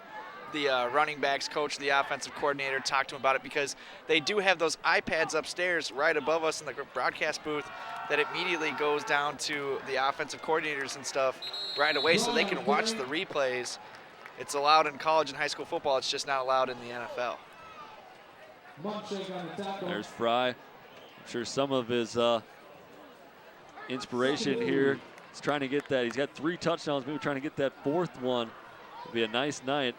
the running backs coach, the offensive coordinator, talked to him about it because they do have those iPads upstairs right above us in the broadcast booth that immediately goes down to the offensive coordinators and stuff right away so they can watch the replays. It's allowed in college and high school football. It's just not allowed in the NFL. There's Fry. I'm sure some of his inspiration here. He's trying to get that. He's got 3 touchdowns, maybe trying to get that 4th one. It'll be a nice night.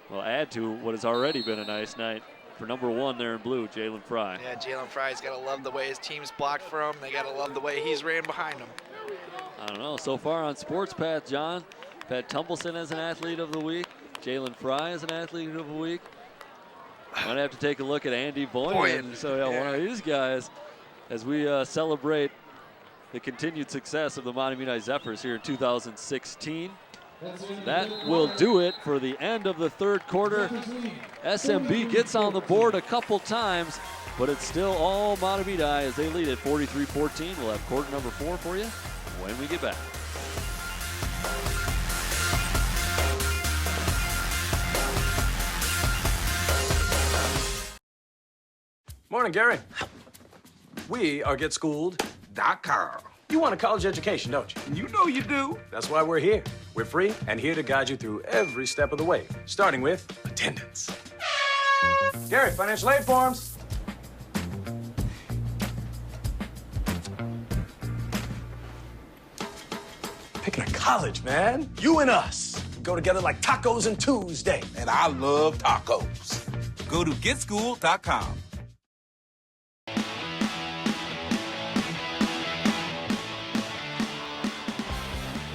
Well, add to what has already been a nice night for number 1 there in blue, Jalen Fry. Yeah, Jalen Fry's got to love the way his team's blocked for him. They got to love the way he's ran behind him. I don't know. So far on Sports Path, John, we've had Tumbleson as an athlete of the week, Jalen Fry as an athlete of the week. Might have to take a look at Andy Voyen. So yeah, one of these guys as we celebrate the continued success of the Mahtomedi Zephyrs here in 2016. That will do it for the end of the 3rd quarter. SMB gets on the board a couple times, but it's still all Mahtomedi as they lead at 43-14. We'll have quarter number 4 for you when we get back. Morning, Gary. We are GetSchooled.com. You want a college education, don't you? You know you do. That's why we're here. We're free and here to guide you through every step of the way, starting with attendance. Gary, financial aid forms. Picking a college, man. You and us. Go together like tacos and Tuesday. And I love tacos. Go to getschool.com.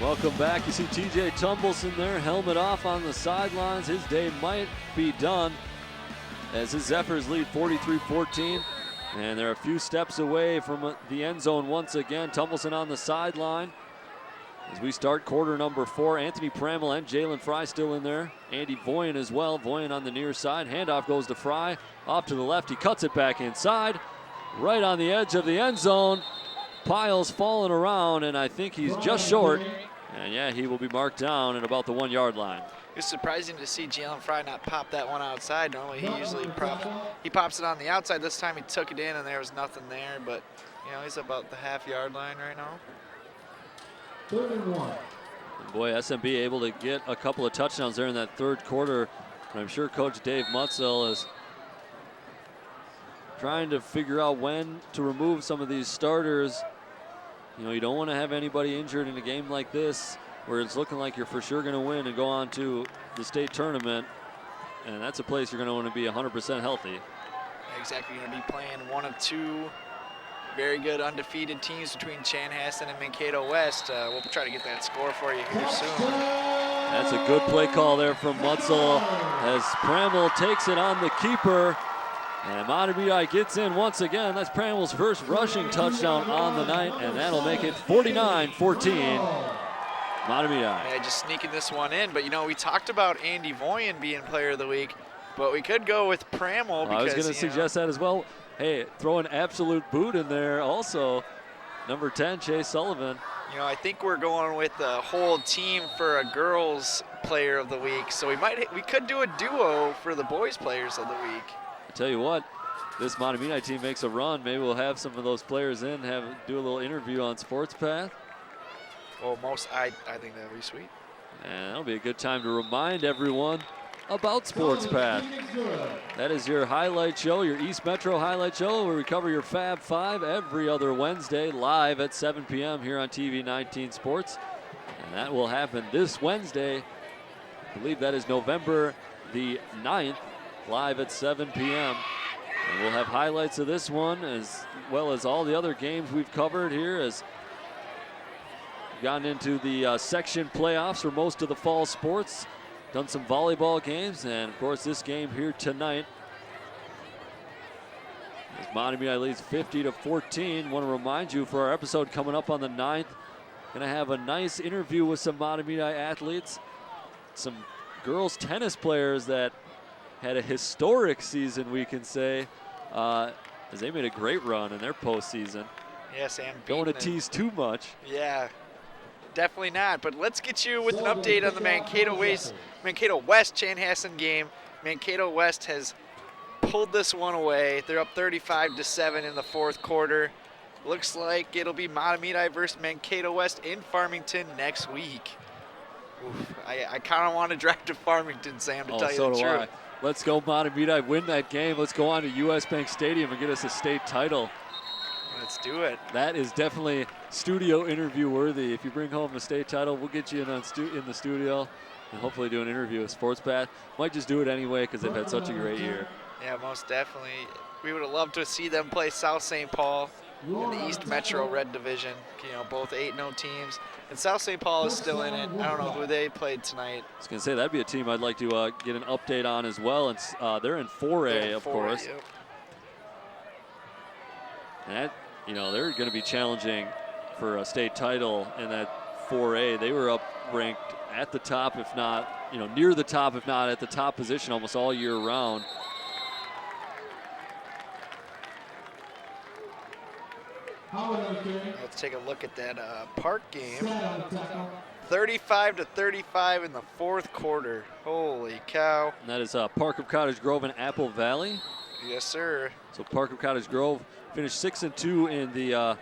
Welcome back. You see TJ Tumbleson there, helmet off on the sidelines. His day might be done as his Zephyrs lead 43-14. And they're a few steps away from the end zone once again. Tumbleson on the sideline as we start quarter number 4. Anthony Pramel and Jalen Fry still in there. Andy Voyen as well. Voyen on the near side. Handoff goes to Fry. Off to the left. He cuts it back inside. Right on the edge of the end zone. Piles falling around, and I think he's just short. And yeah, he will be marked down at about the 1 yard line. It's surprising to see Jalen Fry not pop that one outside. Normally he usually pops it on the outside. This time he took it in and there was nothing there, but you know, he's about the half-yard line right now. 31. And boy, SMB able to get a couple of touchdowns there in that third quarter. And I'm sure Coach Dave Mutzel is trying to figure out when to remove some of these starters. You know, you don't want to have anybody injured in a game like this where it's looking like you're for sure going to win and go on to the state tournament. And that's a place you're going to want to be 100% healthy. Exactly, you're going to be playing one of two very good undefeated teams between Chanhassen and Mankato West. We'll try to get that score for you here soon. That's a good play call there from Mutzel as Pramel takes it on the keeper. And Mahtomedi gets in once again. That's Pramel's first rushing touchdown on the night, and that'll make it 49-14. Mahtomedi. Yeah, just sneaking this one in. But, you know, we talked about Andy Voyen being player of the week, but we could go with Pramel. Because, I was going to suggest that as well. Hey, throw an absolute boot in there also. Number 10, Chase Sullivan. You know, I think we're going with the whole team for a girls player of the week. So we could do a duo for the boys players of the week. I tell you what, this Mahtomedi team makes a run. Maybe we'll have some of those players in, do a little interview on Sports Path. Well, I think that would be sweet. And that'll be a good time to remind everyone about Sports Path. That is your highlight show, your East Metro highlight show, where we cover your Fab Five every other Wednesday live at 7 p.m. here on TV 19 Sports. And that will happen this Wednesday. I believe that is November the 9th, live at 7 p.m. And we'll have highlights of this one as well as all the other games we've covered here as we've gotten into the section playoffs for most of the fall sports. Done some volleyball games, and of course this game here tonight. As Mahtomedi leads 50-14. Want to remind you for our episode coming up on the 9th, going to have a nice interview with some Mahtomedi athletes, some girls tennis players that had a historic season, we can say, as they made a great run in their postseason. Yeah, Sam. Don't want to tease too much. Yeah. Definitely not, but let's get you with an update on the Mankato West Chanhassen game. Mankato West has pulled this one away. They're up 35-7 in the fourth quarter. Looks like it'll be Mahtomedi versus Mankato West in Farmington next week. Oof, I kind of want to drive to Farmington, Sam, to tell you the truth. Let's go Mahtomedi, win that game. Let's go on to US Bank Stadium and get us a state title. Let's do it. That is definitely studio interview worthy. If you bring home the state title, we'll get you in the studio and hopefully do an interview with Sports Path. Might just do it anyway because they've had such a great year. Yeah, most definitely. We would have loved to see them play South St. Paul in the East Metro Red Division. You know, both 8-0 teams. And South St. Paul is still in it. I don't know who they played tonight. I was going to say, that'd be a team I'd like to get an update on as well. And they're in 4A, of course. Yep. And you know, they're going to be challenging for a state title in that 4A. They were up ranked at the top, if not, you know, near the top, if not at the top position almost all year round. Let's take a look at that Park game. 35-35 in the fourth quarter. Holy cow. And that is Park of Cottage Grove and Apple Valley. Yes, sir. So Park of Cottage Grove finished 6-2 in the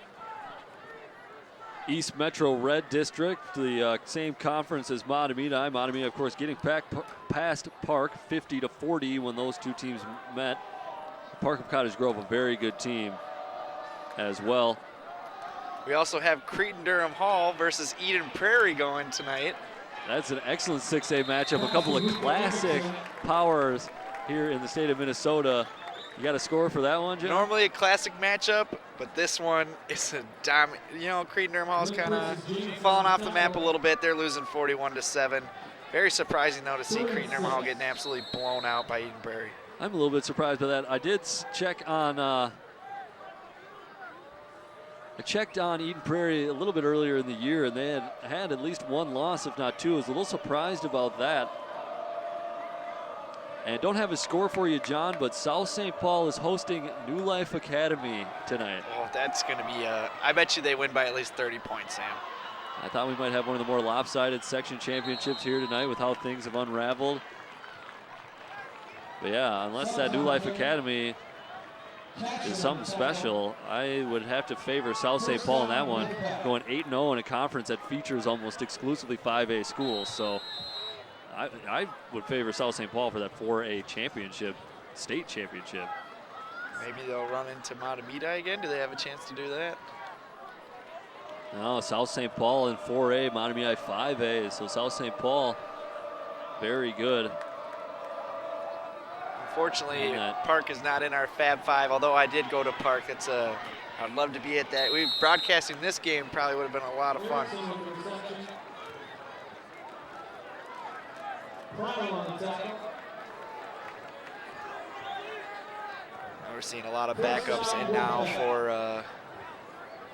East Metro Red District, the same conference as Mahtomedi. Mahtomedi, of course, getting past Park 50-40 when those two teams met. Park of Cottage Grove, a very good team as well. We also have Cretin-Durham Hall versus Eden Prairie going tonight. That's an excellent 6A matchup. A couple of classic powers here in the state of Minnesota. You got a score for that one, Jim? Normally a classic matchup, but this one is a dominant. You know, Cretin-Derham Hall's kind of falling off the map a little bit. They're losing 41-7. Very surprising, though, to see Cretin-Derham Hall getting absolutely blown out by Eden Prairie. I'm a little bit surprised by that. I did check on I checked on Eden Prairie a little bit earlier in the year, and they had at least one loss, if not two. I was a little surprised about that. And don't have a score for you, John, but South St. Paul is hosting New Life Academy tonight. Oh, that's going to be I bet you they win by at least 30 points, Sam. I thought we might have one of the more lopsided section championships here tonight with how things have unraveled. But yeah, unless that New Life Academy is something special, I would have to favor South St. Paul in that one, going 8-0 in a conference that features almost exclusively 5A schools. So I would favor South St. Paul for that 4A championship, state championship. Maybe they'll run into Mahtomedi again. Do they have a chance to do that? No, South St. Paul in 4A, Mahtomedi 5A. So South St. Paul, very good. Unfortunately, Park is not in our Fab 5, although I did go to Park. I'd love to be at that. Broadcasting this game probably would have been a lot of fun. We're seeing a lot of backups in now for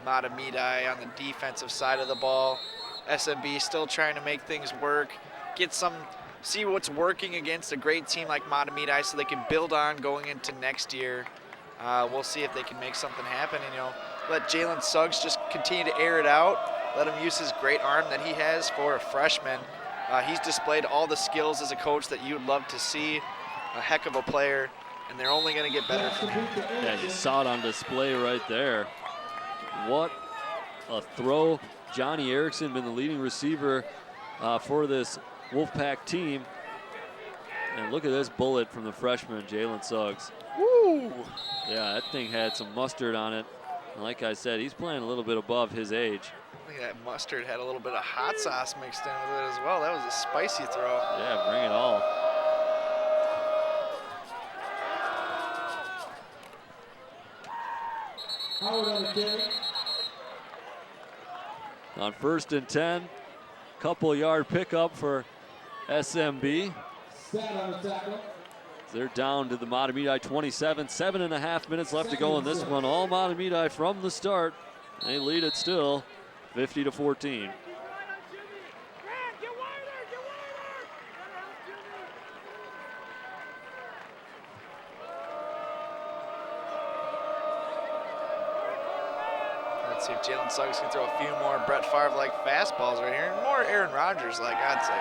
Mahtomedi on the defensive side of the ball. SMB still trying to make things work, see what's working against a great team like Mahtomedi so they can build on going into next year. We'll see if they can make something happen and, let Jalen Suggs just continue to air it out. Let him use his great arm that he has for a freshman. He's displayed all the skills as a coach that you'd love to see. A heck of a player, and they're only going to get better from him. Yeah, you saw it on display right there. What a throw. Johnny Erickson been the leading receiver for this Wolfpack team. And look at this bullet from the freshman, Jalen Suggs. Woo! Yeah, that thing had some mustard on it. And like I said, he's playing a little bit above his age. I think that mustard had a little bit of hot sauce mixed in with it as well. That was a spicy throw. Yeah, bring it all. On 1st and 10, couple yard pickup for SMB. They're down to the Mahtomedi 27. 7.5 minutes left to go in this one. All Mahtomedi from the start. They lead it still, 50-14. Let's see if Jalen Suggs can throw a few more Brett Favre-like fastballs right here. More Aaron Rodgers-like, I'd say.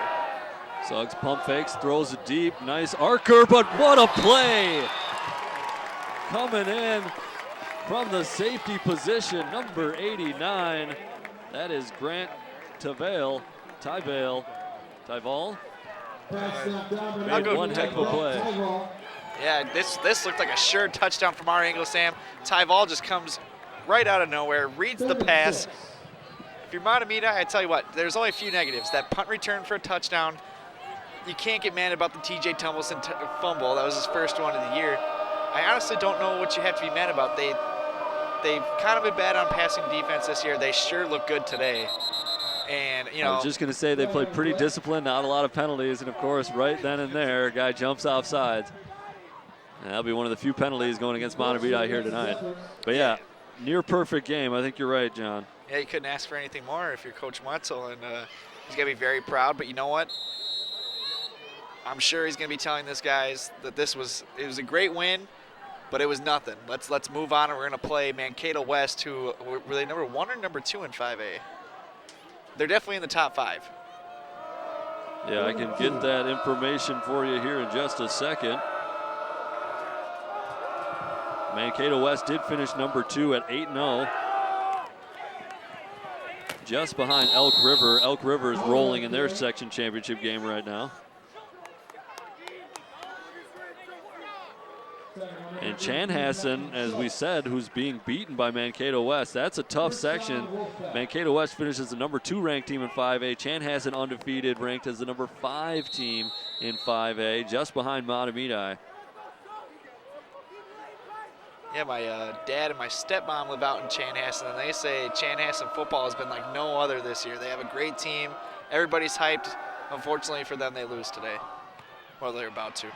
Suggs pump fakes, throws it deep. Nice archer, but what a play! Coming in from the safety position, number 89. That is Grant Tyval. One heck of a play. Yeah, this looked like a sure touchdown from our angle, Sam. Tyval just comes right out of nowhere, reads the pass. If you're Mahtomedi, I tell you what, there's only a few negatives. That punt return for a touchdown, you can't get mad about the TJ Tumbleson fumble. That was his first one of the year. I honestly don't know what you have to be mad about. They've kind of been bad on passing defense this year. They sure look good today. And, I was just going to say they played pretty disciplined, not a lot of penalties, and of course, right then and there, a guy jumps off sides. And that'll be one of the few penalties going against Mahtomedi here tonight. But yeah, near perfect game. I think you're right, John. Yeah, you couldn't ask for anything more if you're Coach Wetzel, and he's going to be very proud. But you know what? I'm sure he's going to be telling this guys that it was a great win, but it was nothing. Let's move on, and we're going to play Mankato West, who were they number 1 or number 2 in 5A? They're definitely in the top 5. Yeah, I can get that information for you here in just a second. Mankato West did finish number 2 at 8-0. Just behind Elk River. Elk River is rolling in their section championship game right now. And And Chanhassen, as we said, who's being beaten by Mankato West. That's a tough section. Mankato West finishes the number 2 ranked team in 5A. Chanhassen undefeated, ranked as the number 5 team in 5A, just behind Mahtomedi. Yeah, my dad and my stepmom live out in Chanhassen, and they say Chanhassen football has been like no other this year. They have a great team. Everybody's hyped. Unfortunately for them, they lose today. Well, they're about to.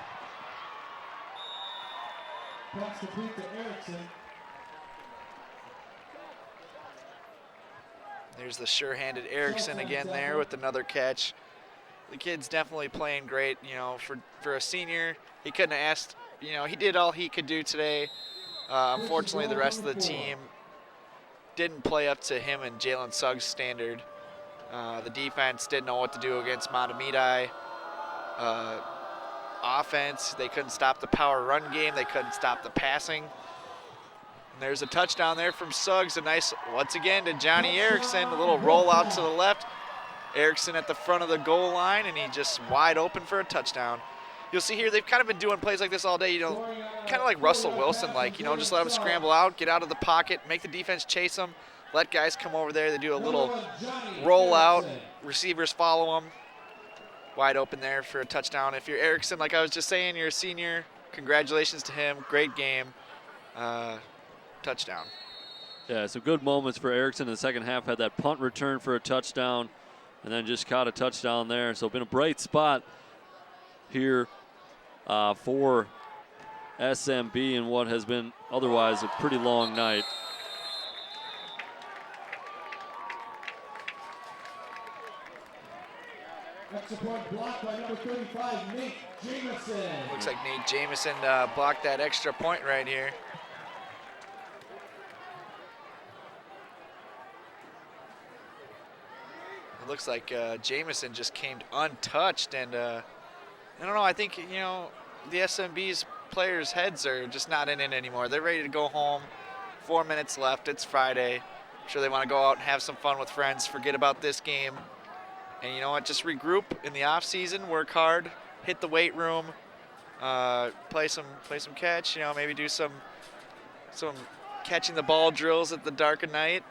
There's the sure-handed Erickson again there with another catch. The kid's definitely playing great. You know, for a senior, he couldn't have asked. You know, he did all he could do today. Unfortunately, the rest of the team didn't play up to him and Jalen Suggs' standard. The defense didn't know what to do against Mahtomedi. Offense, they couldn't stop the power run game. They couldn't stop the passing. And there's a touchdown there from Suggs. A nice, once again, to Johnny Erickson. A little roll out to the left. Erickson at the front of the goal line, and he just wide open for a touchdown. You'll see here, they've kind of been doing plays like this all day, you know, kind of like Russell Wilson, like, you know, just let them scramble out, get out of the pocket, make the defense chase them, let guys come over there. They do a little roll out, receivers follow them. Wide open there for a touchdown. If you're Erickson, like I was just saying, you're a senior, congratulations to him, great game, touchdown. Yeah, some good moments for Erickson in the second half. Had that punt return for a touchdown, and then just caught a touchdown there. So been a bright spot here for SMB in what has been otherwise a pretty long night. Extra point blocked by number 35, Nate Jamison. Looks like Nate Jamison blocked that extra point right here. It looks like Jamison just came untouched, and I don't know, I think, you know, the SMB's players' heads are just not in it anymore. They're ready to go home. 4 minutes left, it's Friday. I'm sure they want to go out and have some fun with friends, forget about this game. And you know what, just regroup in the off season, work hard, hit the weight room, play some catch, you know, maybe do some catching the ball drills at the dark of night,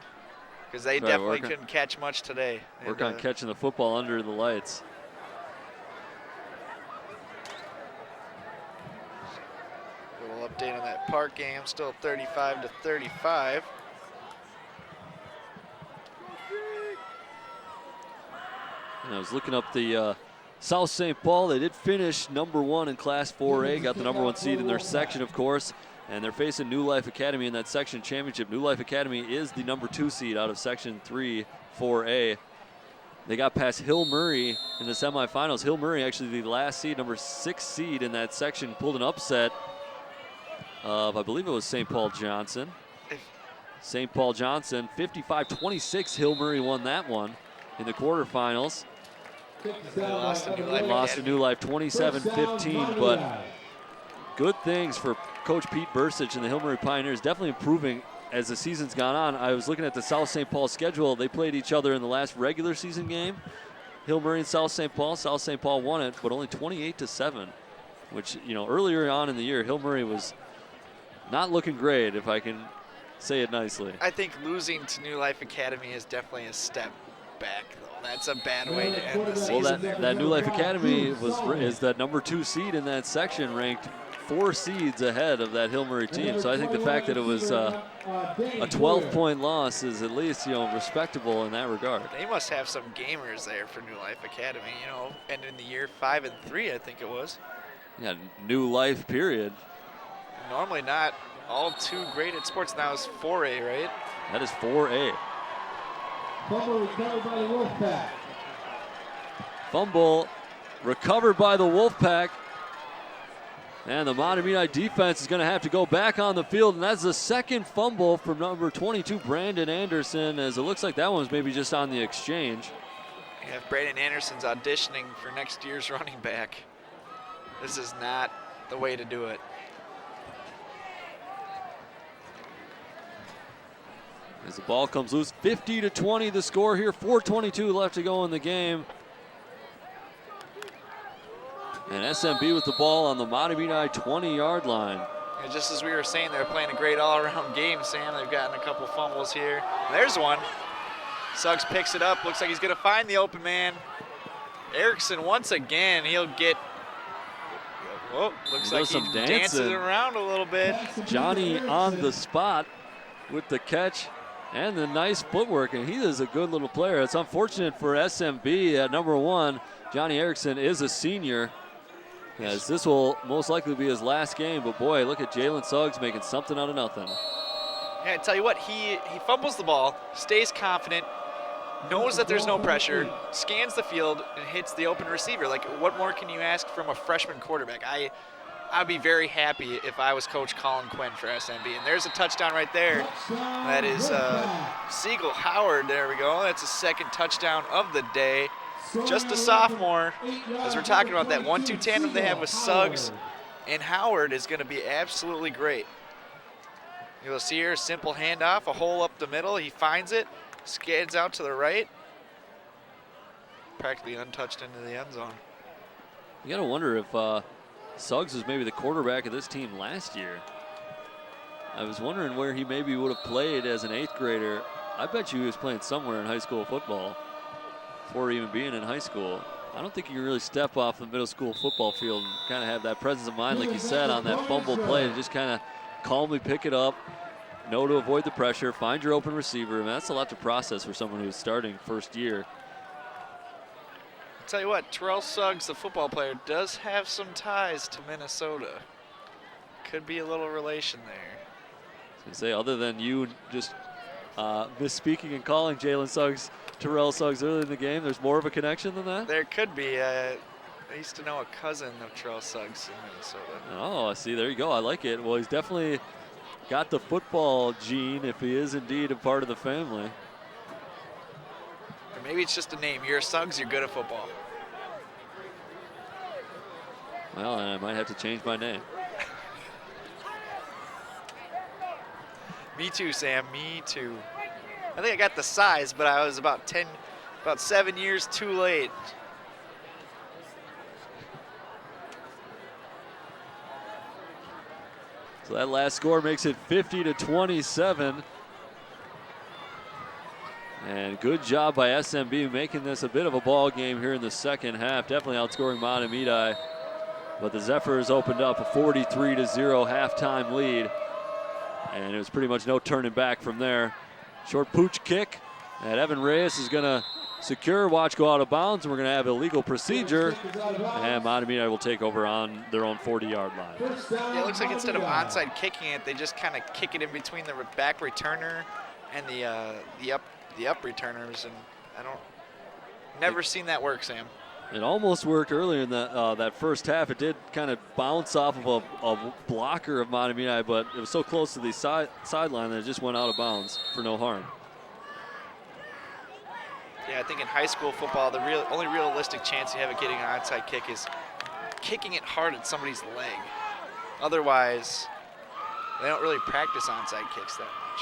because they definitely couldn't catch much today. Work on catching the football under the lights. A little update on that Park game, still 35-35. And I was looking up the South St. Paul. They did finish number 1 in Class 4A, got the number 1 seed in their section, of course, and they're facing New Life Academy in that section championship. New Life Academy is the number 2 seed out of Section 3 4A. They got past Hill Murray in the semifinals. Hill Murray, actually the last seed, number 6 seed in that section, pulled an upset of, I believe it was St. Paul Johnson. St. Paul Johnson, 55-26. Hill Murray won that one in the quarterfinals. Lost to New Life 27-15, but good things for Coach Pete Bursich and the Hill Murray Pioneers, definitely improving as the season's gone on. I was looking at the South St. Paul schedule. They played each other in the last regular season game. Hill Murray and South St. Paul. South St. Paul won it, but only 28-7, which, you know, earlier on in the year, Hill Murray was not looking great, if I can say it nicely. I think losing to New Life Academy is definitely a step back, though. That's a bad way to end the season. Well, that New Life Academy is that number 2 seed in that section, ranked 4 seeds ahead of that Hill Murray team. So I think the fact that it was a 12-point loss is at least, you know, respectable in that regard. They must have some gamers there for New Life Academy, you know, and in the year 5-3, I think it was. Yeah, New Life, period. Normally not all too great at sports. Now it's 4A, right? That is 4A. Fumble recovered by the Wolfpack. Fumble recovered by the Wolfpack. And the Mahtomedi defense is going to have to go back on the field, and that's the second fumble from number 22, Brandon Anderson, as it looks like that one's maybe just on the exchange. Yeah, if Brandon Anderson's auditioning for next year's running back, this is not the way to do it. As the ball comes loose, 50-20 the score here, 4:22 left to go in the game. And SMB with the ball on the Mahtomedi 20-yard line. And just as we were saying, they're playing a great all-around game, Sam. They've gotten a couple fumbles here. There's one. Suggs picks it up. Looks like he's going to find the open man. Erickson once again. He'll get. Whoa, looks like he dances around a little bit. Johnny on the spot with the catch and the nice footwork, and he is a good little player. It's unfortunate for SMB at number 1. Johnny Erickson is a senior, as this will most likely be his last game. But boy, look at Jalen Suggs making something out of nothing. Yeah, I tell you what, he fumbles the ball, stays confident, knows that there's no pressure, scans the field, and hits the open receiver. Like, what more can you ask from a freshman quarterback? I'd be very happy if I was Coach Colin Quinn for SMB. And there's a touchdown right there. That is Siegel Howard. There we go. That's a second touchdown of the day. Just a sophomore. As we're talking about, that 1-2 tandem they have with Suggs and Howard is going to be absolutely great. You'll see here a simple handoff, a hole up the middle. He finds it, skids out to the right. Practically untouched into the end zone. You got to wonder if Suggs was maybe the quarterback of this team last year. I was wondering where he maybe would have played as an 8th grader. I bet you he was playing somewhere in high school football before even being in high school. I don't think you can really step off the middle school football field and kind of have that presence of mind, like you said, on that fumble play, to just kind of calmly pick it up, know to avoid the pressure, find your open receiver. Man, that's a lot to process for someone who's starting first year. I'll tell you what, Terrell Suggs, the football player, does have some ties to Minnesota. Could be a little relation there. I was going to say, other than you just misspeaking and calling Jalen Suggs Terrell Suggs early in the game, there's more of a connection than that? There could be. I used to know a cousin of Terrell Suggs in Minnesota. Oh, I see. There you go. I like it. Well, he's definitely got the football gene if he is indeed a part of the family. Or maybe it's just a name. You're a Suggs, you're good at football. Well, and I might have to change my name. Me too, Sam. Me too. I think I got the size, but I was about 7 years too late. So that last score makes it 50-27. And good job by SMB making this a bit of a ball game here in the second half. Definitely outscoring Mahtomedi. But the Zephyrs opened up a 43-0 halftime lead. And it was pretty much no turning back from there. Short pooch kick. And Evan Reyes is going to secure, watch go out of bounds, and we're going to have illegal procedure. And Mahtomedi will take over on their own 40-yard line. Yeah, it looks like instead of onside kicking it, they just kind of kick it in between the back returner and the up returners, and never seen that work, Sam. It almost worked earlier in that first half. It did kind of bounce off of a blocker of Mahtomedi, but it was so close to the sideline that it just went out of bounds for no harm. Yeah, I think in high school football, the only realistic chance you have of getting an onside kick is kicking it hard at somebody's leg. Otherwise, they don't really practice onside kicks that much.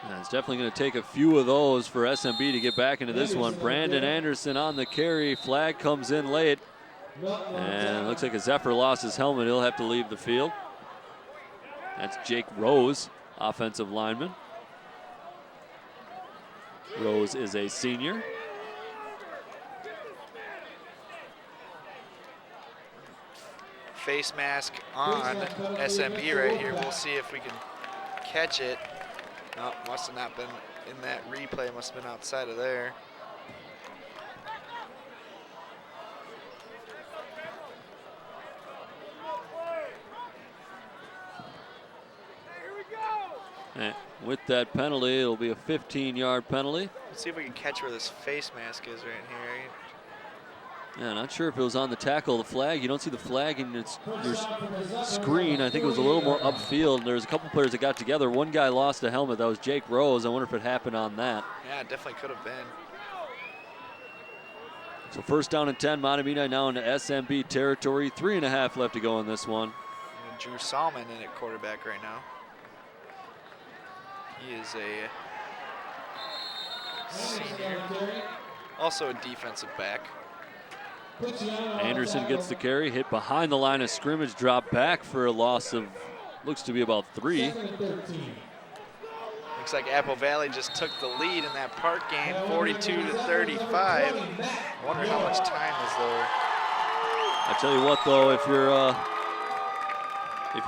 Yeah, it's definitely going to take a few of those for SMB to get back into this one. Brandon Anderson on the carry. Flag comes in late. And it looks like a Zephyr lost his helmet. He'll have to leave the field. That's Jake Rose, offensive lineman. Rose is a senior. Face mask on SMB right here. We'll see if we can catch it. No, must have not been in that replay. Must have been outside of there. And with that penalty, it'll be a 15-yard penalty. Let's see if we can catch where this face mask is right here. Yeah, not sure if it was on the tackle, the flag. You don't see the flag in your screen. I think it was a little more upfield. There's a couple players that got together. One guy lost a helmet. That was Jake Rose. I wonder if it happened on that. Yeah, it definitely could have been. So first down and 10. Mahtomedi now into SMB territory. 3.5 left to go in this one. And Drew Salmon in at quarterback right now. He is a senior. Also a defensive back. Anderson gets the carry, hit behind the line of scrimmage, drop back for a loss of, looks to be about 3. Looks like Apple Valley just took the lead in that Park game, 42-35. I wonder how much time is there. I tell you what, though, if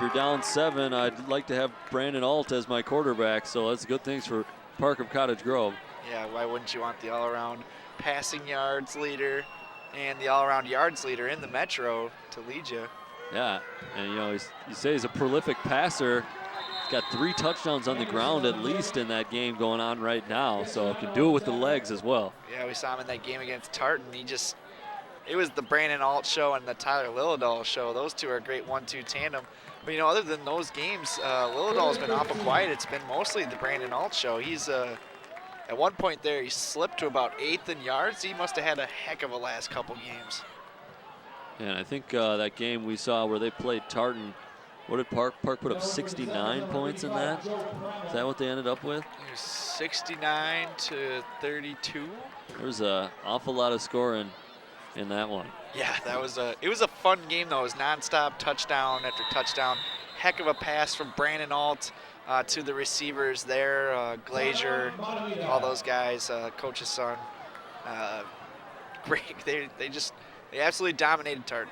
you're down 7, I'd like to have Brandon Alt as my quarterback. So that's good things for Park of Cottage Grove. Yeah, why wouldn't you want the all-around passing yards leader and the all-around yards leader in the Metro to lead you? Yeah, and you say he's a prolific passer. He's got 3 touchdowns on the ground at least in that game going on right now, so can do it with the legs as well. Yeah, we saw him in that game against Tartan. It was the Brandon Alt show and the Tyler Lillidahl show. Those two are a great 1-2 tandem. But other than those games, Lillidahl's been awful quiet. It's been mostly the Brandon Alt show. He's at one point there, he slipped to about 8th in yards. He must have had a heck of a last couple games. And I think that game we saw where they played Tartan, what did Park put up 69 points in that? Is that what they ended up with? It was 69-32. There was an awful lot of scoring in that one. Yeah, it was a fun game though. It was nonstop, touchdown after touchdown. Heck of a pass from Brandon Alt to the receivers there, Glazier, all those guys, coach's son. Great, they absolutely dominated Tartan.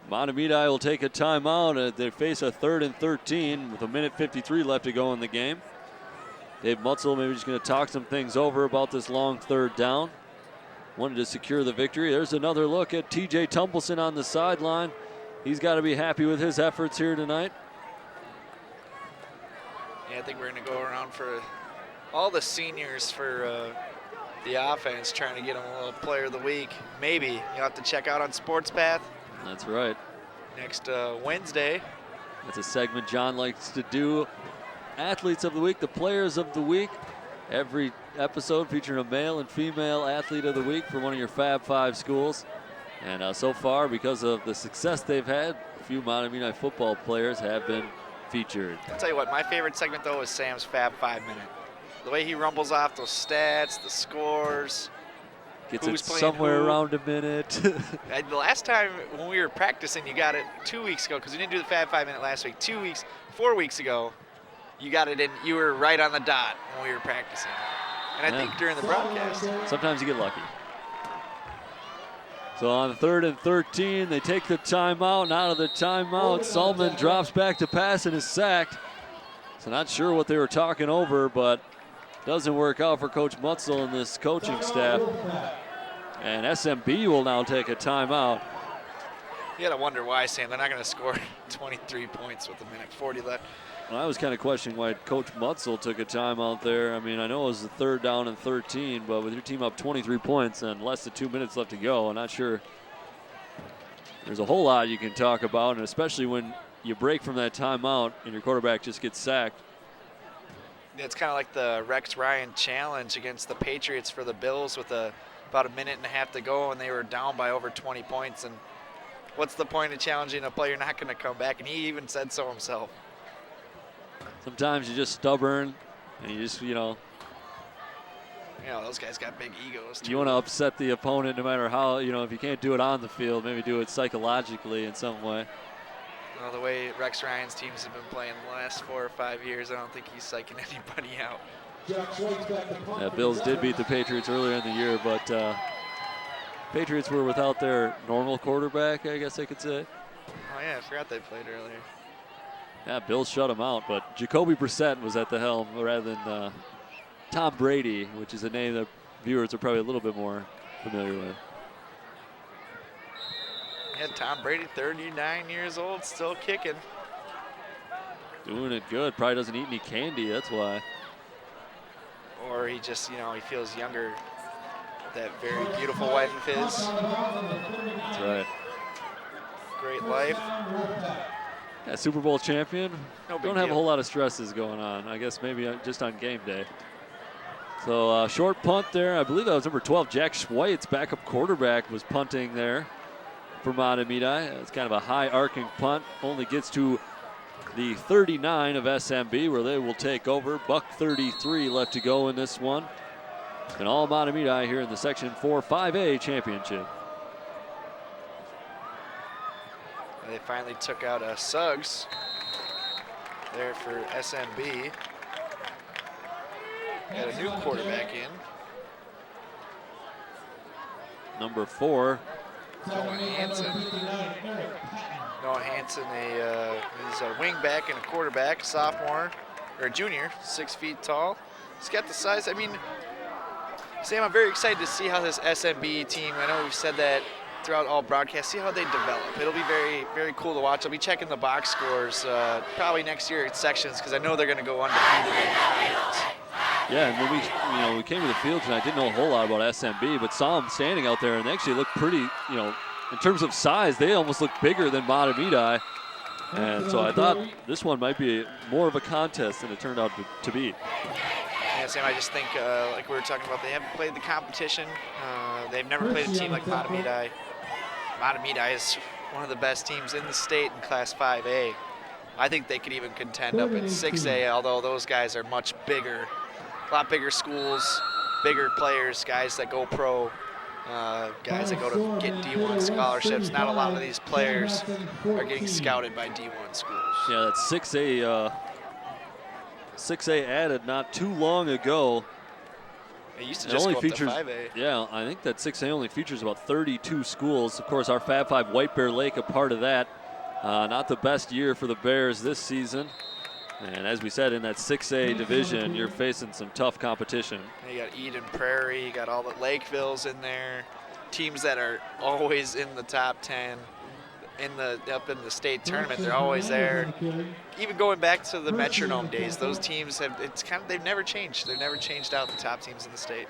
Mahtomedi will take a timeout. They face a 3rd and 13 with 1:53 left to go in the game. Dave Mutzel maybe just going to talk some things over about this long 3rd down. Wanted to secure the victory. There's another look at TJ Tumpleson on the sideline. He's got to be happy with his efforts here tonight. Yeah, I think we're going to go around for all the seniors for the offense, trying to get them a little player of the week. Maybe. You'll have to check out on Sports Path. That's right. Next Wednesday. That's a segment John likes to do. Athletes of the week, the players of the week. Every episode featuring a male and female athlete of the week for one of your Fab 5 schools. And so far, because of the success they've had, a few Mahtomedi football players have been featured. I'll tell you what, my favorite segment though is Sam's Fab 5 minute. The way he rumbles off those stats, the scores. Gets it somewhere around a minute. The last time when we were practicing, you got it 2 weeks ago, because we didn't do the Fab 5 minute last week. 4 weeks ago, you got it in. You were right on the dot when we were practicing. And I think during the broadcast. Sometimes you get lucky. So on 3rd and 13, they take the timeout. And out of the timeout, Salman drops back to pass and is sacked. So not sure what they were talking over, but doesn't work out for Coach Mutzel and this coaching staff. And SMB will now take a timeout. You gotta wonder why, Sam. They're not gonna score 23 points with 1:40 left. Well, I was kind of questioning why Coach Mutzel took a timeout there. I mean, I know it was the 3rd down and 13, but with your team up 23 points and less than 2 minutes left to go, I'm not sure there's a whole lot you can talk about, and especially when you break from that timeout and your quarterback just gets sacked. It's kind of like the Rex Ryan challenge against the Patriots for the Bills with about 1.5 minutes to go, and they were down by over 20 points. And what's the point of challenging a player not going to come back? And he even said so himself. Sometimes you're just stubborn, and you just, those guys got big egos, too. You want to upset the opponent no matter how, if you can't do it on the field, maybe do it psychologically in some way. Well, the way Rex Ryan's teams have been playing the last 4 or 5 years, I don't think he's psyching anybody out. Yeah, Bills did beat the Patriots earlier in the year, but Patriots were without their normal quarterback, I guess I could say. Oh, yeah, I forgot they played earlier. Yeah, Bills shut him out, but Jacoby Brissett was at the helm rather than Tom Brady, which is a name that viewers are probably a little bit more familiar with. Yeah, Tom Brady, 39 years old, still kicking. Doing it good. Probably doesn't eat any candy, that's why. Or he just, he feels younger. That very beautiful wife of his. That's right. Great life. Yeah, Super Bowl champion. Don't have deal. a whole lot of stresses going on. I guess maybe just on game day. So short punt there. I believe that was number 12. Jack Schweitz, backup quarterback, was punting there for Mahtomedi. It's kind of a high arcing punt. Only gets to the 39 of SMB where they will take over. $1:33 left to go in this one. And all Mahtomedi here in the Section 4 5A championship. They finally took out Suggs there for SMB. Got a new quarterback in. Number 4. Noah Hansen. Noah Hansen, he's a wing back and a quarterback, sophomore, or a junior, 6 feet tall. He's got the size. I mean, Sam, I'm very excited to see how this SMB team, I know we've said that throughout all broadcasts, see how they develop. It'll be very, very cool to watch. I'll be checking the box scores probably next year at sections because I know they're going to go undefeated in conference. Yeah, and when we came to the field tonight, I didn't know a whole lot about SMB, but saw them standing out there, and they actually looked pretty, in terms of size, they almost look bigger than Mahtomedi. And so I thought this one might be more of a contest than it turned out to be. Yeah, Sam, I just think, like we were talking about, they haven't played the competition. They've never played a team like Mahtomedi. Mahtomedi is one of the best teams in the state in Class 5A. I think they could even contend up in 6A, although those guys are much bigger. A lot bigger schools, bigger players, guys that go pro, guys that go to get D1 scholarships. Not a lot of these players are getting scouted by D1 schools. Yeah, that's 6A. 6A added not too long ago. It used to just go up to 5A. Yeah, I think that 6A only features about 32 schools. Of course, our Fab 5 White Bear Lake a part of that. Not the best year for the Bears this season. And as we said, in that 6A division, you're facing some tough competition. You got Eden Prairie, you got all the Lakevilles in there. Teams that are always in the top 10. Up in the state tournament, they're always there. Even going back to the Metronome days, those teams they've never changed. They've never changed out the top teams in the state.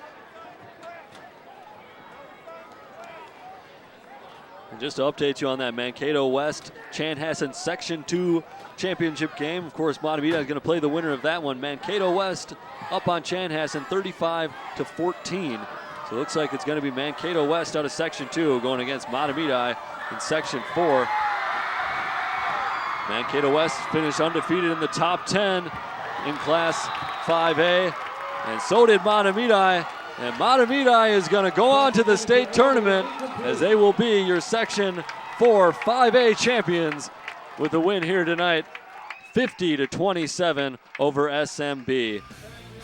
And just to update you on that Mankato West Chanhassen Section 2 championship game, of course, Mahtomedi is going to play the winner of that one. Mankato West up on Chanhassen 35-14. So it looks like it's going to be Mankato West out of Section 2 going against Mahtomedi in Section 4. Mankato West finished undefeated in the top 10 in Class 5A, and so did Mahtomedi. And Mahtomedi is going to go on to the state tournament as they will be your Section 4 5A champions with a win here tonight, 50-27 over SMB.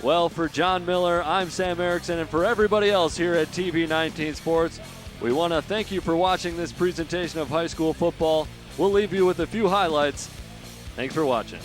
Well, for John Miller, I'm Sam Erickson, and for everybody else here at TV19 Sports, we want to thank you for watching this presentation of high school football. We'll leave you with a few highlights. Thanks for watching.